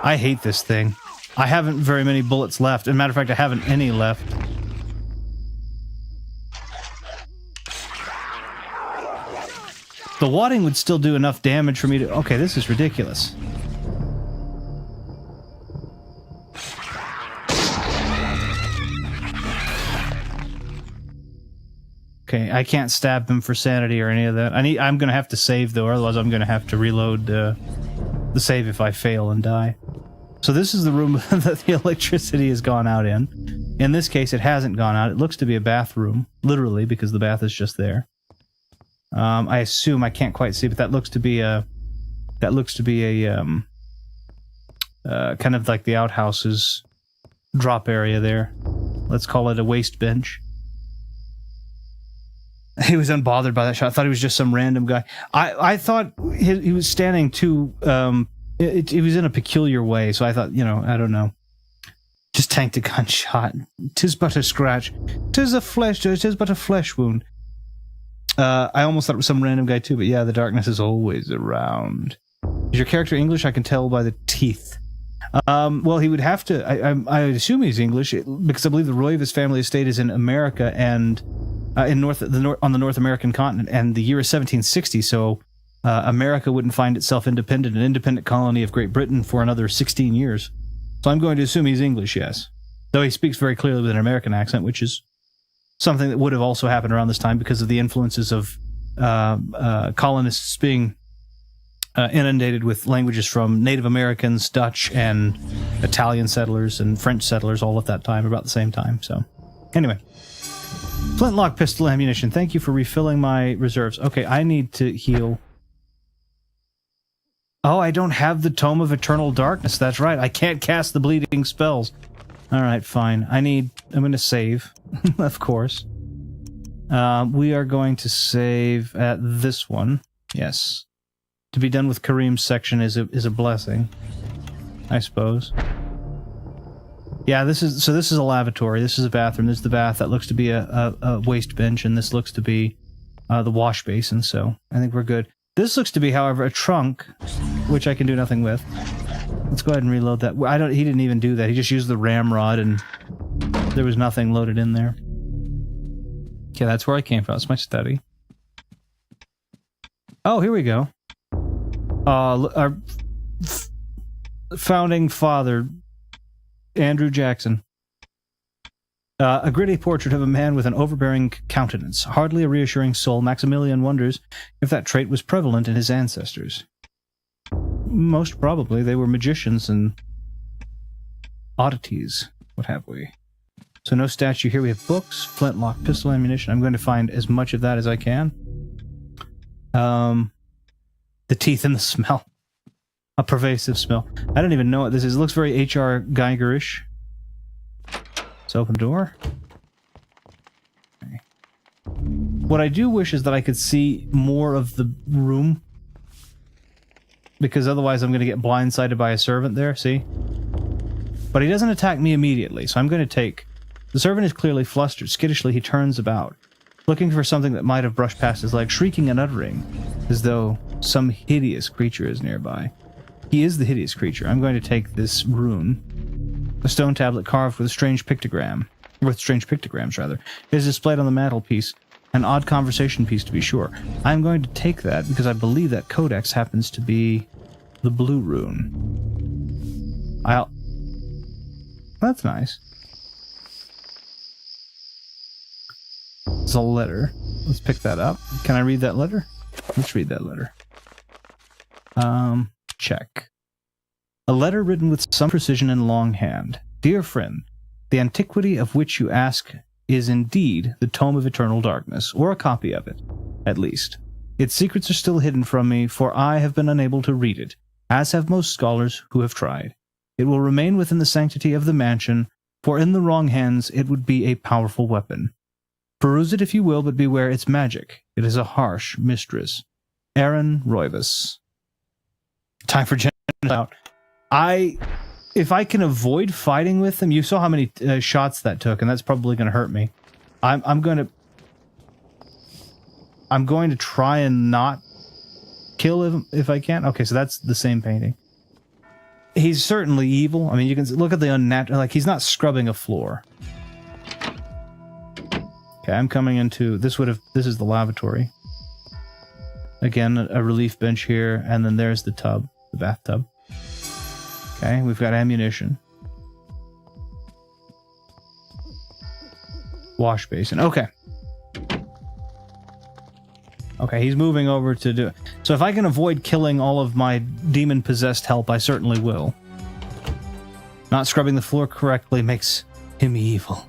I hate this thing. I haven't very many bullets left. As a matter of fact, I haven't any left. The wadding would still do enough damage for me to... Okay, this is ridiculous. Okay, I can't stab him for sanity or any of that. I'm gonna have to save, though, otherwise I'm gonna have to reload the save if I fail and die. So this is the room that the electricity has gone out in. In this case, it hasn't gone out. It looks to be a bathroom, literally, because the bath is just there. I assume, I can't quite see, but that looks to be a... kind of like the outhouses drop area there. Let's call it a waste bench. He was unbothered by that shot. I thought he was just some random guy. I thought he was standing too... He was in a peculiar way, so I thought, you know, I don't know. Just tanked a gunshot. 'Tis but a scratch. 'Tis but a flesh wound. I almost thought it was some random guy too, but yeah, the darkness is always around. Is your character English? I can tell by the teeth. Well, he would have to... I would assume he's English, because I believe the royal of his family estate is in America, and on the North American continent, and the year is 1760, so America wouldn't find itself an independent colony of Great Britain for another 16 years. So I'm going to assume he's English, yes. Though he speaks very clearly with an American accent, which is something that would have also happened around this time because of the influences of colonists being inundated with languages from Native Americans, Dutch, and Italian settlers, and French settlers all at that time, about the same time. So, anyway. Flintlock pistol ammunition. Thank you for refilling my reserves. Okay, I need to heal. Oh, I don't have the Tome of Eternal Darkness. That's right. I can't cast the bleeding spells. Alright, fine. I'm going to save, of course. We are going to save at this one. Yes. To be done with Kareem's section is a blessing, I suppose. Yeah, this is a lavatory. This is a bathroom. This is the bath. That looks to be a waste bench, and this looks to be the wash basin, so I think we're good. This looks to be, however, a trunk, which I can do nothing with. Let's go ahead and reload that. He didn't even do that. He just used the ramrod, and there was nothing loaded in there. Okay, that's where I came from. That's my study. Oh, here we go. Our founding father, Andrew Jackson. A gritty portrait of a man with an overbearing countenance, hardly a reassuring soul. Maximilian wonders if that trait was prevalent in his ancestors. Most probably. They were magicians and oddities, what have we. So no statue here. We have books, flintlock, pistol ammunition. I'm going to find as much of that as I can. The teeth and the smell. A pervasive smell. I don't even know what this is. It looks very H.R. Geiger-ish. Let's open the door. Okay. What I do wish is that I could see more of the room, because otherwise I'm going to get blindsided by a servant there, see? But he doesn't attack me immediately, so I'm going to take... The servant is clearly flustered. Skittishly, he turns about, looking for something that might have brushed past his leg, shrieking and uttering, as though some hideous creature is nearby. He is the hideous creature. I'm going to take this rune. A stone tablet carved with a strange pictogram. With strange pictograms, rather. It is displayed on the mantelpiece. An odd conversation piece, to be sure. I'm going to take that because I believe that codex happens to be the blue rune. That's nice. It's a letter. Let's pick that up. Can I read that letter? Let's read that letter. Check. A letter written with some precision and longhand. Dear friend, the antiquity of which you ask is indeed the Tome of Eternal Darkness, or a copy of it, at least. Its secrets are still hidden from me, for I have been unable to read it, as have most scholars who have tried. It will remain within the sanctity of the mansion, for in the wrong hands it would be a powerful weapon. Peruse it if you will, but beware its magic. It is a harsh mistress. Aaron Roivas. Time for Jen out. If I can avoid fighting with them, you saw how many shots that took, and that's probably going to hurt me. I'm going to try and not kill him if I can. Okay, so that's the same painting. He's certainly evil. I mean, you can look at the unnatural, like he's not scrubbing a floor. Okay, I'm coming into, this is the lavatory. Again, a relief bench here, and then there's the tub, the bathtub. Okay, we've got ammunition. Wash basin. Okay. Okay, he's moving over to do it. So if I can avoid killing all of my demon-possessed help, I certainly will. Not scrubbing the floor correctly makes him evil.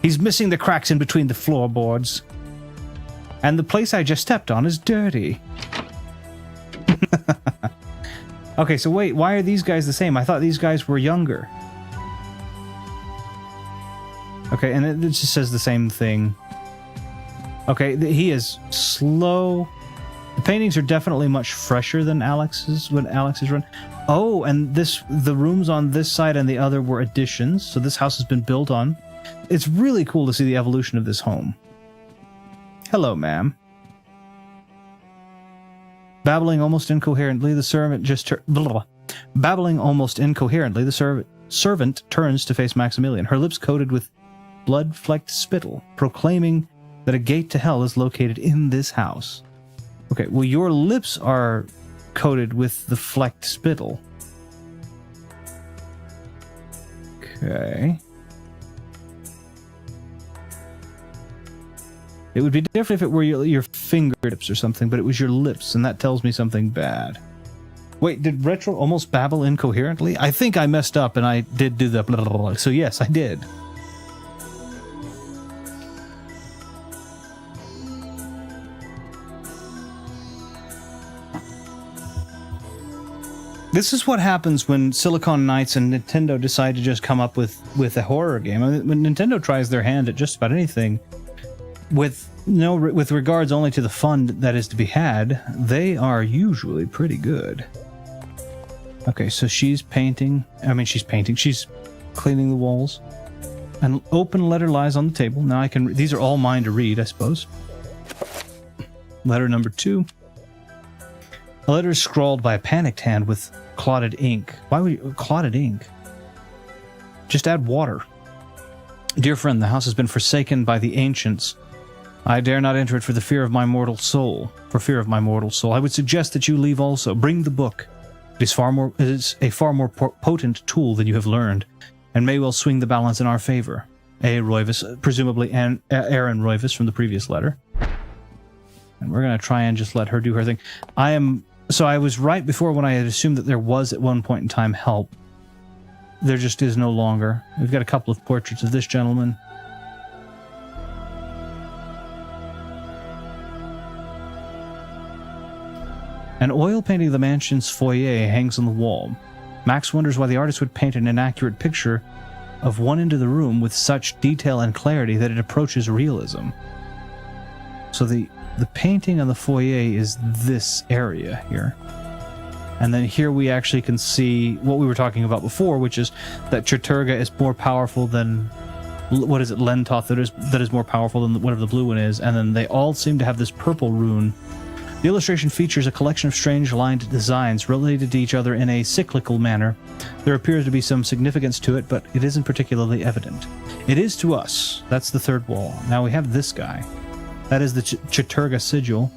He's missing the cracks in between the floorboards. And the place I just stepped on is dirty. Okay, so wait, why are these guys the same? I thought these guys were younger. Okay, and it just says the same thing. Okay, he is slow. The paintings are definitely much fresher than Alex's, when Alex's run. Oh, and the rooms on this side and the other were additions, so this house has been built on. It's really cool to see the evolution of this home. Hello, ma'am. Babbling almost incoherently, the servant Babbling almost incoherently, the servant turns to face Maximilian, her lips coated with blood-flecked spittle, proclaiming that a gate to hell is located in this house. Okay, well, your lips are coated with the flecked spittle. Okay. It would be different if it were your fingertips or something, but it was your lips, and that tells me something bad. Wait, did Retro almost babble incoherently? I think I messed up and I did do the blah, blah, blah. So yes, I did. This is what happens when Silicon Knights and Nintendo decide to just come up with a horror game. I mean, when Nintendo tries their hand at just about anything, with regards only to the fun that is to be had, they are usually pretty good. Okay, so she's painting. She's cleaning the walls. An open letter lies on the table. Now I can. These are all mine to read, I suppose. Letter number 2. A letter is scrawled by a panicked hand with clotted ink. Why would you... clotted ink? Just add water. Dear friend, the house has been forsaken by the ancients. I dare not enter it for the fear of my mortal soul. For fear of my mortal soul. I would suggest that you leave also. Bring the book. It is a far more potent tool than you have learned, and may well swing the balance in our favor. A. Roivas, presumably Aaron Roivas from the previous letter. And we're going to try and just let her do her thing. So I was right before when I had assumed that there was at one point in time help. There just is no longer. We've got a couple of portraits of this gentleman. An oil painting of the mansion's foyer hangs on the wall. Max wonders why the artist would paint an inaccurate picture of one end of the room with such detail and clarity that it approaches realism. So the painting on the foyer is this area here. And then here we actually can see what we were talking about before, which is that Chaturga is more powerful than... what is it? Lentoth that is more powerful than whatever the blue one is. And then they all seem to have this purple rune. The illustration features a collection of strange lined designs related to each other in a cyclical manner. There appears to be some significance to it, but it isn't particularly evident. It is to us. That's the third wall. Now we have this guy. That is the Chaturga sigil.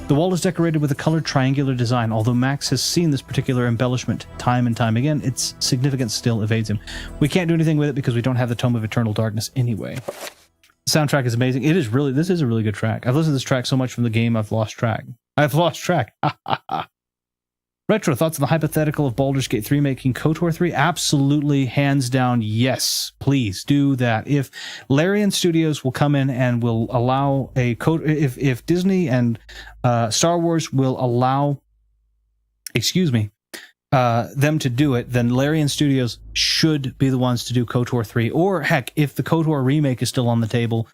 The wall is decorated with a colored triangular design. Although Max has seen this particular embellishment time and time again, its significance still evades him. We can't do anything with it because we don't have the Tome of Eternal Darkness anyway. The soundtrack is amazing. This is a really good track. I've listened to this track so much from the game, I've lost track. Retro, thoughts on the hypothetical of Baldur's Gate 3 making KOTOR 3? Absolutely, hands down, yes. Please do that. If Larian Studios will come in and will allow a if Disney and Star Wars will allow, them to do it, then Larian Studios should be the ones to do KOTOR 3. Or, heck, if the KOTOR remake is still on the table,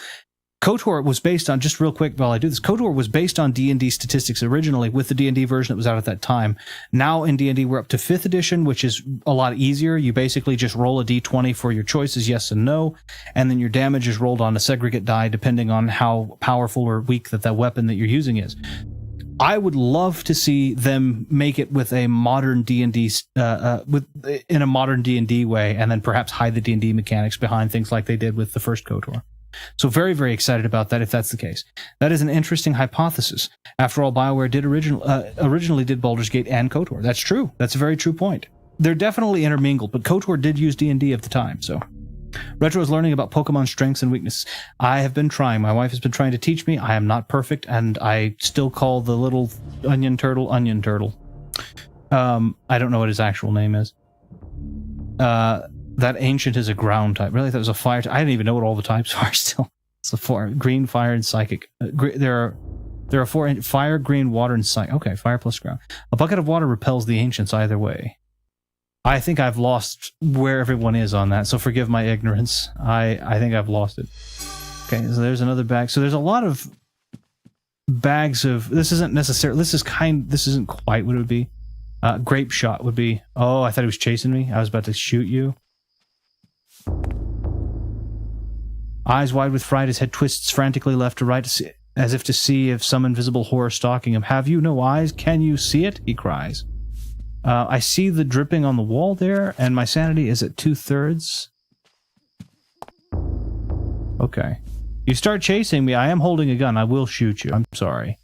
KOTOR was based on, just real quick while I do this, KOTOR was based on D&D statistics originally with the D&D version that was out at that time. Now in D&D we're up to 5th edition, which is a lot easier. You basically just roll a d20 for your choices, yes and no, and then your damage is rolled on a segregate die depending on how powerful or weak that weapon that you're using is. I would love to see them make it with a modern D&D, in a modern D&D way, and then perhaps hide the D&D mechanics behind things like they did with the first KOTOR. So very, very excited about that if that's the case. That is an interesting hypothesis. After all, BioWare did originally did Baldur's Gate and KOTOR. That's true. That's a very true point. They're definitely intermingled, but KOTOR did use D&D at the time, so... Retro is learning about Pokemon strengths and weaknesses. I have been trying. My wife has been trying to teach me. I am not perfect, and I still call the little onion turtle. I don't know what his actual name is. That ancient is a ground type. Really, that was a fire type. I didn't even know what all the types are still. It's a four: green, fire, and psychic. There are 4: fire, green, water, and psychic. Okay, fire plus ground. A bucket of water repels the ancients either way. I think I've lost where everyone is on that, so forgive my ignorance. I think I've lost it. Okay, so there's another bag. So there's a lot of bags of... This isn't quite what it would be. Grape shot would be... Oh, I thought he was chasing me. I was about to shoot you. Eyes wide with fright, his head twists frantically left to right as if to see if some invisible horror stalking him. Have you no eyes? Can you see it? He cries. I see the dripping on the wall there, and my sanity is at 2/3. Okay. You start chasing me, I am holding a gun. I will shoot you. I'm sorry.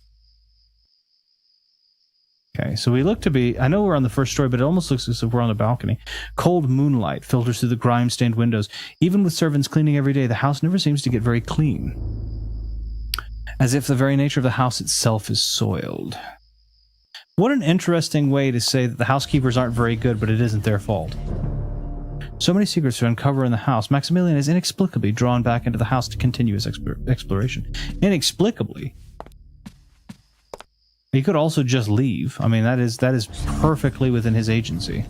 Okay, so we look to be... I know we're on the first story, but it almost looks as if we're on the balcony. Cold moonlight filters through the grime-stained windows. Even with servants cleaning every day, the house never seems to get very clean. As if the very nature of the house itself is soiled. What an interesting way to say that the housekeepers aren't very good, but it isn't their fault. So many secrets to uncover in the house. Maximilian is inexplicably drawn back into the house to continue his exploration. Inexplicably. He could also just leave. I mean, that is perfectly within his agency.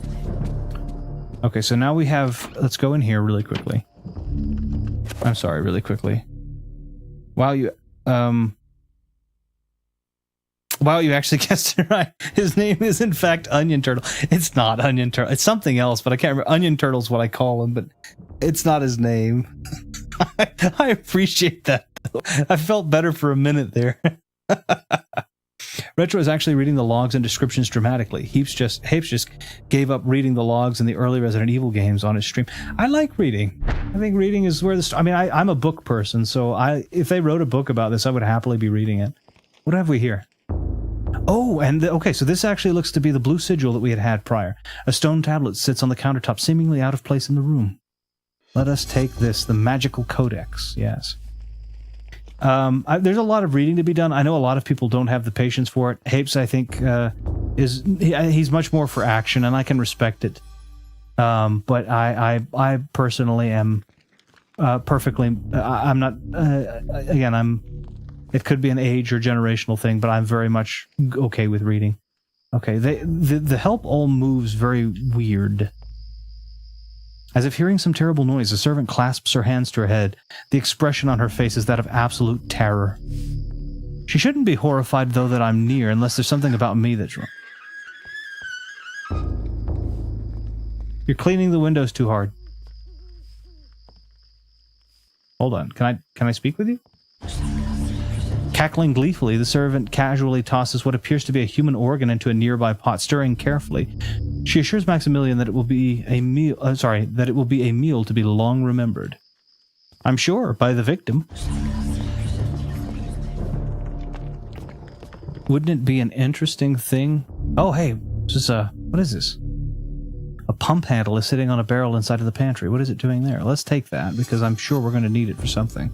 Okay, so now we have... Let's go in here really quickly. I'm sorry, really quickly. Wow, you actually guessed it right. His name is, in fact, Onion Turtle. It's not Onion Turtle. It's something else, but I can't remember. Onion Turtle's what I call him, but it's not his name. I appreciate that, though. I felt better for a minute there. Retro is actually reading the logs and descriptions dramatically. Hapes just gave up reading the logs in the early Resident Evil games on his stream. I like reading. I think reading is where the... I mean, I'm a book person, so if they wrote a book about this, I would happily be reading it. What have we here? Oh, and okay, so this actually looks to be the blue sigil that we had prior. A stone tablet sits on the countertop, seemingly out of place in the room. Let us take this, the magical codex, yes. There's a lot of reading to be done. I know a lot of people don't have the patience for it. Hapes, I think, he's much more for action, and I can respect it. But I personally am perfectly... I'm not... again, it could be an age or generational thing, but I'm very much okay with reading. Okay, the help all moves very weird. As if hearing some terrible noise, the servant clasps her hands to her head. The expression on her face is that of absolute terror. She shouldn't be horrified, though, that I'm near, unless there's something about me that's wrong. You're cleaning the windows too hard. Hold on, can I speak with you? Cackling gleefully, the servant casually tosses what appears to be a human organ into a nearby pot, stirring carefully. She assures Maximilian that it will be a meal. That it will be a meal to be long remembered. I'm sure by the victim. Wouldn't it be an interesting thing? Oh, hey, this is what is this? A pump handle is sitting on a barrel inside of the pantry. What is it doing there? Let's take that because I'm sure we're going to need it for something.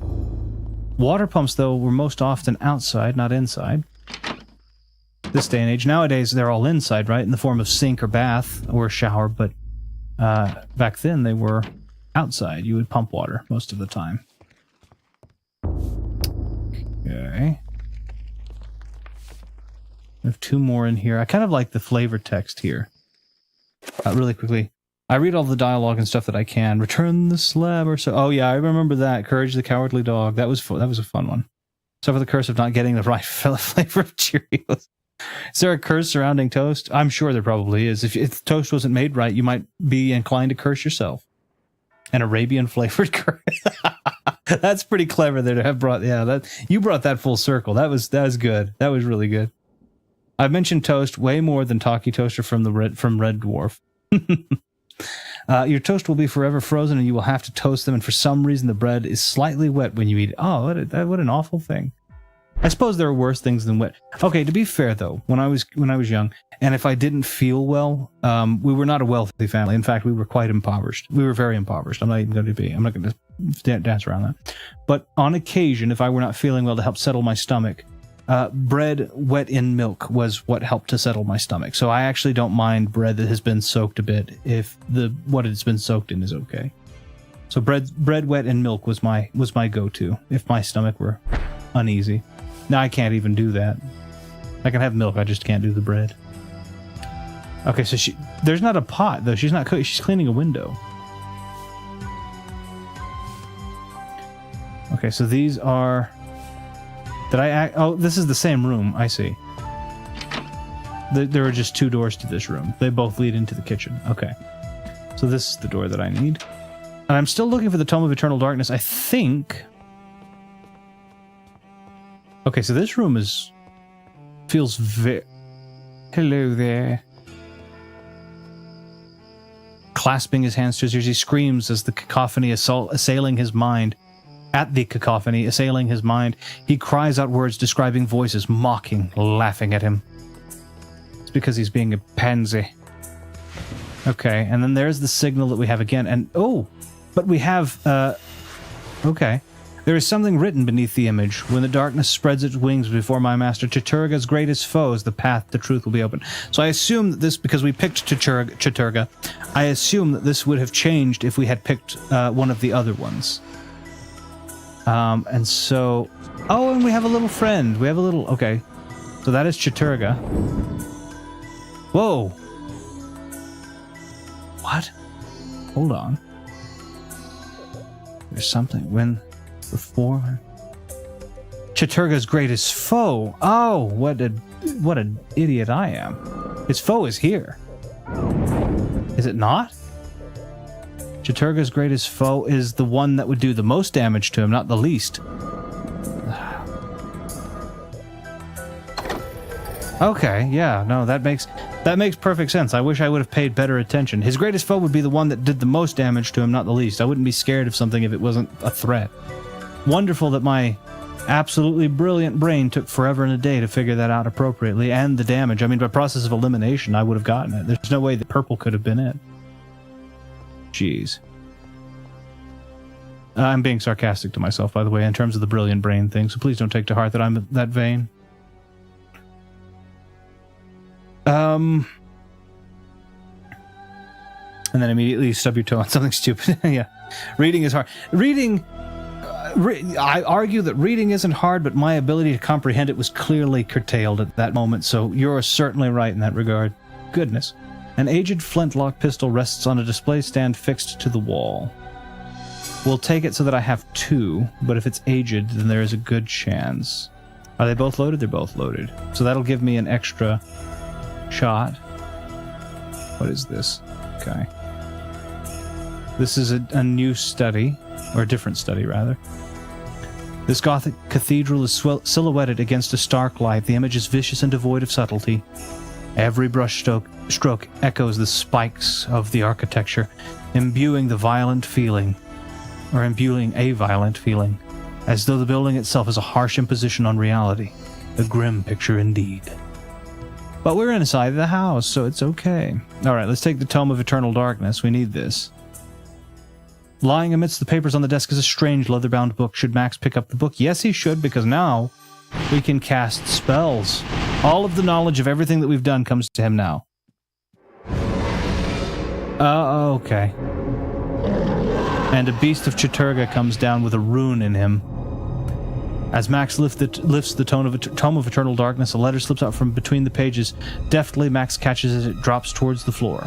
Water pumps, though, were most often outside, not inside. This day and age. Nowadays, they're all inside, right? In the form of sink or bath or shower, but back then they were outside. You would pump water most of the time. Okay. We have two more in here. I kind of like the flavor text here. really quickly. I read all the dialogue and stuff that I can. Return the slab or so. Oh yeah, I remember that. Courage the Cowardly Dog. That was that was a fun one. Suffer the curse of not getting the right flavor of Cheerios. Is there a curse surrounding toast? I'm sure there probably is. If toast wasn't made right, you might be inclined to curse yourself. An Arabian flavored curse. That's pretty clever there to have brought. Yeah, that you brought that full circle. That was good. That was really good. I've mentioned toast way more than Taki Toaster from Red Dwarf. Your toast will be forever frozen, and you will have to toast them. And for some reason, the bread is slightly wet when you eat it. Oh, what an awful thing! I suppose there are worse things than wet. Okay, to be fair though, when I was young, and if I didn't feel well, we were not a wealthy family. In fact, we were quite impoverished. We were very impoverished. I'm not going to dance around that. But on occasion, if I were not feeling well, to help settle my stomach, bread wet in milk was what helped to settle my stomach. So I actually don't mind bread that has been soaked a bit if what it's been soaked in is okay. So bread wet in milk was my go-to if my stomach were uneasy. Now I can't even do that. I can have milk, I just can't do the bread. Okay, so there's not a pot though. She's not cooking. She's cleaning a window. Okay, so these are. Oh, this is the same room. I see. There are just 2 doors to this room. They both lead into the kitchen. Okay. So this is the door that I need. And I'm still looking for the Tome of Eternal Darkness. I think... Okay, so this room feels very... Hello there. Clasping his hands to his ears, he screams as the cacophony assailing his mind. At the cacophony assailing his mind, he cries out words describing voices, mocking, laughing at him. It's because he's being a pansy. Okay, and then there's the signal that we have again, and oh, but we have, okay. There is something written beneath the image. When the darkness spreads its wings before my master, Chiturga's greatest foes, the path to truth will be open. So I assume that this, because we picked Chiturga, I assume that this would have changed if we had picked one of the other ones. And so... Oh, and we have a little friend. We have a little... Okay. So that is Chiturga. Whoa. What? Hold on. There's something. When... Before... Chiturga's greatest foe. Oh, what an idiot I am. His foe is here. Is it not? Chiturga's greatest foe is the one that would do the most damage to him, not the least. Okay, yeah, no, that makes perfect sense. I wish I would have paid better attention. His greatest foe would be the one that did the most damage to him, not the least. I wouldn't be scared of something if it wasn't a threat. Wonderful that my absolutely brilliant brain took forever and a day to figure that out appropriately, and the damage. I mean, by process of elimination, I would have gotten it. There's no way that purple could have been it. Jeez. I'm being sarcastic to myself, by the way, in terms of the brilliant brain thing, so please don't take to heart that I'm that vain. And then immediately stub your toe on something stupid. Yeah. Reading is hard. Reading... I argue that reading isn't hard, but my ability to comprehend it was clearly curtailed at that moment, so you're certainly right in that regard. Goodness. An aged flintlock pistol rests on a display stand fixed to the wall. We'll take it so that I have 2, but if it's aged, then there is a good chance. Are they both loaded? They're both loaded. So that'll give me an extra shot. What is this? Okay. This is a new study, or a different study, rather. This Gothic cathedral is silhouetted against a stark light. The image is vicious and devoid of subtlety. Every brush stroke echoes the spikes of the architecture, imbuing a violent feeling, as though the building itself is a harsh imposition on reality. A grim picture indeed. But we're inside the house, so it's okay. Alright, let's take the Tome of Eternal Darkness. We need this. Lying amidst the papers on the desk is a strange leather-bound book. Should Max pick up the book? Yes, he should, because now we can cast spells. All of the knowledge of everything that we've done comes to him now. Okay. And a beast of Chiturga comes down with a rune in him. As Max lifts the Tome of Eternal Darkness, a letter slips out from between the pages. Deftly, Max catches as it drops towards the floor.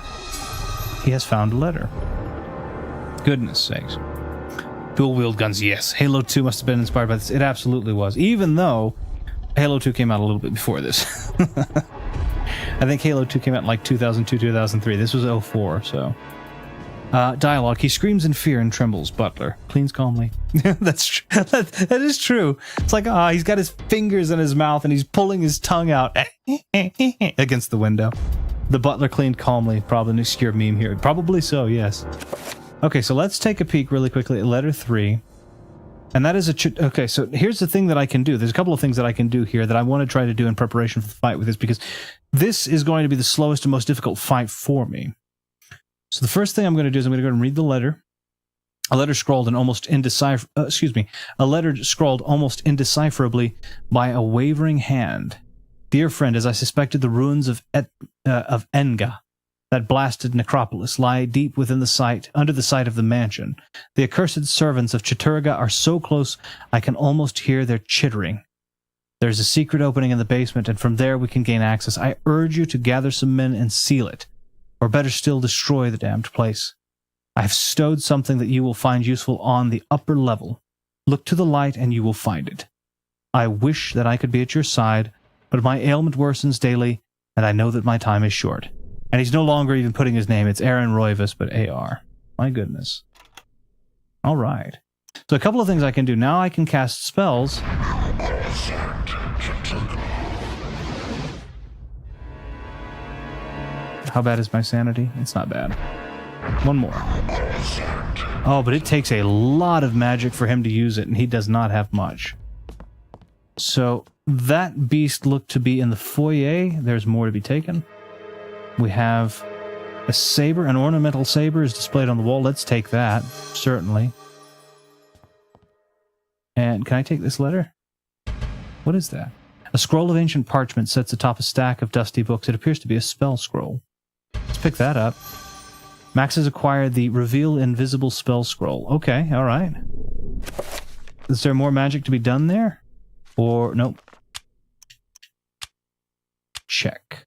He has found a letter. Goodness sakes. Dual wield guns, yes. Halo 2 must have been inspired by this. It absolutely was. Even though Halo 2 came out a little bit before this. I think Halo 2 came out in like 2002, 2003. This was 04, so. Dialogue. He screams in fear and trembles. Butler cleans calmly. That is true. It's like, he's got his fingers in his mouth and he's pulling his tongue out against the window. The butler cleaned calmly. Probably an obscure meme here. Probably so, yes. Okay, so let's take a peek really quickly at letter 3. And that is okay, so here's the thing that I can do. There's a couple of things that I can do here that I want to try to do in preparation for the fight with this, because this is going to be the slowest and most difficult fight for me. So the first thing I'm going to do is I'm going to go and read the letter. A letter scrawled and almost a letter scrawled almost indecipherably by a wavering hand. Dear friend, as I suspected, the ruins of Enga, that blasted necropolis, lie deep within the site, under the site of the mansion. The accursed servants of Chiturga are so close I can almost hear their chittering. There's a secret opening in the basement, and from there we can gain access. I urge you to gather some men and seal it, or better still, destroy the damned place. I have stowed something that you will find useful on the upper level. Look to the light and you will find it. I wish that I could be at your side, but my ailment worsens daily, and I know that my time is short. And he's no longer even putting his name. It's Aaron Roivas, but AR. My goodness. All right. So a couple of things I can do. Now I can cast spells. How bad is my sanity? It's not bad. One more. Oh, but it takes a lot of magic for him to use it, and he does not have much. So that beast looked to be in the foyer. There's more to be taken. We have a saber, an ornamental saber is displayed on the wall. Let's take that, certainly. And can I take this letter? What is that? A scroll of ancient parchment sits atop a stack of dusty books. It appears to be a spell scroll. Let's pick that up. Max has acquired the Reveal Invisible Spell Scroll. Okay, all right. Is there more magic to be done there? Or, nope. Check.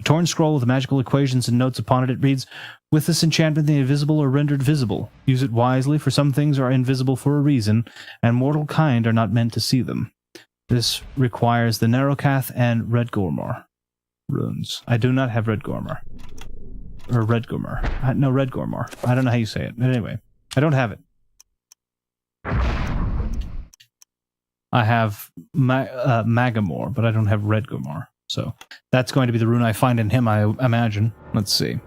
A torn scroll with magical equations and notes upon it. It reads, with this enchantment the invisible are rendered visible. Use it wisely, for some things are invisible for a reason, and mortal kind are not meant to see them. This requires the Narrowcath and Redgormor runes. I do not have Redgormor. Or Redgormor. No, Redgormor. I don't know how you say it. But anyway, I don't have it. I have Magamore, but I don't have Redgormor. So that's going to be the rune I find in him, I imagine. Let's see.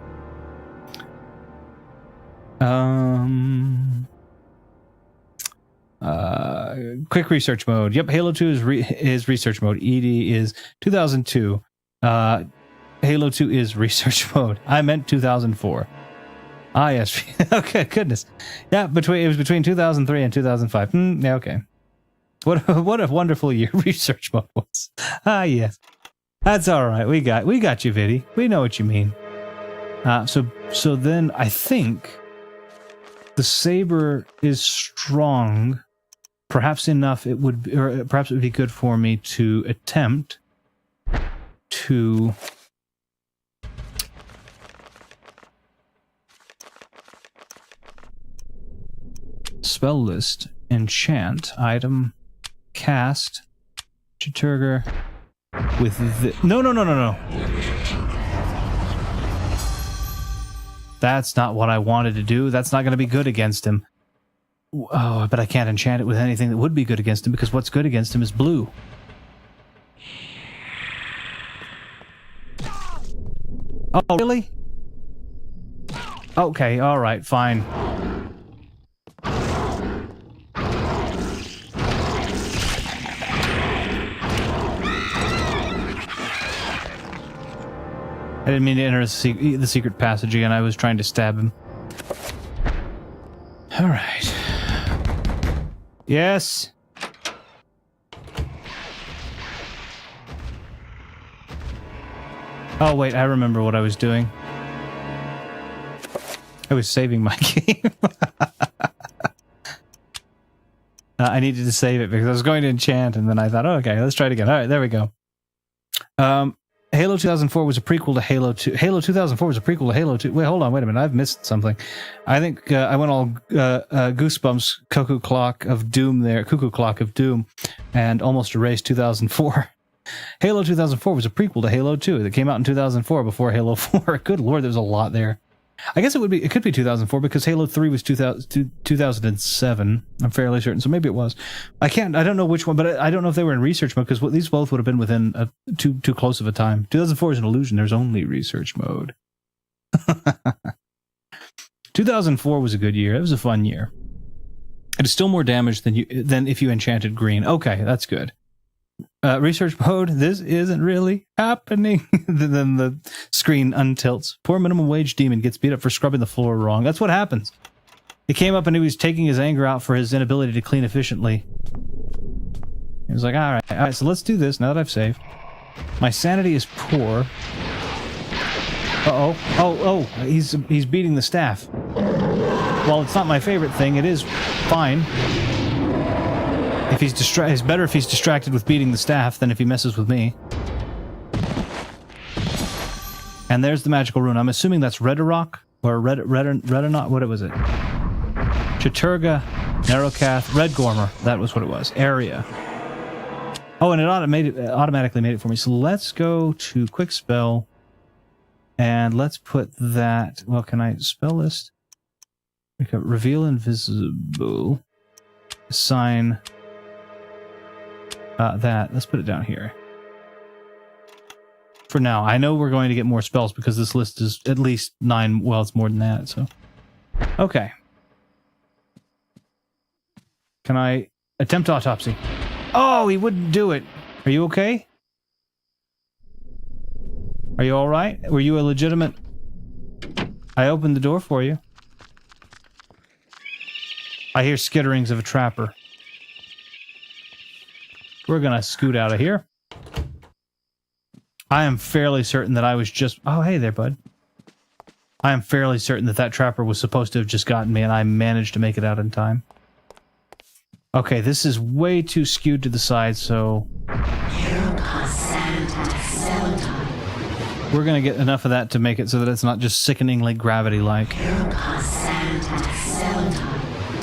Quick research mode. Yep, Halo 2 is research mode. ED is 2002. Halo 2 is research mode. I meant 2004. Ah, yes. Okay, goodness. Yeah, it was between 2003 and 2005. Yeah, okay. What a wonderful year research mode was. Ah, yes. That's all right. We got you, Viddy. We know what you mean. So then I think the saber is strong, perhaps enough perhaps it would be good for me to attempt to spell list, enchant, item, cast, Chiturga with the... No. That's not what I wanted to do. That's not going to be good against him. Oh, but I can't enchant it with anything that would be good against him, because what's good against him is blue. Oh, really? Okay, alright, fine. I didn't mean to enter the secret passage again. I was trying to stab him. Alright. Yes. Oh, wait, I remember what I was doing. I was saving my game. I needed to save it because I was going to enchant, and then I thought, oh, okay, let's try it again. All right, there we go. Halo 2004 was a prequel to Halo 2. Halo 2004 was a prequel to Halo 2. Wait, hold on, wait a minute. I've missed something. I think I went all Goosebumps Cuckoo Clock of Doom there, Cuckoo Clock of Doom, and almost erased 2004. Halo 2004 was a prequel to Halo 2 that came out in 2004 before Halo 4. Good lord, there's a lot there. I guess it could be 2004 because Halo 3 was 2007. I'm fairly certain, so maybe it was. I don't know which one, but I don't know if they were in research mode because these both would have been within too close of a time. 2004 is an illusion. There's only research mode. 2004 was a good year. It was a fun year. It is still more damage than if you enchanted green. Okay, that's good. Research mode, this isn't really happening. Then the screen untilts. Poor minimum wage demon gets beat up for scrubbing the floor wrong. That's what happens. He came up and he was taking his anger out for his inability to clean efficiently. He was like, alright, so let's do this now that I've saved. My sanity is poor. Oh, he's beating the staff. While it's not my favorite thing, it is fine. If he's it's better if he's distracted with beating the staff than if he messes with me. And there's the magical rune. I'm assuming that's Redorok or Redonot. What was it? Chaturga, Narrowcath, Redgormer. That was what it was. Area. Oh, and it automatically made it for me. So let's go to quick spell, and let's put that. Well, can I spell list? Okay, reveal invisible. Assign. Let's put it down here. For now, I know we're going to get more spells because this list is at least 9. Well, it's more than that, so. Okay. Can I attempt autopsy? Oh, he wouldn't do it. Are you okay? Are you alright? Were you a legitimate... I opened the door for you. I hear skitterings of a trapper. We're gonna scoot out of here. I am fairly certain that I was just... Oh, hey there, bud. I am fairly certain that trapper was supposed to have just gotten me, and I managed to make it out in time. Okay, this is way too skewed to the side, so... We're gonna get enough of that to make it so that it's not just sickeningly gravity-like.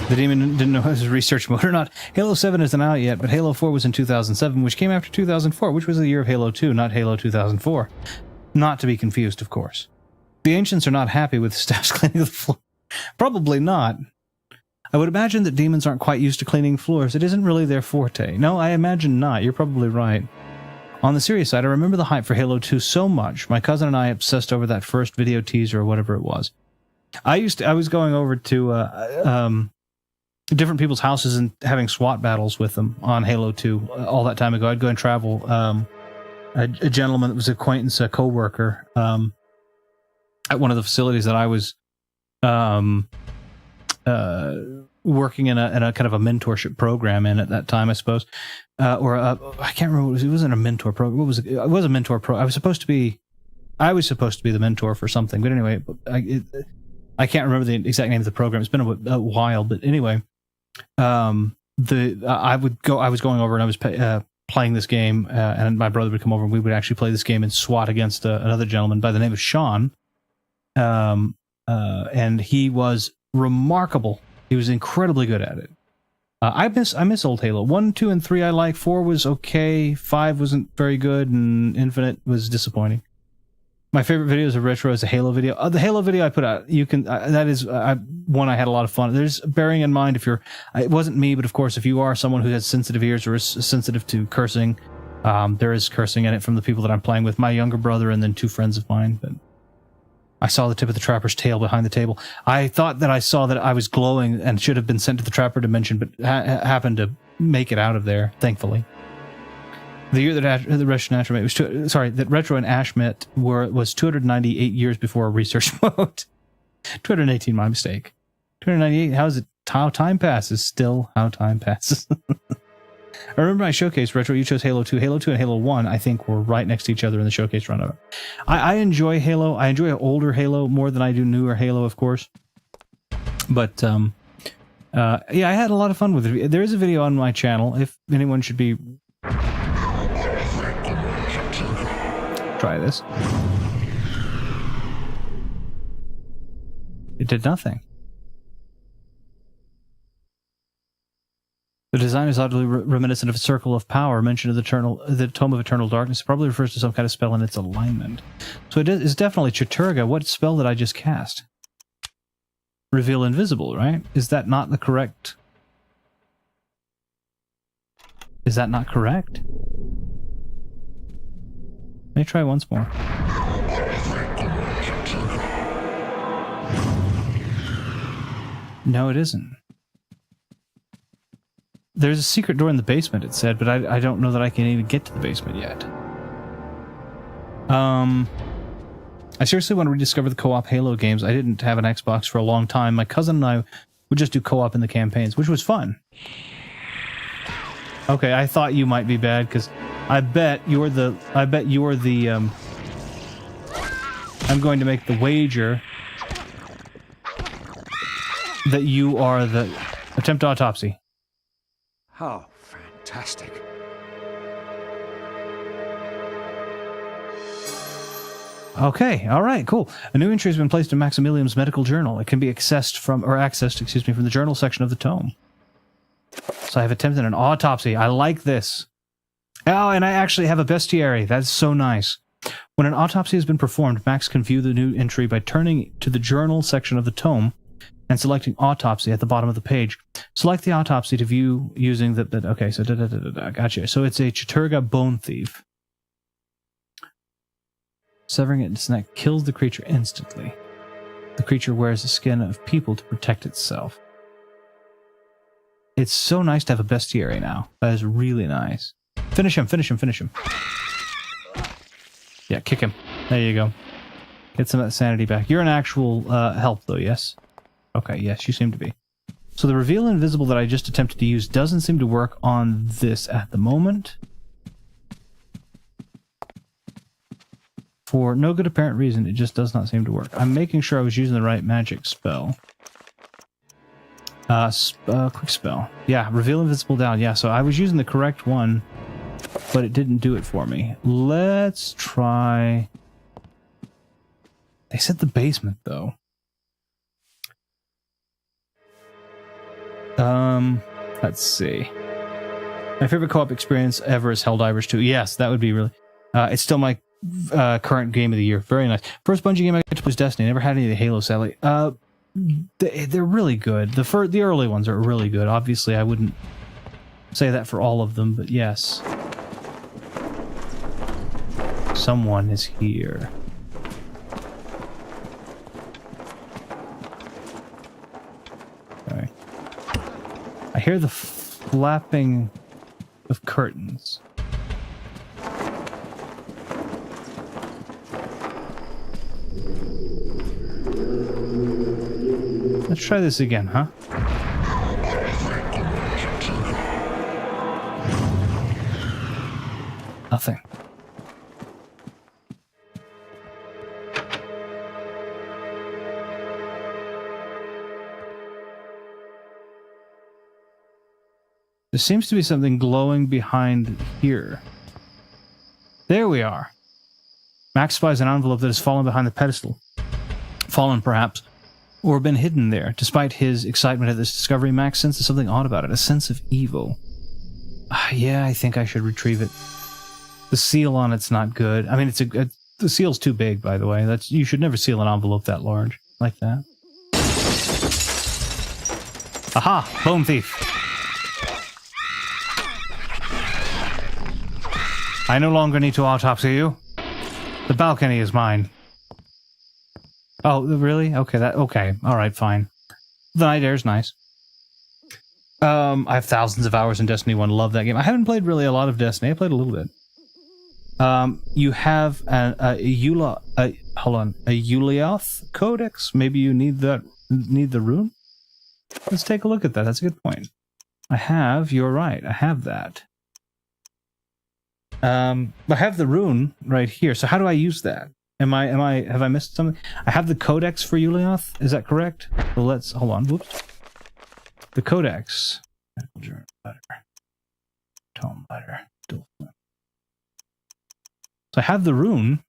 The demon didn't know if it was research mode or not. Halo 7 isn't out yet, but Halo 4 was in 2007, which came after 2004, which was the year of Halo 2, not Halo 2004. Not to be confused, of course. The Ancients are not happy with staffs cleaning the floor. Probably not. I would imagine that demons aren't quite used to cleaning floors. It isn't really their forte. No, I imagine not. You're probably right. On the serious side, I remember the hype for Halo 2 so much. My cousin and I obsessed over that first video teaser or whatever it was. I was going over to different people's houses and having SWAT battles with them on Halo 2 all that time ago. I'd go and travel. A gentleman that was an acquaintance, a co-worker, at one of the facilities that I was working in a kind of a mentorship program in at that time, I suppose. I can't remember what it was. It wasn't a mentor program. What was it? It was a mentor program. I was supposed to be the mentor for something. But anyway, I can't remember the exact name of the program. It's been a while. But anyway, I was going over and I was playing this game, and my brother would come over and we would actually play this game and SWAT against another gentleman by the name of Sean. And he was remarkable. He was incredibly good at it. I miss old Halo. 1, 2, and 3 I like. 4 was okay. 5 wasn't very good, and Infinite was disappointing. My favorite videos of Retro is a Halo video. The Halo video I put out, you can that is one I had a lot of fun. There's bearing in mind if you're, it wasn't me, but of course if you are someone who has sensitive ears or is sensitive to cursing, there is cursing in it from the people that I'm playing with. My younger brother and then 2 friends of mine. But I saw the tip of the trapper's tail behind the table. I thought that I saw that I was glowing and should have been sent to the trapper dimension, but happened to make it out of there, thankfully. The year that Retro and Ash met was 298 years before research mode. 218, my mistake. 298, how time passes, still how time passes. I remember my showcase, Retro, you chose Halo 2. Halo 2 and Halo 1, I think, were right next to each other in the showcase run. I enjoy Halo. I enjoy older Halo more than I do newer Halo, of course. But, yeah, I had a lot of fun with it. There is a video on my channel, if anyone should be... try this. It did nothing. The design is oddly reminiscent of a circle of power mentioned in the Tome of Eternal Darkness. It probably refers to some kind of spell in its alignment. So it's definitely Chaturga. What spell did I just cast? Reveal Invisible, right? Is that not the correct... Is that not correct? Let me try once more. No, it isn't. There's a secret door in the basement, it said, but I don't know that I can even get to the basement yet. I seriously want to rediscover the co-op Halo games. I didn't have an Xbox for a long time. My cousin and I would just do co-op in the campaigns, which was fun. Okay, I thought you might be bad, because I bet you're the... I'm going to make the wager that you are the... Attempt autopsy. How fantastic. Okay, alright, cool. A new entry has been placed in Maximilian's medical journal. It can be accessed from the journal section of the tome. So I have attempted an autopsy. I like this. Oh, and I actually have a bestiary. That's so nice. When an autopsy has been performed, Max can view the new entry by turning to the journal section of the tome and selecting autopsy at the bottom of the page. Select the autopsy to view using the okay, so gotcha. So it's a Chaturga bone thief. Severing its neck kills the creature instantly. The creature wears the skin of people to protect itself. It's so nice to have a bestiary now. That is really nice. Finish him, finish him, finish him. Yeah, kick him. There you go. Get some of that sanity back. You're an actual help, though, yes? Okay, yes, you seem to be. So the Reveal Invisible that I just attempted to use doesn't seem to work on this at the moment. For no good apparent reason, it just does not seem to work. I'm making sure I was using the right magic spell. Quick spell. Yeah, Reveal Invisible down. Yeah, so I was using the correct one, but it didn't do it for me. Let's try... They said the basement, though. Let's see. My favorite co-op experience ever is Helldivers 2. Yes, that would be really... it's still my current game of the year. Very nice. First Bungie game I got to play was Destiny. Never had any of the Halo, sadly. They're really good. The early ones are really good. Obviously, I wouldn't say that for all of them, but yes. Someone is here. Okay. I hear the flapping of curtains. Let's try this again, huh? Nothing. There seems to be something glowing behind here. There we are. Max spies an envelope that has fallen behind the pedestal. Fallen, perhaps. Or been hidden there. Despite his excitement at this discovery, Max senses something odd about it. A sense of evil. Yeah, I think I should retrieve it. The seal on it's not good. I mean, the seal's too big, by the way. You should never seal an envelope that large. Like that. Aha! Bone thief! I no longer need to autopsy you. The balcony is mine. Oh, really? Okay, okay. Alright, fine. The night air's nice. I have thousands of hours in Destiny 1. Love that game. I haven't played really a lot of Destiny. I played a little bit. You have a Ulioth Codex? Maybe you need the rune? Let's take a look at that. That's a good point. You're right. I have that. I have the rune right here. So how do I use that? Have I missed something? I have the codex for Ulioth. Is that correct? So let's, hold on. Whoops. The codex. Tome letter. So I have the rune.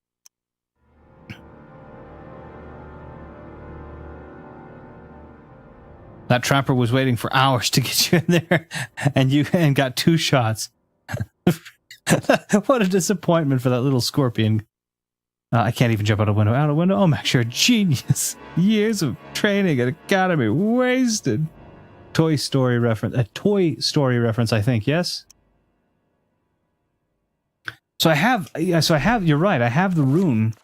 That trapper was waiting for hours to get you in there, and got 2 shots. What a disappointment for that little scorpion. I can't even jump out a window. Out a window? Oh, Max, you're a genius. Years of training at Academy wasted. Toy Story reference. A Toy Story reference, I think, yes? So I have, you're right, I have the rune,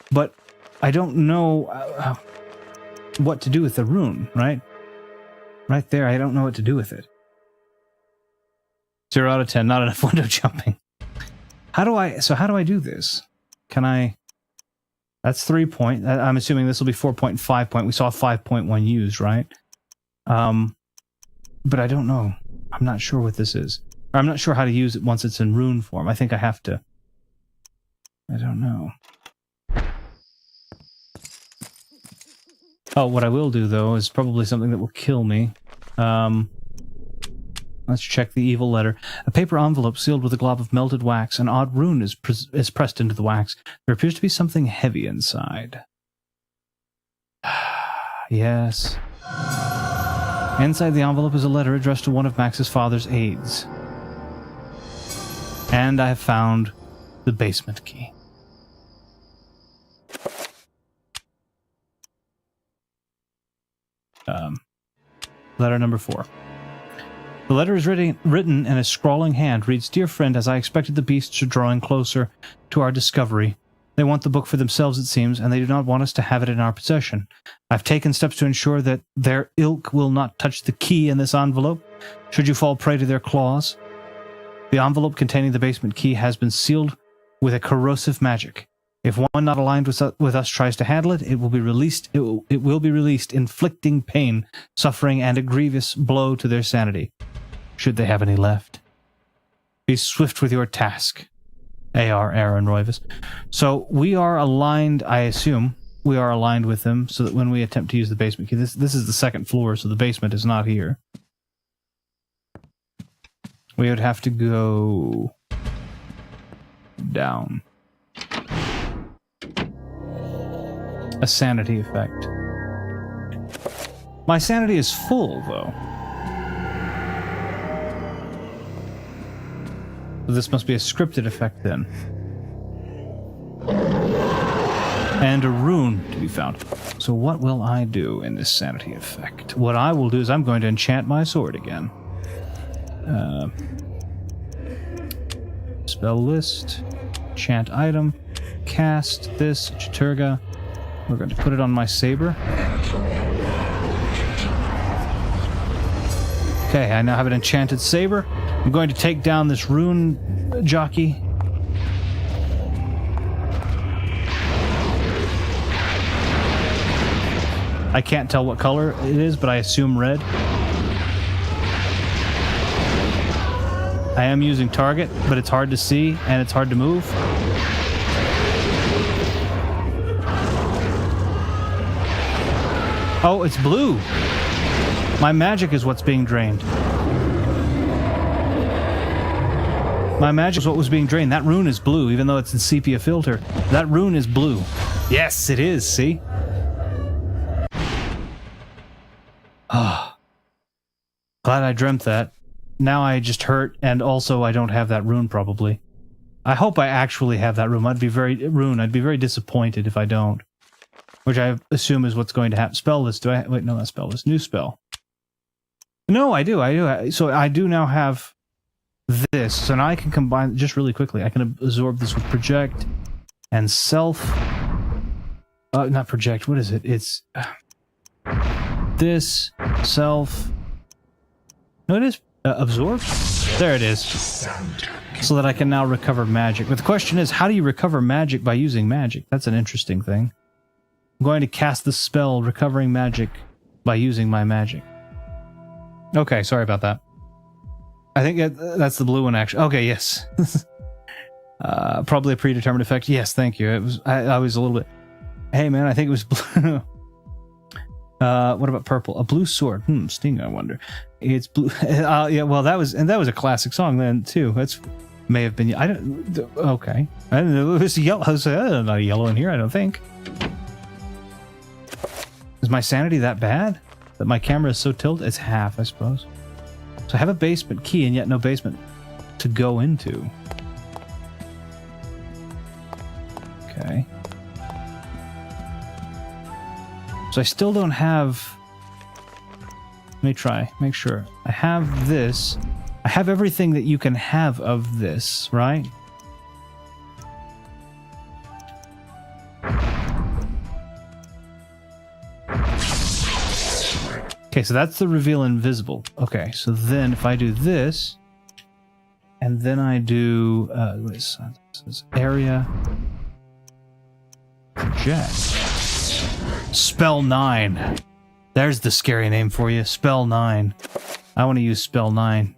but I don't know what to do with the rune, right? Right there, I don't know what to do with it. 0 out of 10, not enough window jumping. How do I do this? Can I... That's 3 point. I'm assuming this will be 4.5 point. We saw 5.1 used, right? But I don't know. I'm not sure what this is. Or I'm not sure how to use it once it's in rune form. I think I have to... I don't know. Oh, what I will do, though, is probably something that will kill me. Let's check the evil letter. A paper envelope sealed with a glob of melted wax. An odd rune is pressed into the wax. There appears to be something heavy inside. Yes. Inside the envelope is a letter addressed to one of Max's father's aides. And I have found the basement key. Letter number 4. The letter is written in a scrawling hand. Reads, "Dear friend, as I expected, the beasts are drawing closer to our discovery. They want the book for themselves, it seems, and they do not want us to have it in our possession. I've taken steps to ensure that their ilk will not touch the key in this envelope, should you fall prey to their claws. The envelope containing the basement key has been sealed with a corrosive magic. If one not aligned with us tries to handle it, it will be released. It will be released, inflicting pain, suffering, and a grievous blow to their sanity, should they have any left. Be swift with your task. A.R. Aaron Roivas." So we are aligned, I assume, we are aligned with them, so that when we attempt to use the basement key, this is the 2nd floor, so the basement is not here. We would have to go down. A sanity effect. My sanity is full, though. So this must be a scripted effect, then. And a rune to be found. So what will I do in this sanity effect? What I will do is I'm going to enchant my sword again. Spell list. Enchant item. Cast this. Chaturga. We're going to put it on my saber. Okay, I now have an enchanted saber. I'm going to take down this rune jockey. I can't tell what color it is, but I assume red. I am using target, but it's hard to see and it's hard to move. Oh, it's blue. My magic is what's being drained. My magic is what was being drained. That rune is blue, even though it's in sepia filter. That rune is blue. Yes, it is, see? Ah. Glad I dreamt that. Now I just hurt, and also I don't have that rune, probably. I hope I actually have that rune. I'd be very disappointed if I don't. Which I assume is what's going to happen. Spell list. Wait, no, not spell list. New spell. No, I do. So I do now have this. So now I can combine, just really quickly, I can absorb this with project and self. Not project. What is it? It's this, self. No, it is absorb. There it is. So that I can now recover magic. But the question is, how do you recover magic by using magic? That's an interesting thing. I'm going to cast the spell recovering magic by using my magic. Okay, sorry about that. I think that's the blue one, actually. Okay, yes. Probably a predetermined effect. Yes, thank you. It was. I was a little bit. Hey, man, I think it was blue. What about purple? A blue sword. Sting. I wonder. It's blue. Yeah. Well, that was a classic song then too. That's may have been. I don't. Okay. I didn't know it was yellow. I was like, not a yellow in here. I don't think. Is my sanity that bad? that my camera is so tilted. It's half, I suppose. So I have a basement key and yet no basement to go into. Okay. So I still don't have... Let me try, make sure. I have this. I have everything that you can have of this, right? Okay, so that's the reveal invisible. Okay, so then if I do this, and then I do this is area project. Spell 9. There's the scary name for you. Spell 9. I want to use spell 9.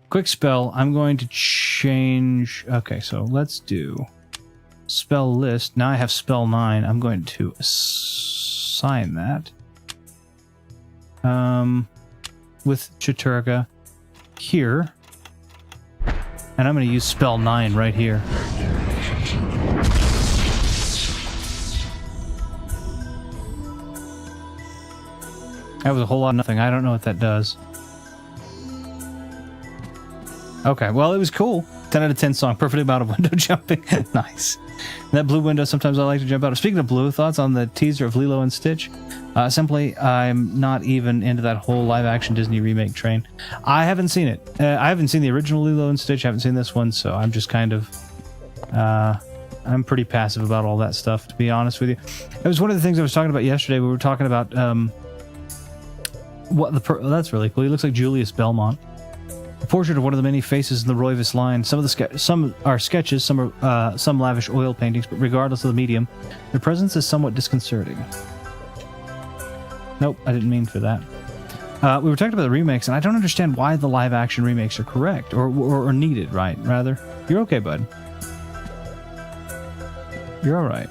Quick spell. I'm going to change. Okay, so let's do spell list. Now I have spell 9. I'm going to assign that. With Chaturga here. And I'm going to use spell 9 right here. That was a whole lot of nothing. I don't know what that does. Okay, well, it was cool. 10 out of 10 song. Perfect amount of window jumping. Nice. That blue window, sometimes I like to jump out. Speaking of blue, thoughts on the teaser of Lilo and Stitch? Simply, I'm not even into that whole live-action Disney remake train. I haven't seen it. I haven't seen the original Lilo and Stitch. I haven't seen this one, so I'm just kind of... I'm pretty passive about all that stuff, to be honest with you. It was one of the things I was talking about yesterday. We were talking about... that's really cool. He looks like Julius Belmont. A portrait of one of the many faces in the Roivas line. Some are sketches, some are some lavish oil paintings, but regardless of the medium, their presence is somewhat disconcerting. Nope, I didn't mean for that. We were talking about the remakes, and I don't understand why the live-action remakes are correct or needed, right? Rather, you're okay, bud. You're all right.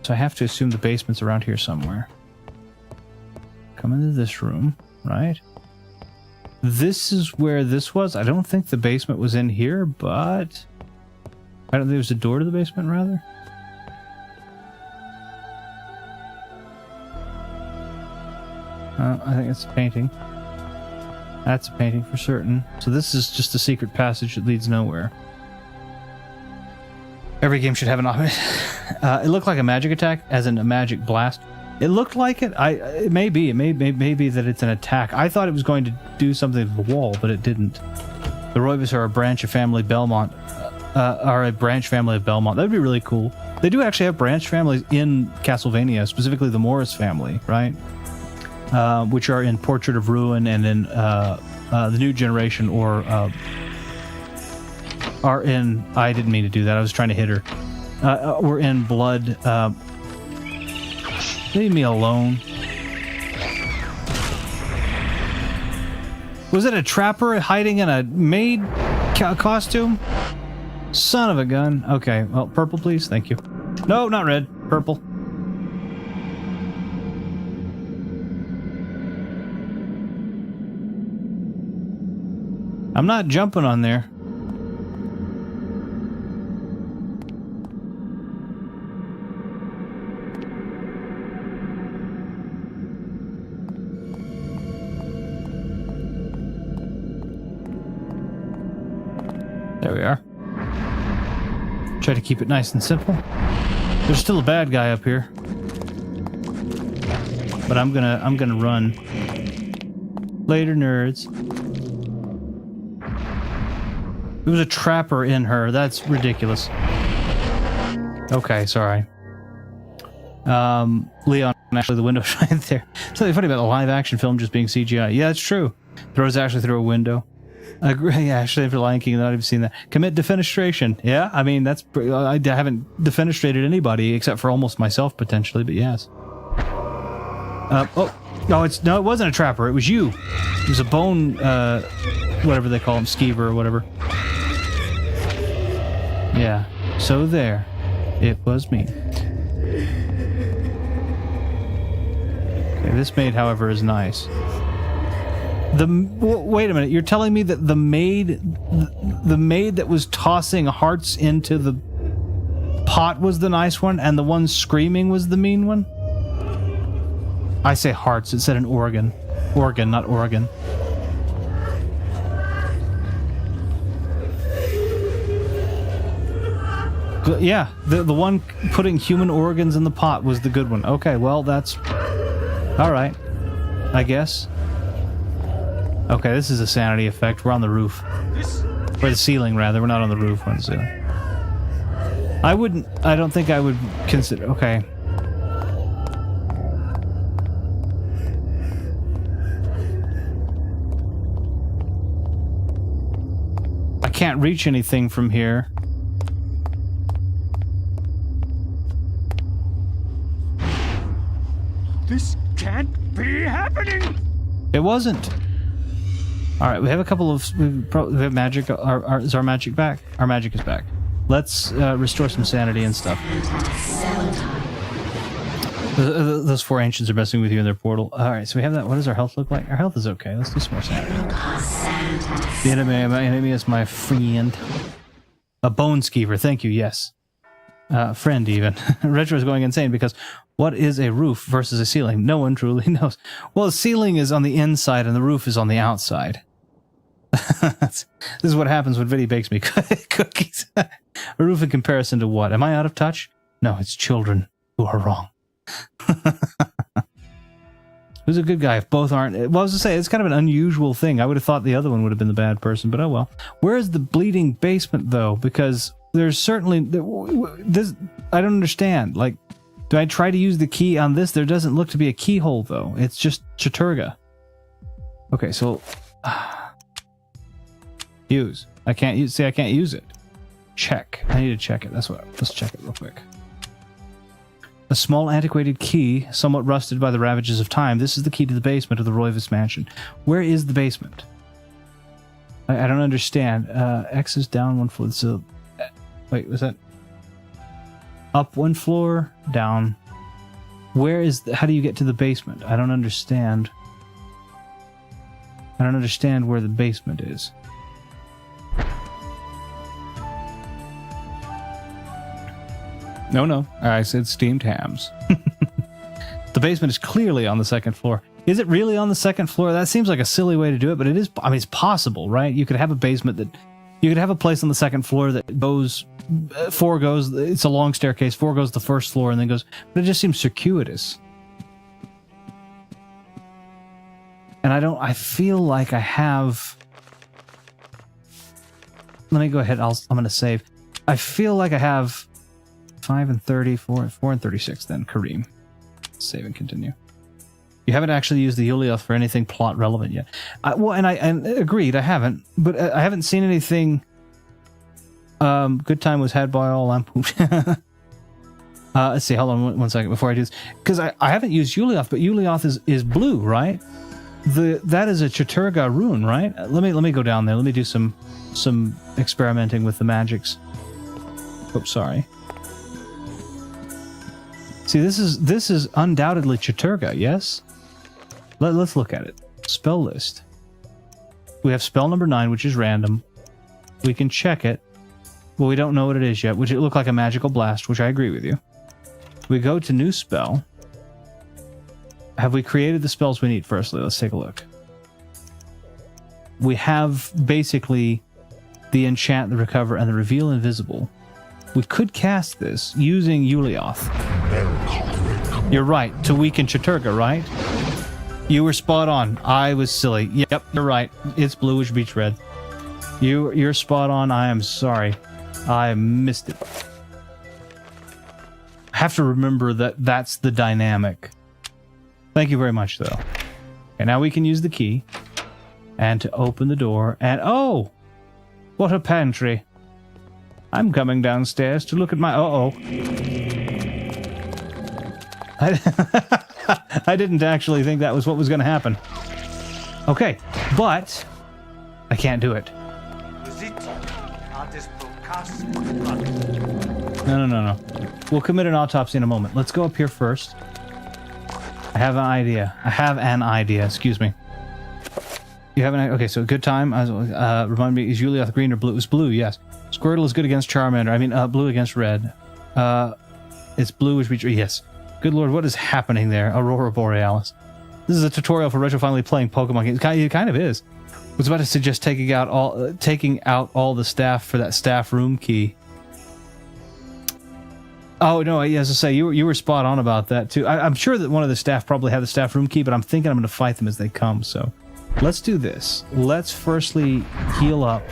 So I have to assume the basement's around here somewhere. Come into this room, right? This is where this was. I don't think the basement was in here, but... I don't think there's a door to the basement, rather. I think it's a painting. That's a painting for certain. So this is just a secret passage that leads nowhere. Every game should have an it looked like a magic attack, as in a magic blast. It looked like it. It may be. It may be that it's an attack. I thought it was going to do something to the wall, but it didn't. The Roivas are a branch of family Belmont. Are a branch family of Belmont. That would be really cool. They do actually have branch families in Castlevania, specifically the Morris family, right? Which are in Portrait of Ruin and in the New Generation, or are in... I didn't mean to do that. I was trying to hit her. We're in Blood. Leave me alone. Was it a trapper hiding in a maid costume? Son of a gun. Okay, well, purple, please. Thank you. No, not red. Purple. I'm not jumping on there. There we are. Try to keep it nice and simple. There's still a bad guy up here, but I'm gonna run. Later, nerds. There was a trapper in her. That's ridiculous. Okay, sorry. Leon, actually, the window's right there. Something funny about the live-action film just being CGI. Yeah, it's true. Throws actually through a window. Yeah, actually, for Lion King, I've not even seen that. Commit defenestration. Yeah, I mean, that's... I haven't defenestrated anybody except for almost myself, potentially, but yes. No, it wasn't a trapper. It was you. It was a bone, whatever they call him, skeever or whatever. Yeah, so there. It was me. Okay, this maid, however, is nice. Wait a minute, you're telling me that the maid that was tossing hearts into the pot was the nice one, and the one screaming was the mean one? I say hearts. It said an organ. Organ, not Oregon. Yeah, the one putting human organs in the pot was the good one. Okay, well, that's... Alright. I guess. Okay, this is a sanity effect. We're on the roof. Or the ceiling, rather. We're not on the roof, we're on the ceiling. I don't think I would consider... Okay. I can't reach anything from here. This can't be happening! It wasn't. Alright, we have a couple of... We have magic. Is our magic back? Our magic is back. Let's restore some sanity and stuff. Those 4 ancients are messing with you in their portal. Alright, so we have that. What does our health look like? Our health is okay. Let's do some more sanity. The enemy is my friend. A bone skeever. Thank you, yes. Friend, even. Retro is going insane because what is a roof versus a ceiling? No one truly knows. Well, the ceiling is on the inside and the roof is on the outside. This is what happens when Vinny bakes me cookies. A roof in comparison to what? Am I out of touch? No, it's children who are wrong. Who's a good guy if both aren't? Well, I was to say, it's kind of an unusual thing. I would have thought the other one would have been the bad person, but oh well. Where is the bleeding basement, though? Because there's certainly... this. I don't understand. Like, do I try to use the key on this? There doesn't look to be a keyhole, though. It's just Chaturga. Okay, so... use. I can't use... See, I can't use it. Check. I need to check it. That's what... Let's check it real quick. A small antiquated key, somewhat rusted by the ravages of time. This is the key to the basement of the Roivas mansion. Where is the basement? I don't understand. X is down 1 floor. So, wait, was that... Up 1 floor, down. Where is... How do you get to the basement? I don't understand. I don't understand where the basement is. No. I said steamed hams. The basement is clearly on the 2nd floor. Is it really on the 2nd floor? That seems like a silly way to do it, but it is... I mean, it's possible, right? You could have a basement that... You could have a place on the 2nd floor that goes... 4 goes... It's a long staircase. 4 goes to the 1st floor and then goes... But it just seems circuitous. And I don't... I feel like I have... Let me go ahead. I'm going to save. I feel like I have... 5 and 30, 4 and 36 then, Kareem. Save and continue. You haven't actually used the Yuliath for anything plot relevant yet. And agreed, I haven't. But I haven't seen anything... good time was had by all lampoon. Let's see, hold on one second before I do this. Because I haven't used Yuliath, but Yuliath is blue, right? That is a Chaturga rune, right? Let me go down there. Let me do some experimenting with the magics. Oops, sorry. See, this is undoubtedly Chaturga, yes? Let's look at it. Spell list. We have spell number 9, which is random. We can check it. Well, we don't know what it is yet, which it looked like a magical blast, which I agree with you. We go to new spell. Have we created the spells we need? Firstly, let's take a look. We have basically the enchant, the recover, and the reveal invisible. We could cast this using Yuliath. You're right, to weaken Chaturga, right? You were spot on. I was silly. Yep, you're right. It's bluish beach red. You're spot on. I am sorry. I missed it. I have to remember that that's the dynamic. Thank you very much, though. Okay, now we can use the key. And to open the door. And oh! What a pantry. I'm coming downstairs to look at my... Uh-oh. I didn't actually think that was what was going to happen. Okay, but... I can't do it. No. We'll commit an autopsy in a moment. Let's go up here first. I have an idea. Excuse me. You have an... Okay, so good time. Remind me, is Yuliath green or blue? It was blue, yes. Squirtle is good against Charmander. I mean, blue against red. It's blue, which means yes. Good lord, what is happening there? Aurora Borealis. This is a tutorial for Retro finally playing Pokemon games. It kind of is. I was about to suggest taking out all the staff for that staff room key. Oh no, as I say, you were spot on about that too. I'm sure that one of the staff probably have the staff room key, but I'm thinking I'm going to fight them as they come. So let's do this. Let's firstly heal up.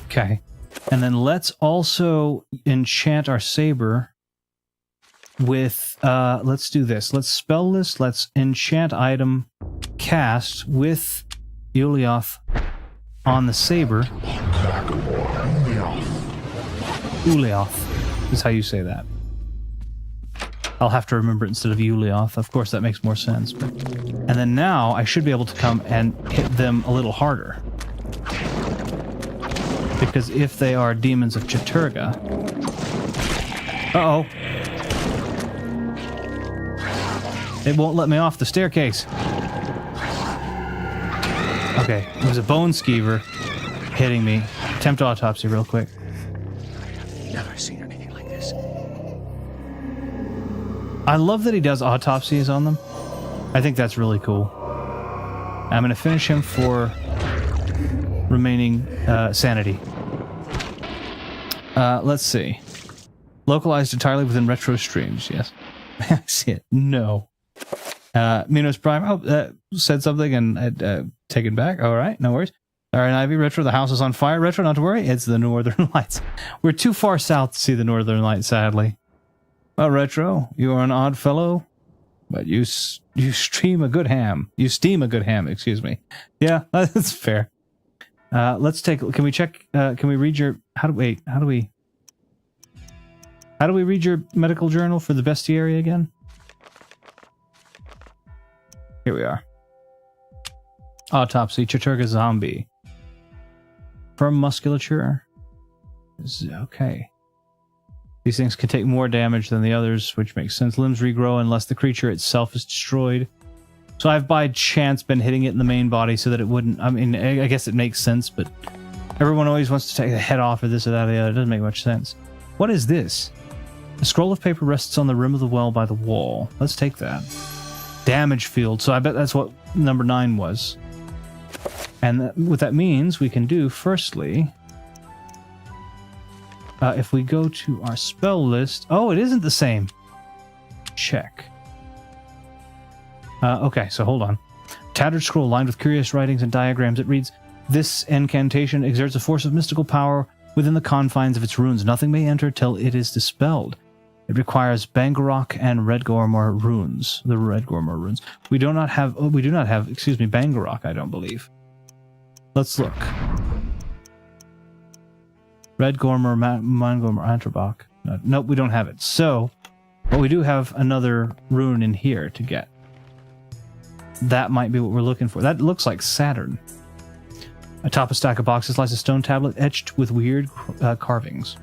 Okay, and then let's also enchant our saber with, let's do this. Let's spell this. Let's enchant item cast with Ulioth on the saber. Ulioth is how you say that. I'll have to remember it instead of Ulioth. Of course, that makes more sense. But, and then now I should be able to come and hit them a little harder. Because if they are demons of Chaturga... Uh-oh. It won't let me off the staircase. Okay, it was a bone skeever hitting me. Attempt autopsy real quick. Never seen anything like this. I love that he does autopsies on them. I think that's really cool. I'm going to finish him for remaining sanity. Let's see. Localized entirely within retro streams, yes. I see it. No. Minos Prime said something and taken back. All right, no worries. All right, Ivy, Retro, the house is on fire. Retro, not to worry, it's the Northern Lights. We're too far south to see the Northern Lights, sadly. Well, Retro, you are an odd fellow, but you stream a good ham. You steam a good ham, excuse me. Yeah, that's fair. Let's take. Can we check? Can we read your? How do we read your medical journal for the bestiary again? Here we are. Autopsy, Chaturga zombie. Firm musculature. Okay. These things can take more damage than the others, which makes sense. Limbs regrow unless the creature itself is destroyed. So I've by chance been hitting it in the main body so that it wouldn't... I mean, I guess it makes sense, but everyone always wants to take the head off or this or that or the other. It doesn't make much sense. What is this? A scroll of paper rests on the rim of the well by the wall. Let's take that. Damage field. So I bet that's what number 9 was. And what that means we can do, firstly... if we go to our spell list... Oh, it isn't the same. Check. Okay, so hold on. Tattered scroll lined with curious writings and diagrams. It reads, "This incantation exerts a force of mystical power within the confines of its runes. Nothing may enter till it is dispelled. It requires Bangarok and Redgormor runes." The Redgormor runes. We do not have, excuse me, Bangarok, I don't believe. Let's look. Redgormor, Mangormor, Antrabok. Nope, we don't have it. So, but we do have another rune in here to get. That might be what we're looking for. That looks like Saturn. Atop a stack of boxes lies a stone tablet etched with weird carvings.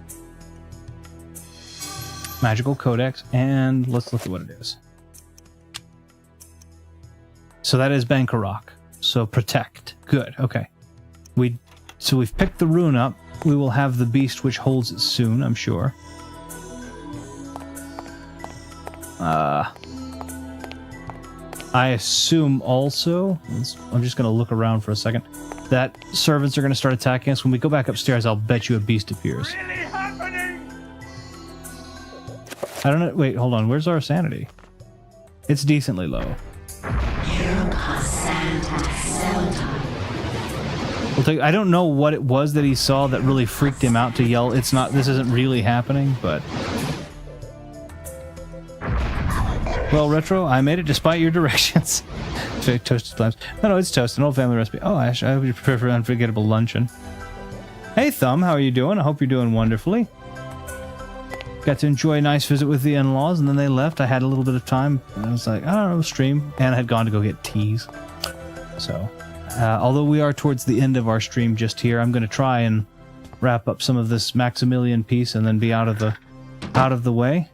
Magical Codex, and let's look at what it is. So that is Bankarok. So protect. Good, okay. So we've picked the rune up. We will have the beast which holds it soon, I'm sure. I assume also, I'm just going to look around for a second, that servants are going to start attacking us. When we go back upstairs, I'll bet you a beast appears. Really happening? I don't know. Wait, hold on. Where's our sanity? It's decently low. I don't know what it was that he saw that really freaked him out to yell, "It's not, this isn't really happening," but... Well, Retro, I made it despite your directions. Toasted clams. No, it's toast, an old family recipe. Oh, Ash, I hope you prepare for an unforgettable luncheon. Hey, Thumb, how are you doing? I hope you're doing wonderfully. Got to enjoy a nice visit with the in-laws, and then they left. I had a little bit of time, and I was like, I don't know, stream. And I had gone to go get teas. So, although we are towards the end of our stream just here, I'm going to try and wrap up some of this Maximilian piece and then be out of the way.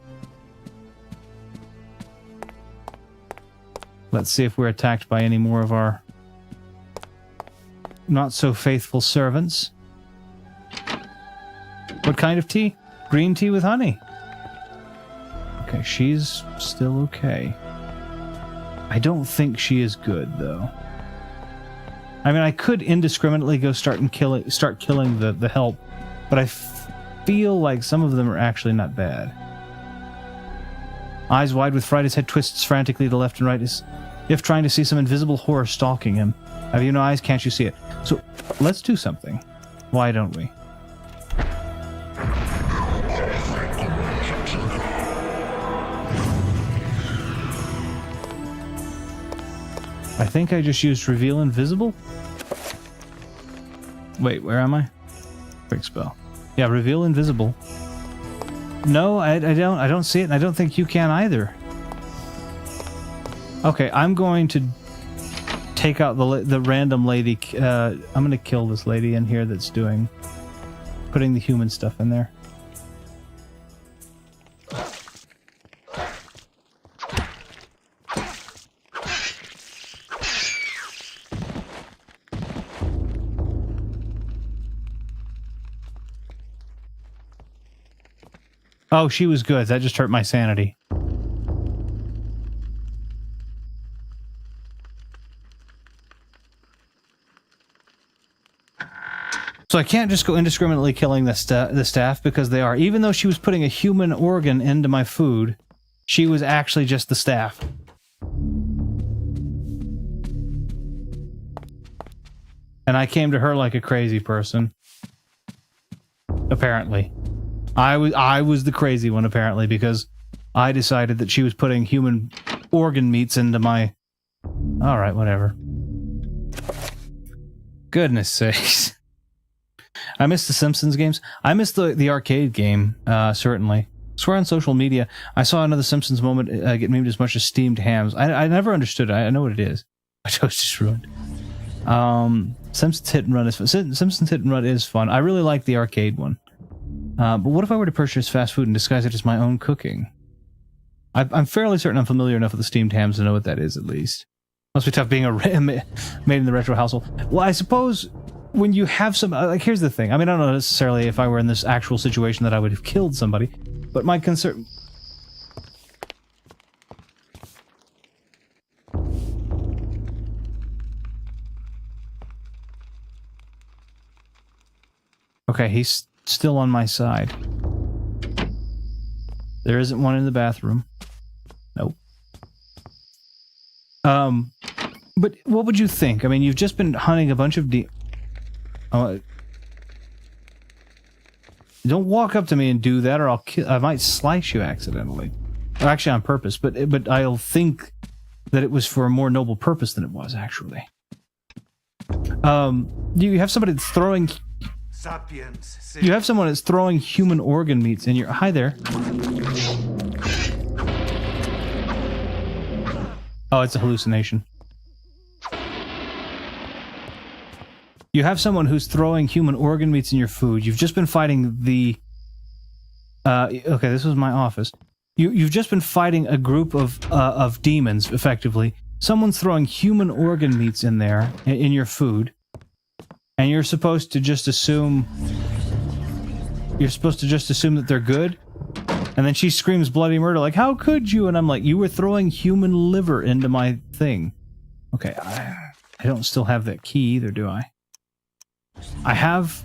Let's see if we're attacked by any more of our not so faithful servants. What kind of tea? Green tea with honey. Okay, she's still okay. I don't think she is good, though. I mean, I could indiscriminately go start killing the help, but I feel like some of them are actually not bad. Eyes wide with fright, his head twists frantically to left and right, as if trying to see some invisible horror stalking him. Have you no eyes? Can't you see it? So, let's do something. Why don't we? I think I just used Reveal Invisible. Wait, where am I? Quick spell. Yeah, Reveal Invisible. No, I don't see it, and I don't think you can either. Okay, I'm going to take out the random lady. I'm going to kill this lady in here that's putting the human stuff in there. Oh, she was good. That just hurt my sanity. So I can't just go indiscriminately killing the staff because they are. Even though she was putting a human organ into my food, she was actually just the staff. And I came to her like a crazy person. Apparently. I was the crazy one, apparently, because I decided that she was putting human organ meats into my... Alright, whatever. Goodness sakes. I missed the Simpsons games. I missed the arcade game, certainly. I swear on social media, I saw another Simpsons moment get memed as much as steamed hams. I never understood it. I know what it is. My toast just ruined. Simpsons Hit and Run is fun. Simpsons Hit and Run is fun. I really like the arcade one. But what if I were to purchase fast food and disguise it as my own cooking? I'm fairly certain I'm familiar enough with the steamed hams to know what that is, at least. Must be tough being made in the retro household. Well, I suppose when you have some... like, here's the thing. I mean, I don't know necessarily if I were in this actual situation that I would have killed somebody, but my concern... Okay, he's still on my side. There isn't one in the bathroom. Nope. But what would you think? I mean, you've just been hunting a bunch of don't walk up to me and do that, or I might slice you accidentally. Or actually on purpose, but I'll think that it was for a more noble purpose than it was, actually. You have somebody that's throwing... You have someone that's throwing human organ meats in your... Hi there. Oh, it's a hallucination. You have someone who's throwing human organ meats in your food. You've just been fighting the... okay, this was my office. You've just been fighting a group of demons, effectively. Someone's throwing human organ meats in there, in your food. And you're supposed to just assume... You're supposed to just assume that they're good? And then she screams bloody murder, like, how could you? And I'm like, you were throwing human liver into my thing. Okay, I don't still have that key either, do I? I have...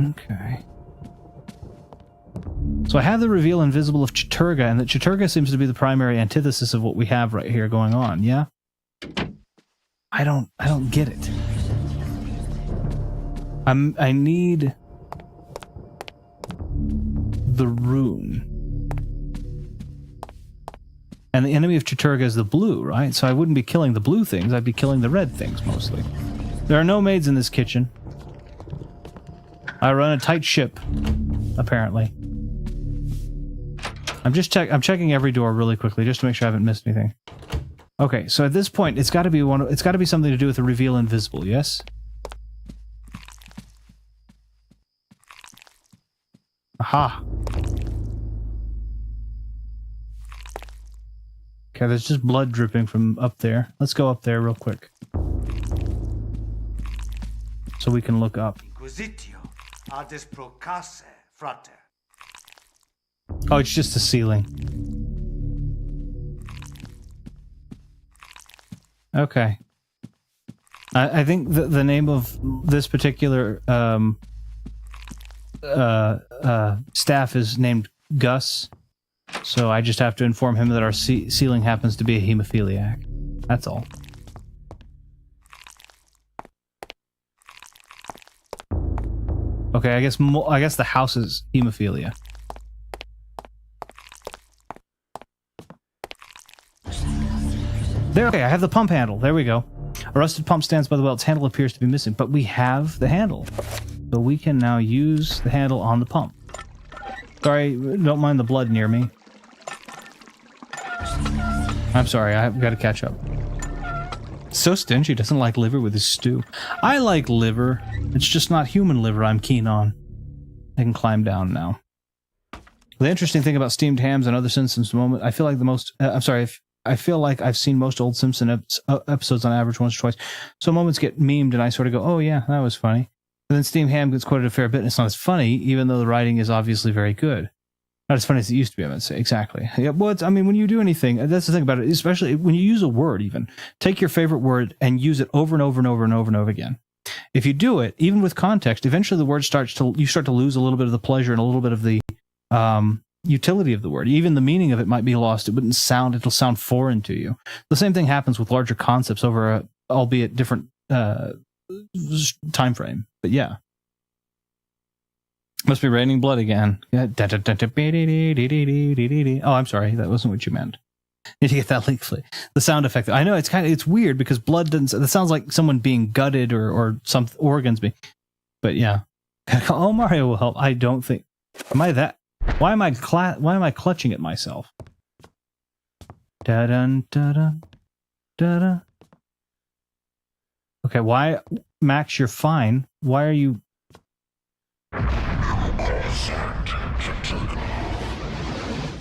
Okay. So I have the reveal invisible of Chaturga, and that Chaturga seems to be the primary antithesis of what we have right here going on, yeah? I don't get it. I need the rune. And the enemy of Chaturga is the blue, right? So I wouldn't be killing the blue things, I'd be killing the red things mostly. There are no maids in this kitchen. I run a tight ship, apparently. I'm checking every door really quickly just to make sure I haven't missed anything. Okay, so at this point, it's got to be something to do with the reveal invisible, yes? Aha. Okay, there's just blood dripping from up there. Let's go up there real quick. so we can look up. Inquisitio ades procasse, frater. Oh, it's just the ceiling. Okay. I think the name of this particular staff is named Gus, so I just have to inform him that our ceiling happens to be a hemophiliac. That's all. Okay, I guess the house is hemophilia. There, okay, I have the pump handle. There we go. A rusted pump stands by the well. Its handle appears to be missing, but we have the handle. So we can now use the handle on the pump. Sorry, don't mind the blood near me. I'm sorry, I've got to catch up. So stingy, doesn't like liver with his stew. I like liver. It's just not human liver I'm keen on. I can climb down now. The interesting thing about steamed hams and other Simpsons moment, I feel like the most... I feel like I've seen most old Simpson episodes on average once or twice. So moments get memed and I sort of go, oh yeah, that was funny. And then steamed ham gets quoted a fair bit and it's not as funny, even though the writing is obviously very good. Not as funny as it used to be, I would say. Exactly. Yeah, well, I mean, when you do anything, that's the thing about it, especially when you use a word even. Take your favorite word and use it over and over and over and over and over again. If you do it, even with context, eventually the word you start to lose a little bit of the pleasure and a little bit of the utility of the word. Even the meaning of it might be lost. It'll sound foreign to you. The same thing happens with larger concepts over a, albeit different time frame. But yeah. Must be raining blood again. Oh, I'm sorry. That wasn't what you meant. Did you get that leak? The sound effect. I know it's weird because blood doesn't. It sounds like someone being gutted or some organs being. But yeah. Oh, Mario will help. I don't think. Am I that? Why am I clutching at myself? Da dun da dun da da. Okay. Why, Max? You're fine. Why are you?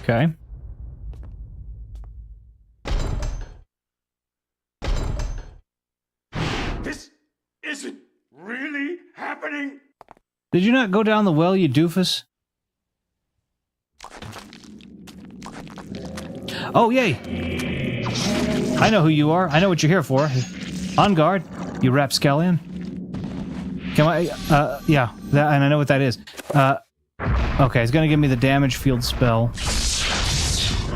Okay. This isn't really happening. Did you not go down the well, you doofus? Oh, yay! I know who you are. I know what you're here for. On guard, you rapscallion. Can I, yeah, that, and I know what that is. Okay, it's gonna give me the damage field spell.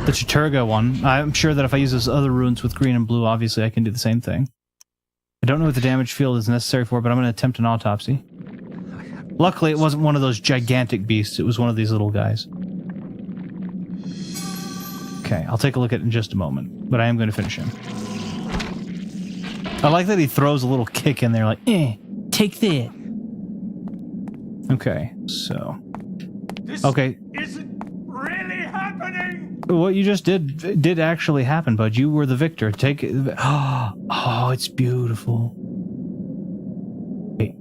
The Chaturga one. I'm sure that if I use those other runes with green and blue, obviously I can do the same thing. I don't know what the damage field is necessary for, but I'm gonna attempt an autopsy. Luckily, it wasn't one of those gigantic beasts. It was one of these little guys. Okay, I'll take a look at it in just a moment, but I am going to finish him. I like that he throws a little kick in there, like, take that. Okay, so... Okay. This isn't really happening! What you just did actually happen, bud. You were the victor. Take it. Oh, it's beautiful. Wait.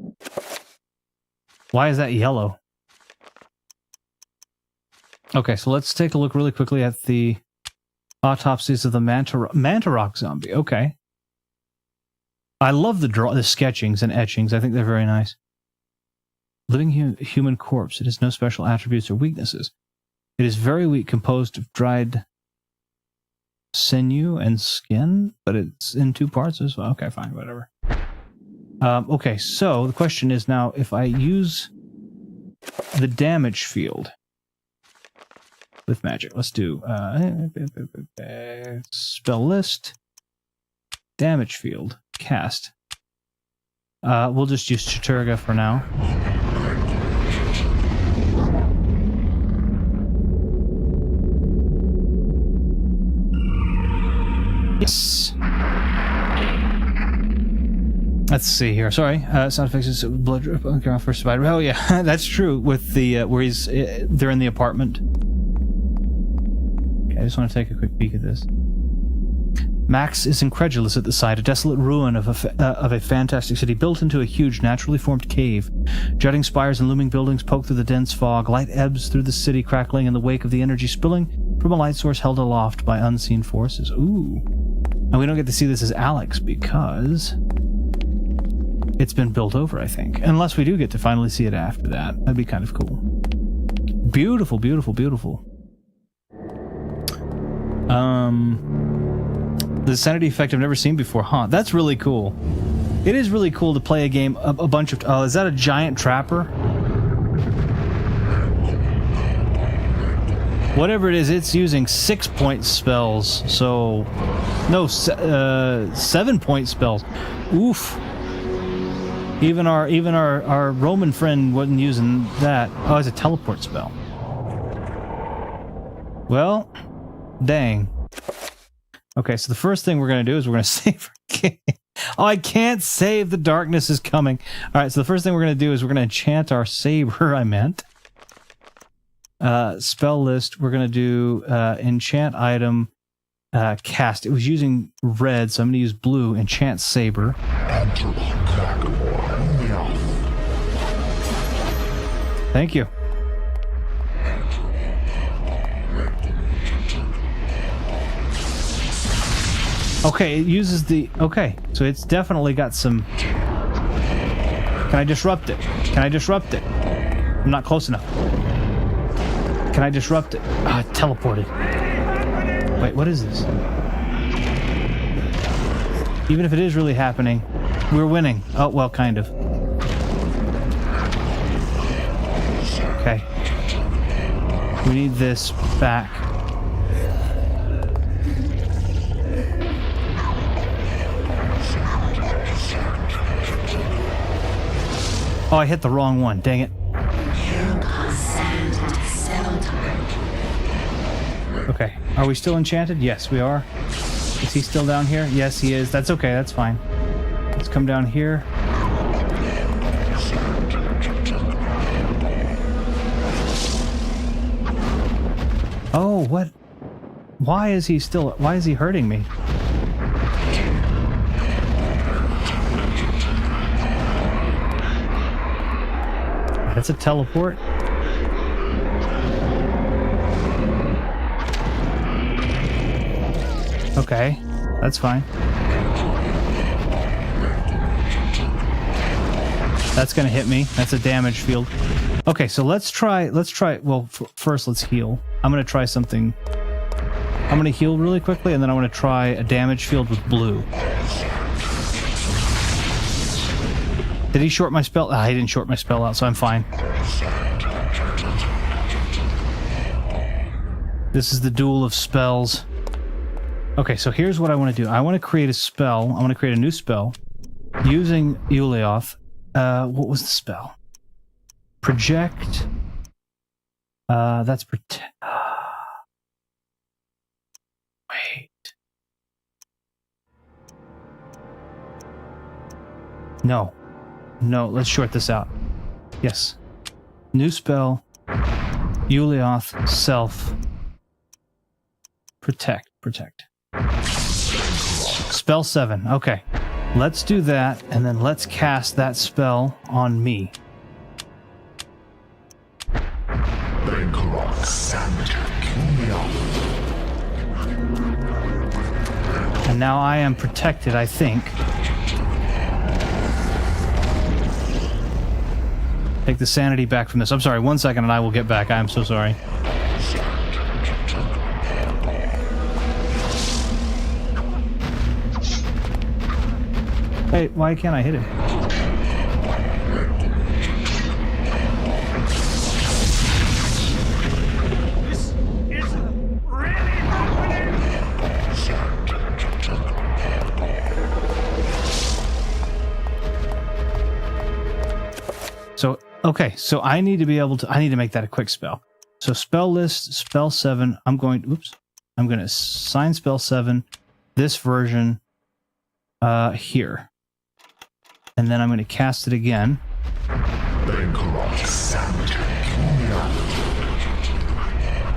Why is that yellow? Okay, so let's take a look really quickly at the autopsies of the manta rock zombie. Okay. I love the sketchings and etchings. I think they're very nice. Living human corpse. It has no special attributes or weaknesses. It is very weak, composed of dried sinew and skin, but it's in two parts as well. Okay, fine, whatever. Okay, so the question is now, if I use the damage field with magic, let's do spell list, damage field, cast. We'll just use Chaturga for now. Yes. Let's see here. Sorry, sound effects is blood drip on ground for spider. Oh yeah, that's true. With the where he's they're in the apartment. Okay, I just want to take a quick peek at this. Max is incredulous at the sight, a desolate ruin of a fantastic city built into a huge, naturally formed cave. Jutting spires and looming buildings poke through the dense fog. Light ebbs through the city, crackling in the wake of the energy spilling from a light source held aloft by unseen forces. Ooh. And we don't get to see this as Alex because it's been built over, I think. Unless we do get to finally see it after that. That'd be kind of cool. Beautiful, beautiful, beautiful. The Sanity effect I've never seen before, huh? That's really cool. It is really cool to play a game, a bunch of... Oh, is that a giant trapper? Whatever it is, it's using 6-point spells, so... No, 7-point spells. Oof. Even our Roman friend wasn't using that. Oh, it's a teleport spell. Well, dang. Okay, so the first thing we're going to do is we're going to save our game. Oh, I can't save. The darkness is coming. All right, so the first thing we're going to do is we're going to enchant our saber, I meant. Spell list, we're going to do enchant item, cast. It was using red, so I'm going to use blue, enchant saber. Thank you. Okay, it uses the... Okay, so it's definitely got some... Can I disrupt it? Can I disrupt it? I'm not close enough. Can I disrupt it? Ah, it teleported. Wait, what is this? Even if it is really happening, we're winning. Oh, well, kind of. Okay. We need this back. Oh, I hit the wrong one. Dang it. Okay. Are we still enchanted? Yes, we are. Is he still down here? Yes, he is. That's okay. That's fine. Let's come down here. Oh, what? Why is he still... Why is he hurting me? That's a teleport. Okay, that's fine. That's gonna hit me. That's a damage field. Okay, so let's try, well, first let's heal. I'm gonna try something. I'm gonna heal really quickly, and then I want to try a damage field with blue. Did he short my spell? Ah, he didn't short my spell out, so I'm fine. This is the duel of spells. Okay, so here's what I want to do. I want to create a spell. I want to create a new spell using Ulioth. What was the spell? Project. That's protect. Wait. No. No, let's short this out. Yes. New spell. Ulioth. Self. Protect. Protect. Spell 7. Okay. Let's do that, and then let's cast that spell on me. And now I am protected, I think. Take the sanity back from this. I'm sorry, 1 second and I will get back. I am so sorry. Hey, why can't I hit him? This is really happening! So, okay, so I need to be able to, I need to make that a quick spell. So spell list, spell 7, I'm going to assign spell 7, this version, here. And then I'm going to cast it again.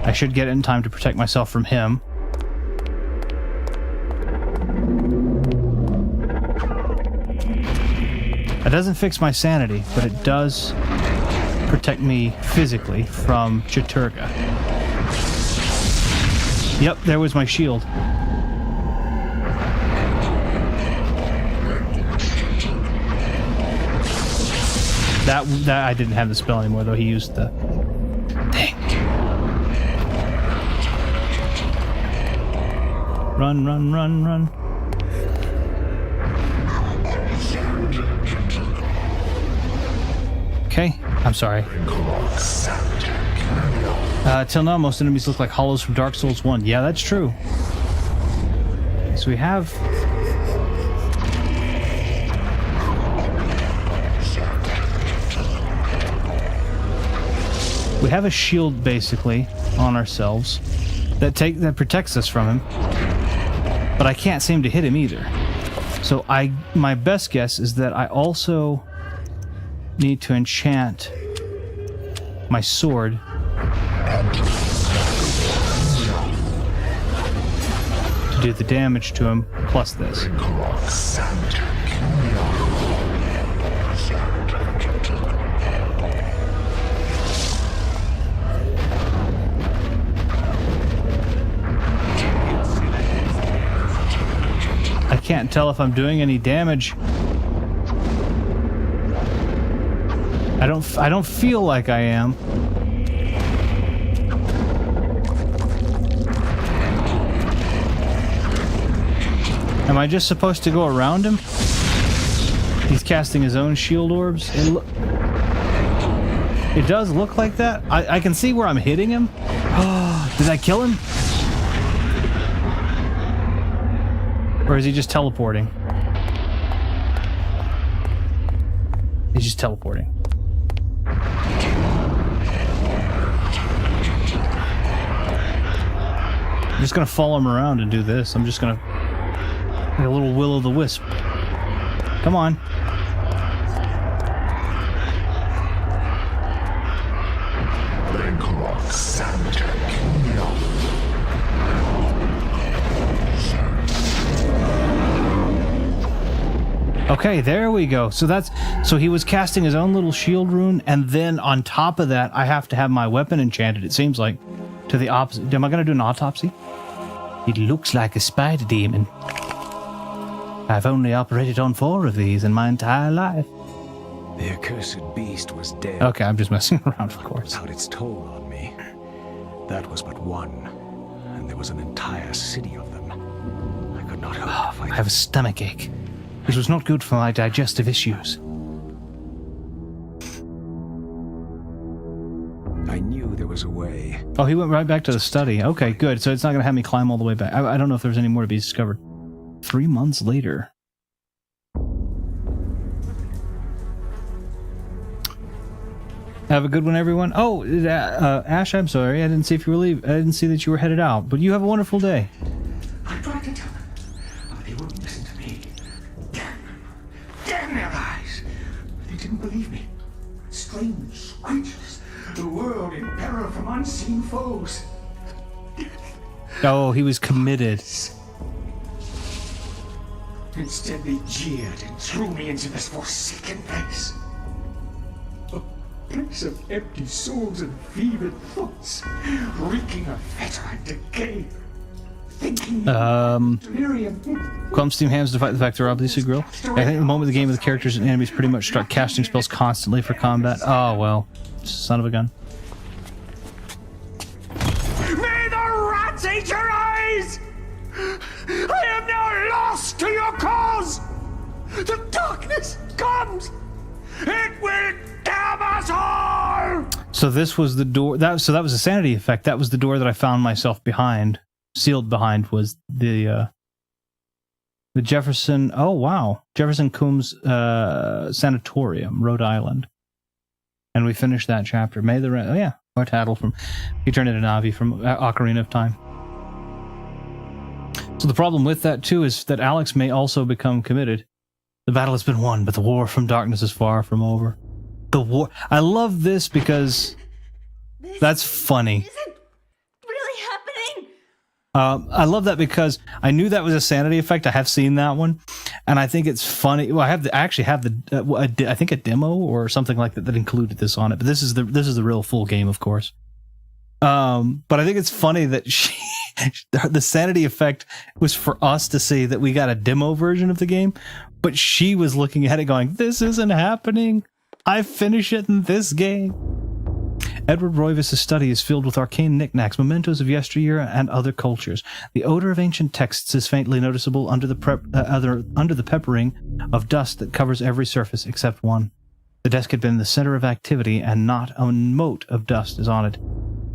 I should get it in time to protect myself from him. It doesn't fix my sanity, but it does protect me physically from Chaturga. Yep, there was my shield. That I didn't have the spell anymore, though. He used the thing. Run, run, run, run. Okay, I'm sorry. Till now, most enemies look like hollows from Dark Souls 1. Yeah, that's true. So we have... We have a shield, basically, on ourselves that protects us from him. But I can't seem to hit him either. So my best guess is that I also need to enchant my sword to do the damage to him, plus this. I can't tell if I'm doing any damage. I don't feel like I am. Am I just supposed to go around him? He's casting his own shield orbs. It does look like that. I can see where I'm hitting him. Oh, did I kill him? Or is he just teleporting? He's just teleporting. I'm just gonna follow him around and do this. I'm just gonna... like a little will-o'-the-wisp. Come on. Okay, there we go. So he was casting his own little shield rune, and then on top of that, I have to have my weapon enchanted, it seems like, to the opposite. Am I going to do an autopsy? It looks like a spider demon. I've only operated on 4 of these in my entire life. The accursed beast was dead. Okay, I'm just messing around, of course. Out its toll on me. That was but one, and there was an entire city of them. I could not hope to fight. I have a stomach ache. This was not good for my digestive issues. I knew there was a way. Oh, he went right back to the study. Okay, good. So it's not going to have me climb all the way back. I don't know if there's any more to be discovered. 3 months later. Have a good one, everyone. Oh, Ash, I'm sorry. I didn't see if you were leaving. I didn't see that you were headed out. But you have a wonderful day. I tried to tell them, but they wouldn't listen to me. Damn their eyes! They didn't believe me. Strange creatures, the world in peril from unseen foes. Oh, he was committed. Instead, they jeered and threw me into this forsaken place. A place of empty souls and fevered thoughts, reeking of fetor and decay. Thinking delirium. Clumsteam hands to fight the Vector obviously grill. I think the moment the game of the characters and enemies pretty much start casting spells constantly for combat. Oh, well. Son of a gun. May the rats eat your eyes! I am now lost to your cause! The darkness comes! It will damn us all! So this was the door. That was a sanity effect. That was the door that I found myself behind. Sealed behind was the Jefferson. Oh wow, Jefferson Coombs Sanatorium, Rhode Island, and we finished that chapter. May the oh yeah, or Tattle from he turned into Navi from Ocarina of Time. So the problem with that too is that Alex may also become committed. The battle has been won, but the war from darkness is far from over. The war. I love this because that's funny. Isn't really happening. I love that because I knew that was a sanity effect. I have seen that one, and I think it's funny. Well, I actually have I think a demo or something like that included this on it. But this is the real full game, of course. But I think it's funny that the sanity effect was for us to see that we got a demo version of the game, but she was looking at it going, "This isn't happening." I finish it in this game. Edward Royvis' study is filled with arcane knickknacks, mementos of yesteryear and other cultures. The odor of ancient texts is faintly noticeable under the peppering of dust that covers every surface except one. The desk had been the center of activity, and not a mote of dust is on it.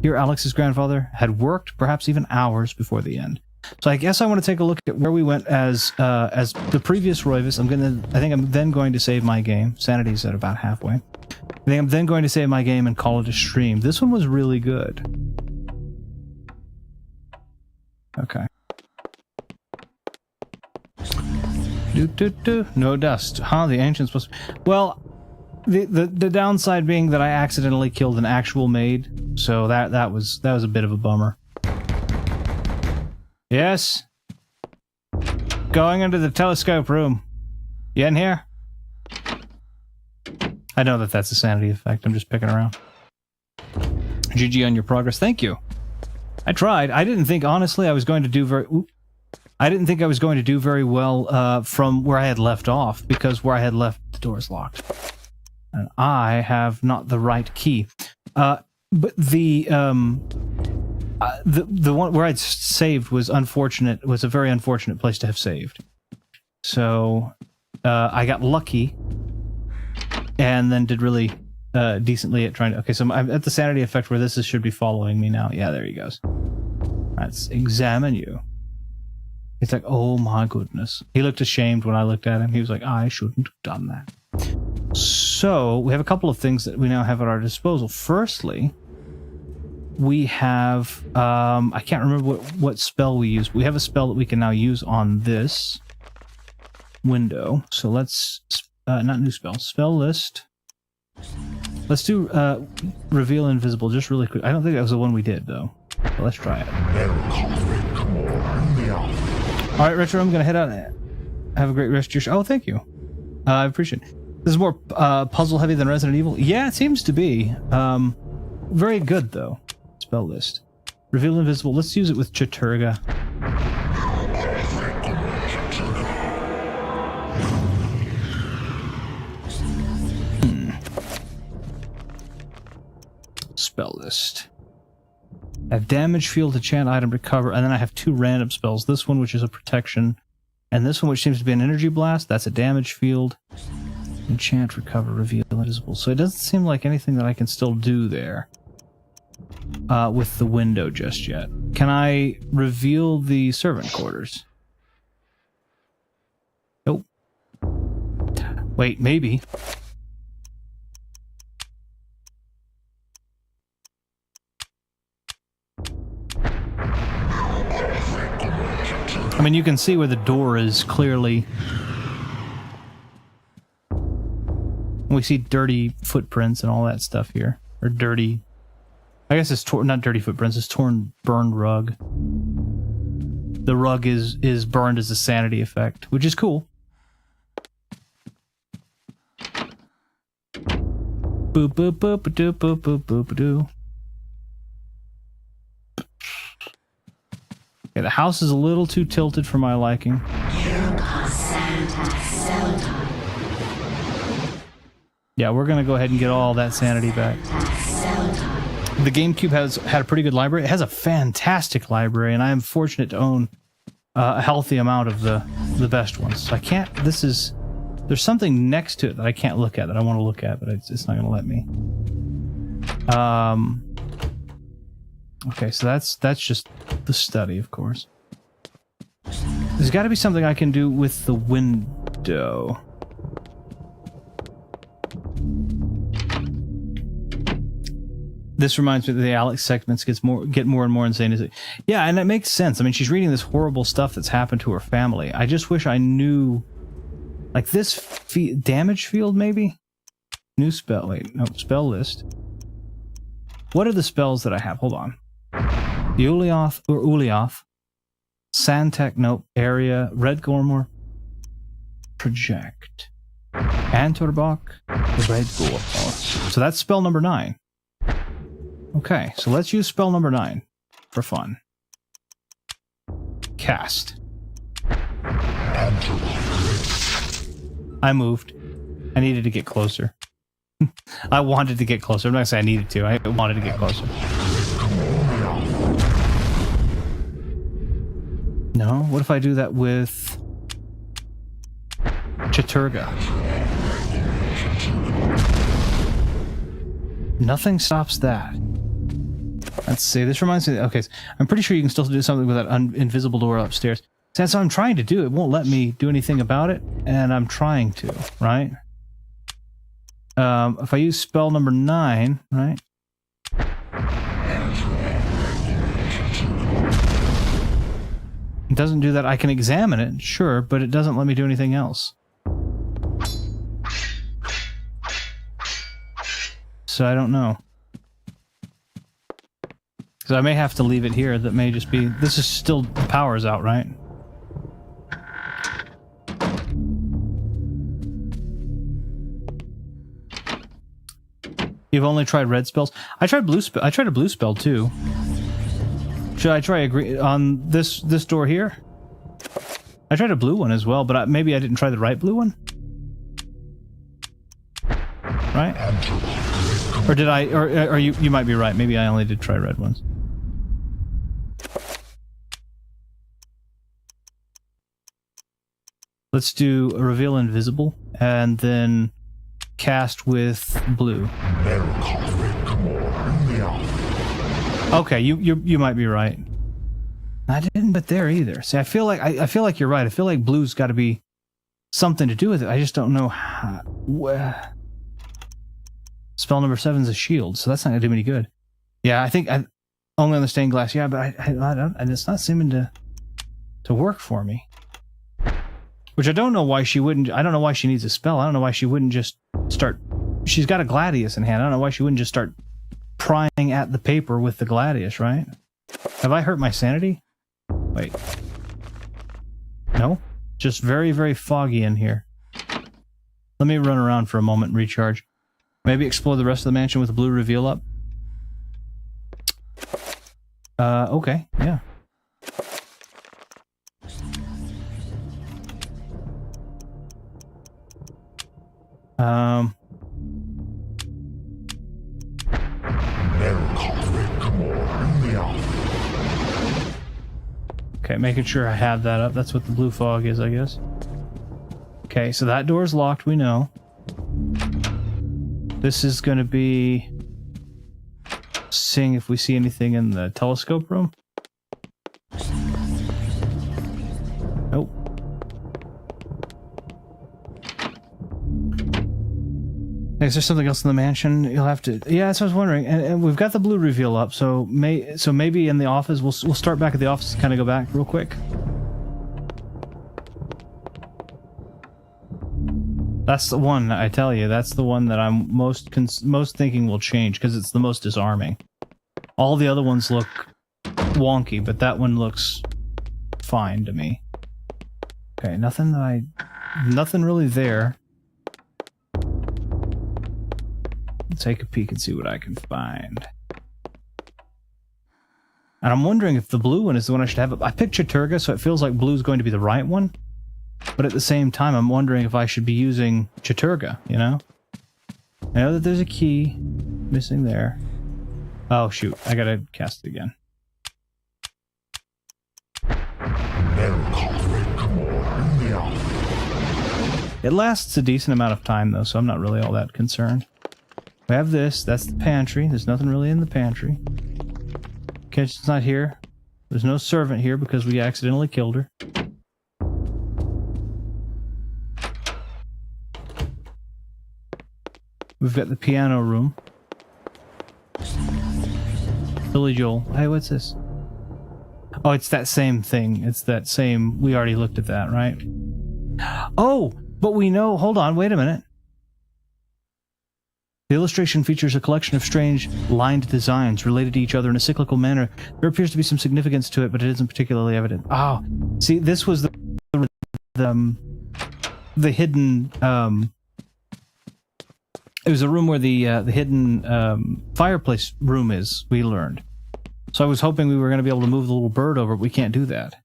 Here Alex's grandfather had worked, perhaps even hours before the end. So I guess I want to take a look at where we went as the previous Royvis. I think I'm then going to save my game. Sanity's at about halfway. I think I'm then going to save my game and call it a stream. This one was really good. Okay. No dust. Huh? The ancients was... Well, the downside being that I accidentally killed an actual maid, so that was a bit of a bummer. Yes? Going into the telescope room. You in here? I know that that's a sanity effect. I'm just picking around. GG on your progress. Thank you. I tried. I didn't think, honestly, I was going to do very... I didn't think I was going to do very well from where I had left off, because where I had left, the door's locked. And I have not the right key. But the one where I'd saved was unfortunate. Was a very unfortunate place to have saved. So I got lucky, and then did really decently at trying to. Okay, so I'm at the sanity effect where this should be following me now. Yeah, there he goes. Let's examine you. It's like, oh my goodness. He looked ashamed when I looked at him. He was like, I shouldn't have done that. So we have a couple of things that we now have at our disposal. Firstly, we have, I can't remember what spell we used. We have a spell that we can now use on this window. So let's, not new spell, spell list. Let's do reveal invisible just really quick. I don't think that was the one we did though. But let's try it. All right, Retro, I'm going to head out. Have a great rest of your show. Oh, thank you. I appreciate it. This is more puzzle heavy than Resident Evil. Yeah, it seems to be. Very good though. Spell list. Reveal invisible. Let's use it with Chaturga. Spell list. I have damage, field, enchant, item, recover, and then I have two random spells. This one, which is a protection, and this one, which seems to be an energy blast. That's a damage field. Enchant, recover, reveal, invisible. So it doesn't seem like anything that I can still do there with the window just yet. Can I reveal the servant quarters? Nope. Wait, maybe. I mean, you can see where the door is clearly. We see dirty footprints and all that stuff here. Or dirty... I guess it's not dirty footprints, it's torn, burned rug. The rug is burned as a sanity effect, which is cool. Boop, boop, boop, boop, boop, boop, boop, boop. Yeah, the house is a little too tilted for my liking. Yeah, we're gonna go ahead and get all that sanity back. The GameCube had a pretty good library. It has a fantastic library, and I am fortunate to own a healthy amount of the best ones. So I can't. There's something next to it that I can't look at that I want to look at, but it's not gonna let me. Okay, so that's just the study, of course. There's got to be something I can do with the window. This reminds me that the Alex segments get more and more insane. Yeah, and that makes sense. I mean, she's reading this horrible stuff that's happened to her family. I just wish I knew, like this damage field, maybe? New spell. Wait, no, spell list. What are the spells that I have? Hold on. Ulioth or Ulioth. Santec, nope. Area. Red Gormor. Project. Antorbach. Red Gormor. So that's spell number 9. Okay, so let's use spell number 9 for fun. Cast. I moved. I needed to get closer. I wanted to get closer. I'm not gonna say I needed to. I wanted to get closer. No? What if I do that with Chaturga? Nothing stops that. Let's see. This reminds me... Okay, I'm pretty sure you can still do something with that invisible door upstairs. That's what I'm trying to do. It won't let me do anything about it, and I'm trying to, right? If I use spell number 9, right? It doesn't do that. I can examine it, sure, but it doesn't let me do anything else. So I don't know. So I may have to leave it here. That may just be... This is still... The power's out, right? You've only tried red spells? I tried blue spell. I tried a blue spell too. Should I try on this door here? I tried a blue one as well, but maybe I didn't try the right blue one? Right? Or did I... Or you might be right. Maybe I only did try red ones. Let's do a reveal invisible, and then cast with blue. Okay, you might be right. I didn't put there either. See, I feel like you're right. I feel like blue's got to be something to do with it. I just don't know how. Spell number 7's a shield, so that's not gonna do me any good. Yeah, I think only on the stained glass. Yeah, but I don't, and it's not seeming to work for me. Which I don't know why she wouldn't. I don't know why she needs a spell. I don't know why she wouldn't just start. She's got a gladius in hand. I don't know why she wouldn't just start prying at the paper with the gladius, right? Have I hurt my sanity? Wait. No? Just very, very foggy in here. Let me run around for a moment and recharge. Maybe explore the rest of the mansion with the blue reveal up? Okay, yeah. Okay, making sure I have that up. That's what the blue fog is, I guess. Okay, so that door's locked, we know. This is going to be seeing if we see anything in the telescope room. Nope. Is there something else in the mansion? You'll have to... Yeah, that's what I was wondering. And we've got the blue reveal up, so maybe in the office, we'll start back at the office and kind of go back real quick. That's the one, I tell you. That's the one that I'm most thinking will change, because it's the most disarming. All the other ones look wonky, but that one looks fine to me. Okay, nothing really there. Take a peek and see what I can find. And I'm wondering if the blue one is the one I should have. I picked Chaturga, so it feels like blue's going to be the right one. But at the same time, I'm wondering if I should be using Chaturga, you know? I know that there's a key missing there. Oh, shoot. I gotta cast it again. It lasts a decent amount of time, though, so I'm not really all that concerned. We have this. That's the pantry. There's nothing really in the pantry. Kitchen's not here. There's no servant here because we accidentally killed her. We've got the piano room. Billy Joel. Hey, what's this? Oh, it's that same thing. It's that same... We already looked at that, right? Oh! But we know... Hold on, wait a minute. The illustration features a collection of strange, lined designs related to each other in a cyclical manner. There appears to be some significance to it, but it isn't particularly evident. Oh, see, this was the hidden... It was a room where the hidden fireplace room is, we learned. So I was hoping we were going to be able to move the little bird over, but we can't do that.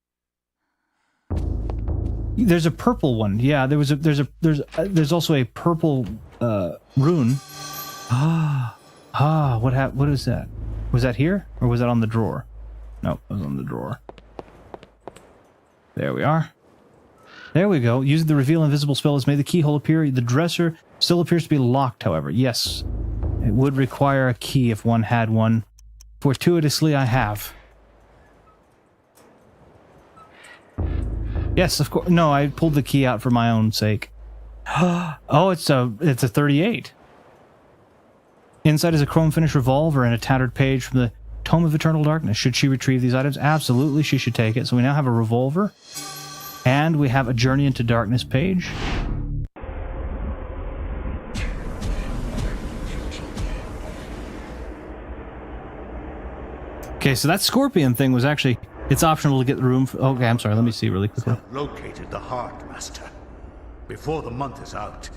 There's a purple one. Yeah, there's also a purple rune. What is that? Was that here? Or was that on the drawer? No, it was on the drawer. There we are. There we go. Using the reveal invisible spell has made the keyhole appear. The dresser still appears to be locked, however. Yes, it would require a key if one had one. Fortuitously, I have. Yes, of course. No, I pulled the key out for my own sake. Oh, it's a 38. Inside is a chrome finish revolver and a tattered page from the Tome of Eternal Darkness. Should she retrieve these items? Absolutely, she should take it. So we now have a revolver. And we have a Journey into Darkness page. Okay, so that scorpion thing was actually... It's optional to get the room... Okay, I'm sorry, let me see really quickly. Located the heart, Master. Before the month is out.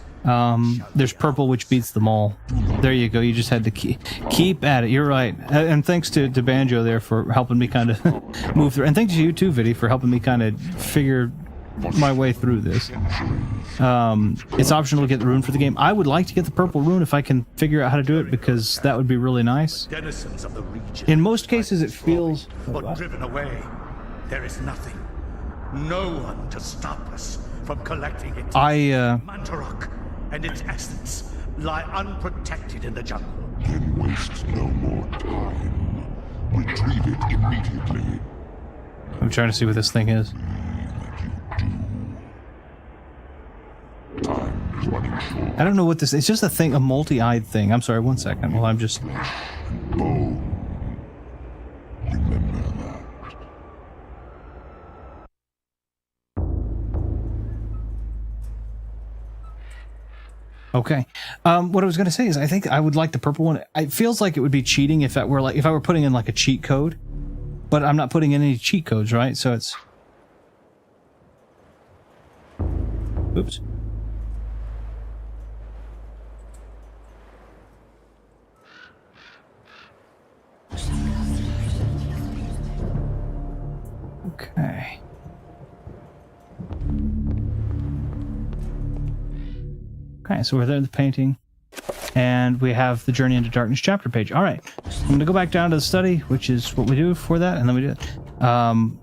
There's purple, which beats them all. There you go, you just had to keep at it. You're right. And thanks to Banjo there for helping me kind of move through. And thanks to you too, Viddy, for helping me kind of figure my way through this. It's optional to get the rune for the game. I would like to get the purple rune if I can figure out how to do it, because that would be really nice. Denizens of the region. In most cases, it feels... But driven away, there is nothing. No one to stop us from collecting it. Mantarok and its essence lie unprotected in the jungle. Then waste no more time. Retrieve it immediately. I'm trying to see what this thing is. Time is running short. I don't know what this is. It's just a thing, a multi-eyed thing. I'm sorry, one second. Well, I'm just... Bone. Remember that. Okay. What I was going to say is I think I would like the purple one. It feels like it would be cheating if that were like, if I were putting in like a cheat code, but I'm not putting in any cheat codes, right? So it's... Oops. Okay. Okay, so we're there in the painting, and we have the Journey into Darkness chapter page. All right, I'm going to go back down to the study, which is what we do for that, and then we do it.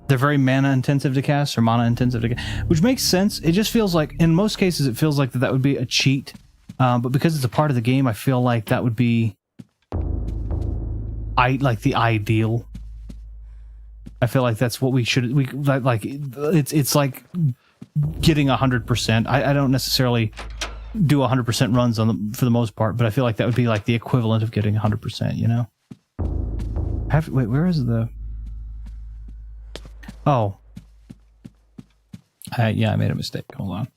They're very mana intensive to cast, or mana intensive to cast, which makes sense. It just feels like, in most cases, it feels like that would be a cheat, but because it's a part of the game, I feel like that would be like the ideal. I feel like that's what we should, like it's like getting 100%. I don't necessarily do 100% runs on for the most part, but I feel like that would be like the equivalent of getting 100%, you know? Wait, where is the... Oh. Yeah, I made a mistake. Hold on.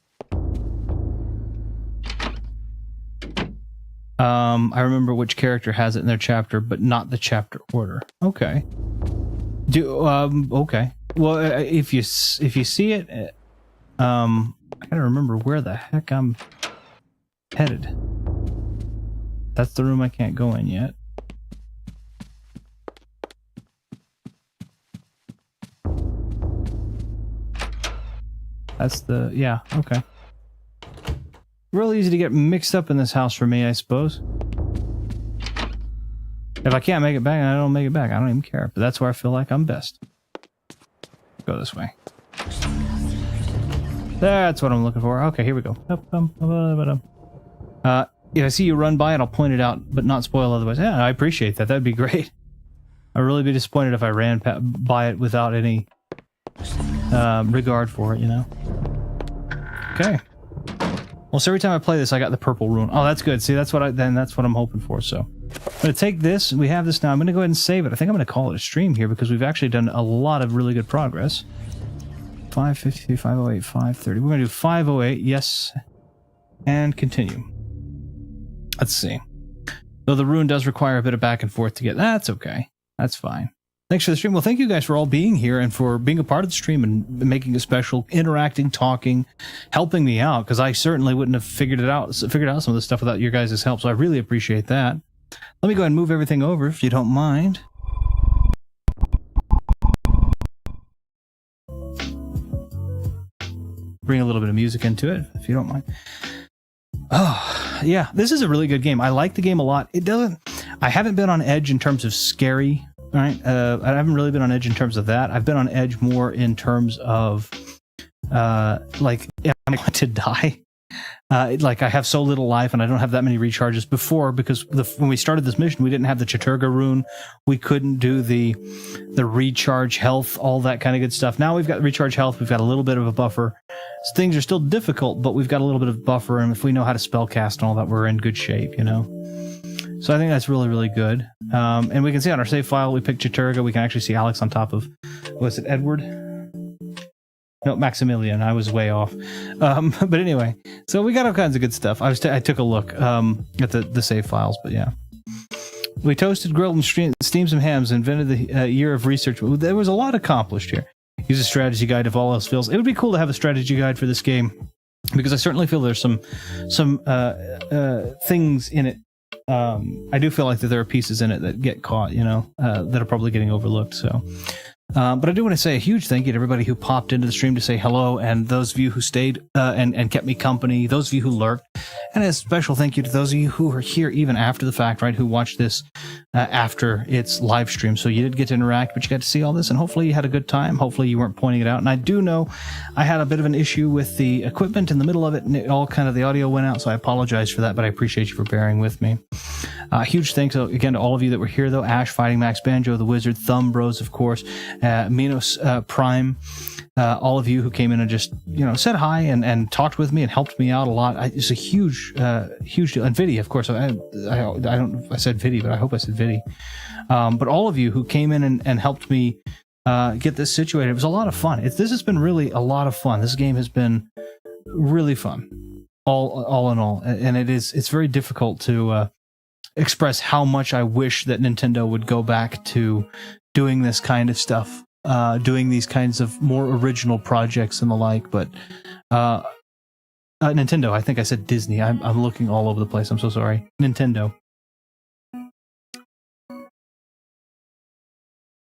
I remember which character has it in their chapter, but not the chapter order. Okay. Okay. Well, if you see it, I gotta remember where the heck I'm headed. That's the room I can't go in yet. That's the... yeah, okay. Real easy to get mixed up in this house for me, I suppose. If I can't make it back, I don't make it back. I don't even care. But that's where I feel like I'm best. Go this way. That's what I'm looking for. Okay, here we go. If I see you run by it, I'll point it out, but not spoil otherwise. Yeah, I appreciate that. That'd be great. I'd really be disappointed if I ran by it without any regard for it, you know? Okay. Well, so every time I play this, I got the purple rune. Oh, that's good. See, that's what I'm hoping for, so. I'm going to take this, and we have this now. I'm going to go ahead and save it. I think I'm going to call it a stream here, because we've actually done a lot of really good progress. 553, 508, 530. We're going to do 508, yes. And continue. Let's see. Though the rune does require a bit of back and forth to get... That's okay. That's fine. Thanks for the stream. Well, thank you guys for all being here and for being a part of the stream and making it special, interacting, talking, helping me out, because I certainly wouldn't have figured out some of this stuff without your guys' help, so I really appreciate that. Let me go ahead and move everything over, if you don't mind. Bring a little bit of music into it, if you don't mind. Oh, yeah, this is a really good game. I like the game a lot. I haven't been on edge in terms of scary, right? I haven't really been on edge in terms of that. I've been on edge more in terms of, like, am I going to die? Like, I have so little life and I don't have that many recharges before, because when we started this mission, we didn't have the Chaturga rune. We couldn't do the recharge health, all that kind of good stuff. Now we've got recharge health. We've got a little bit of a buffer. So things are still difficult, but we've got a little bit of buffer. And if we know how to spellcast and all that, we're in good shape, you know? So I think that's really, really good. And we can see on our save file, we picked Chaturga. We can actually see Alex on top of, was it Edward? No, Maximilian. I was way off. But anyway, so we got all kinds of good stuff. I took a look at the save files, but yeah. We toasted, grilled, and steamed some hams, invented the year of research. There was a lot accomplished here. Use a strategy guide if all else fails. It would be cool to have a strategy guide for this game, because I certainly feel there's some things in it. I do feel like that there are pieces in it that get caught, you know, that are probably getting overlooked, so... but I do want to say a huge thank you to everybody who popped into the stream to say hello, and those of you who stayed and kept me company, those of you who lurked, and a special thank you to those of you who are here even after the fact, right, who watched this after its live stream. So you did get to interact, but you got to see all this, and hopefully you had a good time. Hopefully you weren't pointing it out. And I do know I had a bit of an issue with the equipment in the middle of it, and it all kind of, the audio went out, so I apologize for that, but I appreciate you for bearing with me. Huge thanks again to all of you that were here, though. Ash, Fighting Max, Banjo, the Wizard, Thumb Bros, of course, Minos Prime, all of you who came in and just, you know, said hi and talked with me and helped me out a lot. It's a huge deal. And Vidi, of course. I don't know if I said Vidi, but I hope I said Vidi. But all of you who came in and helped me get this situated, it was a lot of fun. This has been really a lot of fun. This game has been really fun, all in all. And it's very difficult to express how much I wish that Nintendo would go back to doing this kind of stuff, doing these kinds of more original projects and the like. But Nintendo, I think I said Disney. I'm looking all over the place. I'm so sorry. Nintendo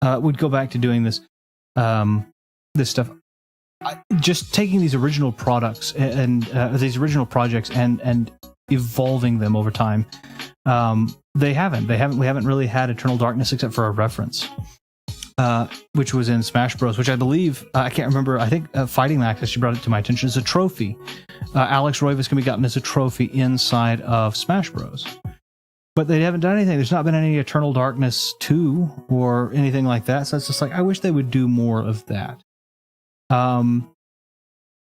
would go back to doing this this stuff. Just taking these original products and these original projects and evolving them over time. We haven't really had Eternal Darkness except for a reference, which was in Smash Bros, which I believe, I can't remember, I think Fighting Max actually brought it to my attention as a trophy. Alex Roivas can be gotten as a trophy inside of Smash Bros. But they haven't done anything. There's not been any Eternal Darkness 2 or anything like that, so it's just like, I wish they would do more of that.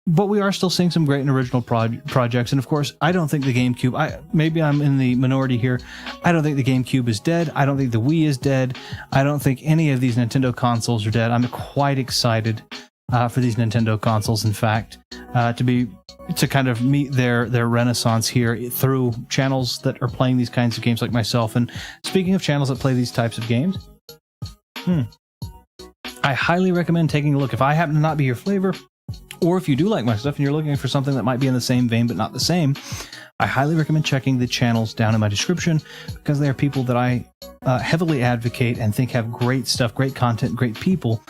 But we are still seeing some great and original projects. And of course, I don't think the GameCube, maybe I'm in the minority here, I don't think the GameCube is dead. I don't think the Wii is dead. I don't think any of these Nintendo consoles are dead. I'm quite excited for these Nintendo consoles, in fact, to kind of meet their renaissance here through channels that are playing these kinds of games like myself. And speaking of channels that play these types of games, I highly recommend taking a look. If I happen to not be your flavor, or if you do like my stuff and you're looking for something that might be in the same vein but not the same, I highly recommend checking the channels down in my description, because they are people that I heavily advocate and think have great stuff, great content, great people,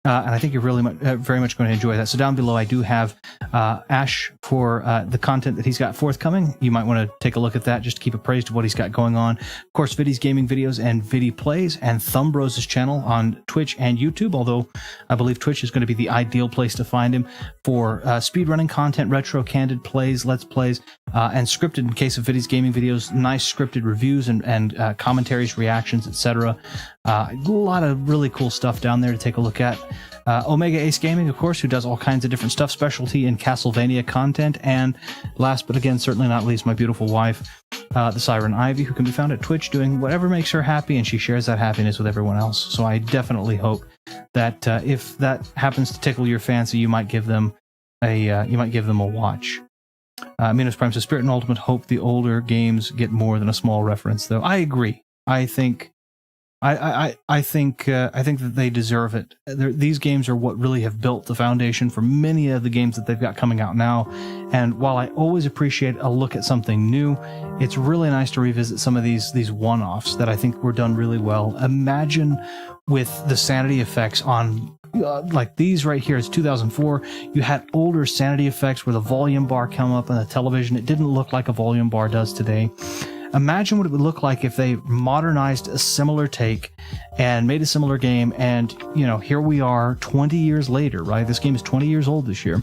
and I think you're really very much going to enjoy that. So down below I do have Ash for the content that he's got forthcoming. You might want to take a look at that just to keep appraised of what he's got going on. Of course, Vidi's gaming videos and Vidi plays, and Thumb Bros' channel on Twitch and YouTube, although I believe Twitch is going to be the ideal place to find him for speedrunning content, retro candid plays, let's plays, and scripted, in case of Vidi's gaming videos, nice scripted reviews and commentaries, reactions, etc. A lot of really cool stuff down there to take a look at. Omega Ace Gaming, of course, who does all kinds of different stuff, specialty in Castlevania content, and last but again, certainly not least, my beautiful wife, the Siren Ivy, who can be found at Twitch doing whatever makes her happy, and she shares that happiness with everyone else. So I definitely hope that if that happens to tickle your fancy, you might give them a watch. Minos Prime says, Spirit and Ultimate hope the older games get more than a small reference, though. I agree. I think that they deserve it. These games are what really have built the foundation for many of the games that they've got coming out now. And while I always appreciate a look at something new, it's really nice to revisit some of these one-offs that I think were done really well. Imagine with the Sanity effects on like these right here is 2004. You had older Sanity effects where the volume bar come up on the television. It didn't look like a volume bar does today. Imagine what it would look like if they modernized a similar take and made a similar game. And, you know, here we are 20 years later, right? This game is 20 years old this year.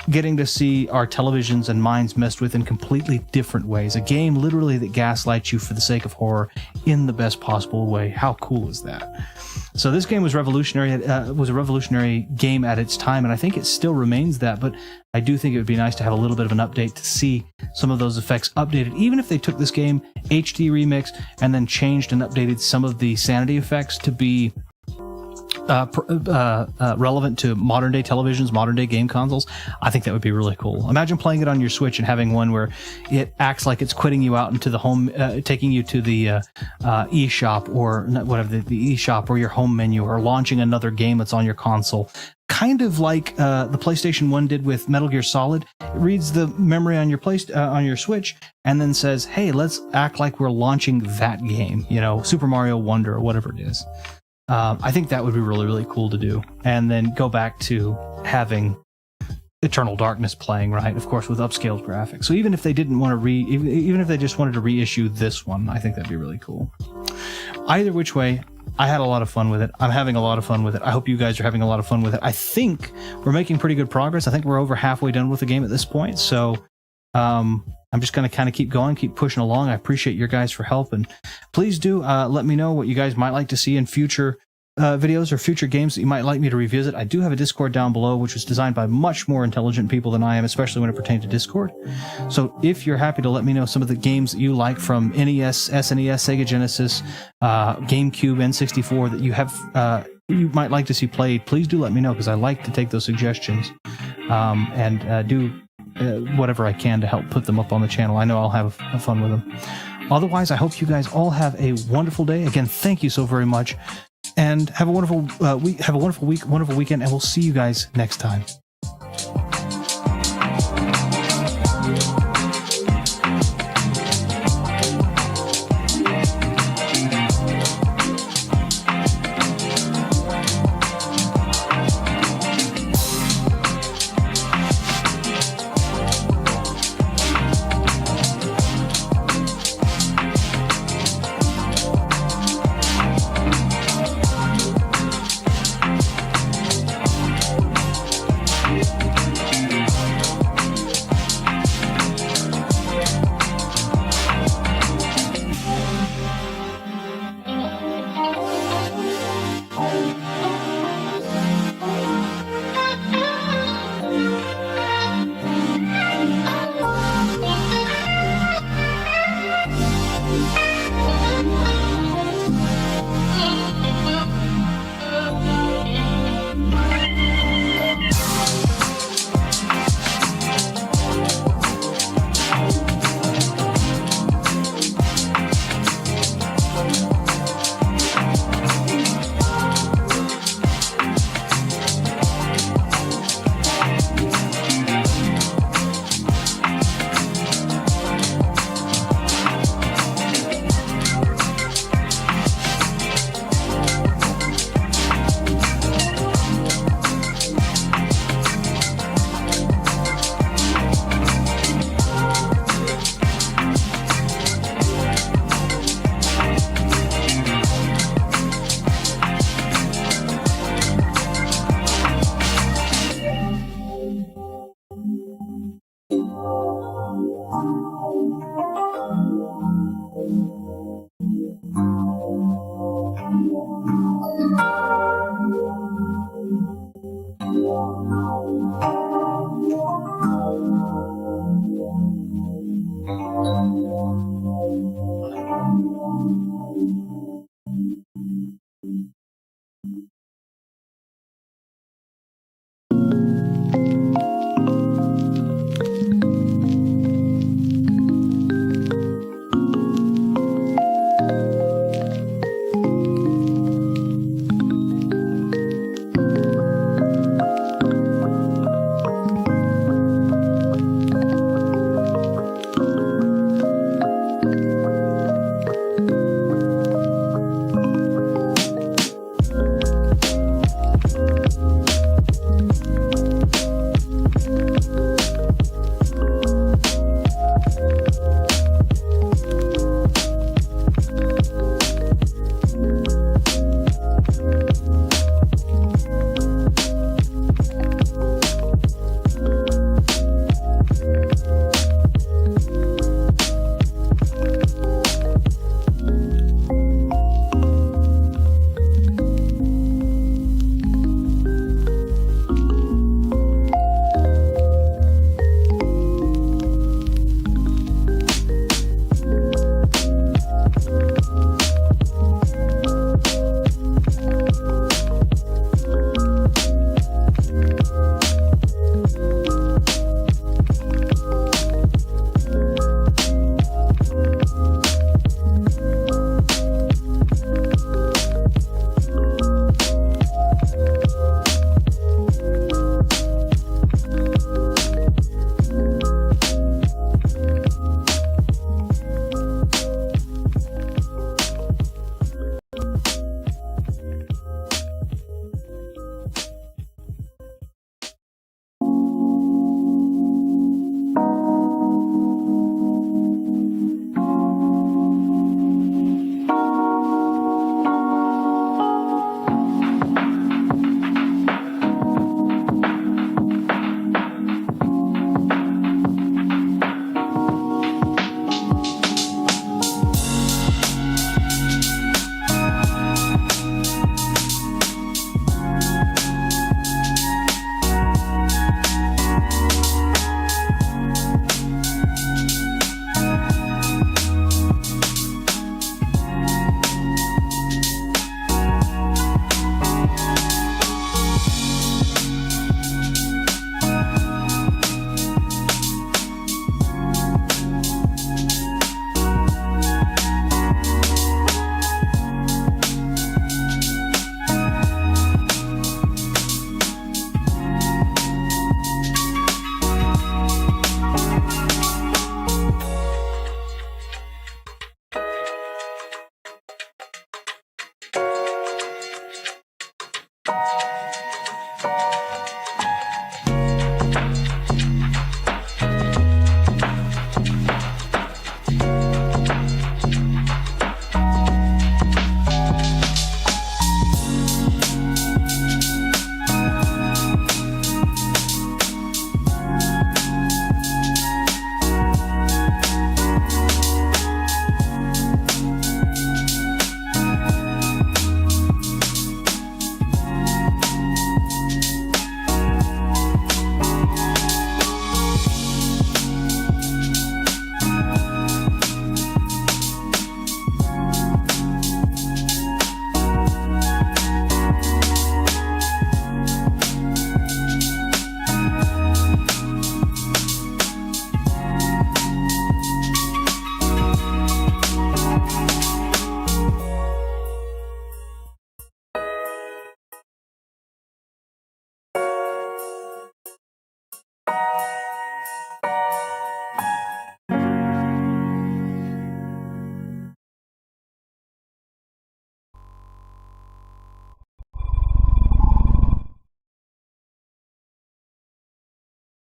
Getting to see our televisions and minds messed with in completely different ways. A game literally that gaslights you for the sake of horror in the best possible way. How cool is that? So this game was revolutionary. Was a revolutionary game at its time, and I think it still remains that. But I do think it would be nice to have a little bit of an update to see some of those effects updated. Even if they took this game HD remix and then changed and updated some of the Sanity effects to be relevant to modern day televisions, modern day game consoles, I think that would be really cool. Imagine playing it on your Switch and having one where it acts like it's quitting you out into the home, taking you to the eShop or whatever, the eShop or your home menu, or launching another game that's on your console. Kind of like the PlayStation 1 did with Metal Gear Solid. It reads the memory on your on your Switch and then says, hey, let's act like we're launching that game, you know, Super Mario Wonder or whatever it is. I think that would be really, really cool to do. And then go back to having Eternal Darkness playing, right? Of course, with upscaled graphics. So even if they didn't want to even if they just wanted to reissue this one, I think that'd be really cool. Either which way, I had a lot of fun with it. I'm having a lot of fun with it. I hope you guys are having a lot of fun with it. I think we're making pretty good progress. I think we're over halfway done with the game at this point. So, I'm just going to kind of keep going, keep pushing along. I appreciate your guys for help, and please do let me know what you guys might like to see in future videos or future games that you might like me to revisit. I do have a Discord down below, which was designed by much more intelligent people than I am, especially when it pertains to Discord. So if you're happy to let me know some of the games that you like from NES, SNES, Sega Genesis, GameCube, N64 that you have you might like to see played, please do let me know, because I like to take those suggestions and do whatever I can to help put them up on the channel. I know I'll have fun with them. Otherwise, I hope you guys all have a wonderful day. Again, thank you so very much, and have a wonderful week, have a wonderful week, wonderful weekend, and we'll see you guys next time.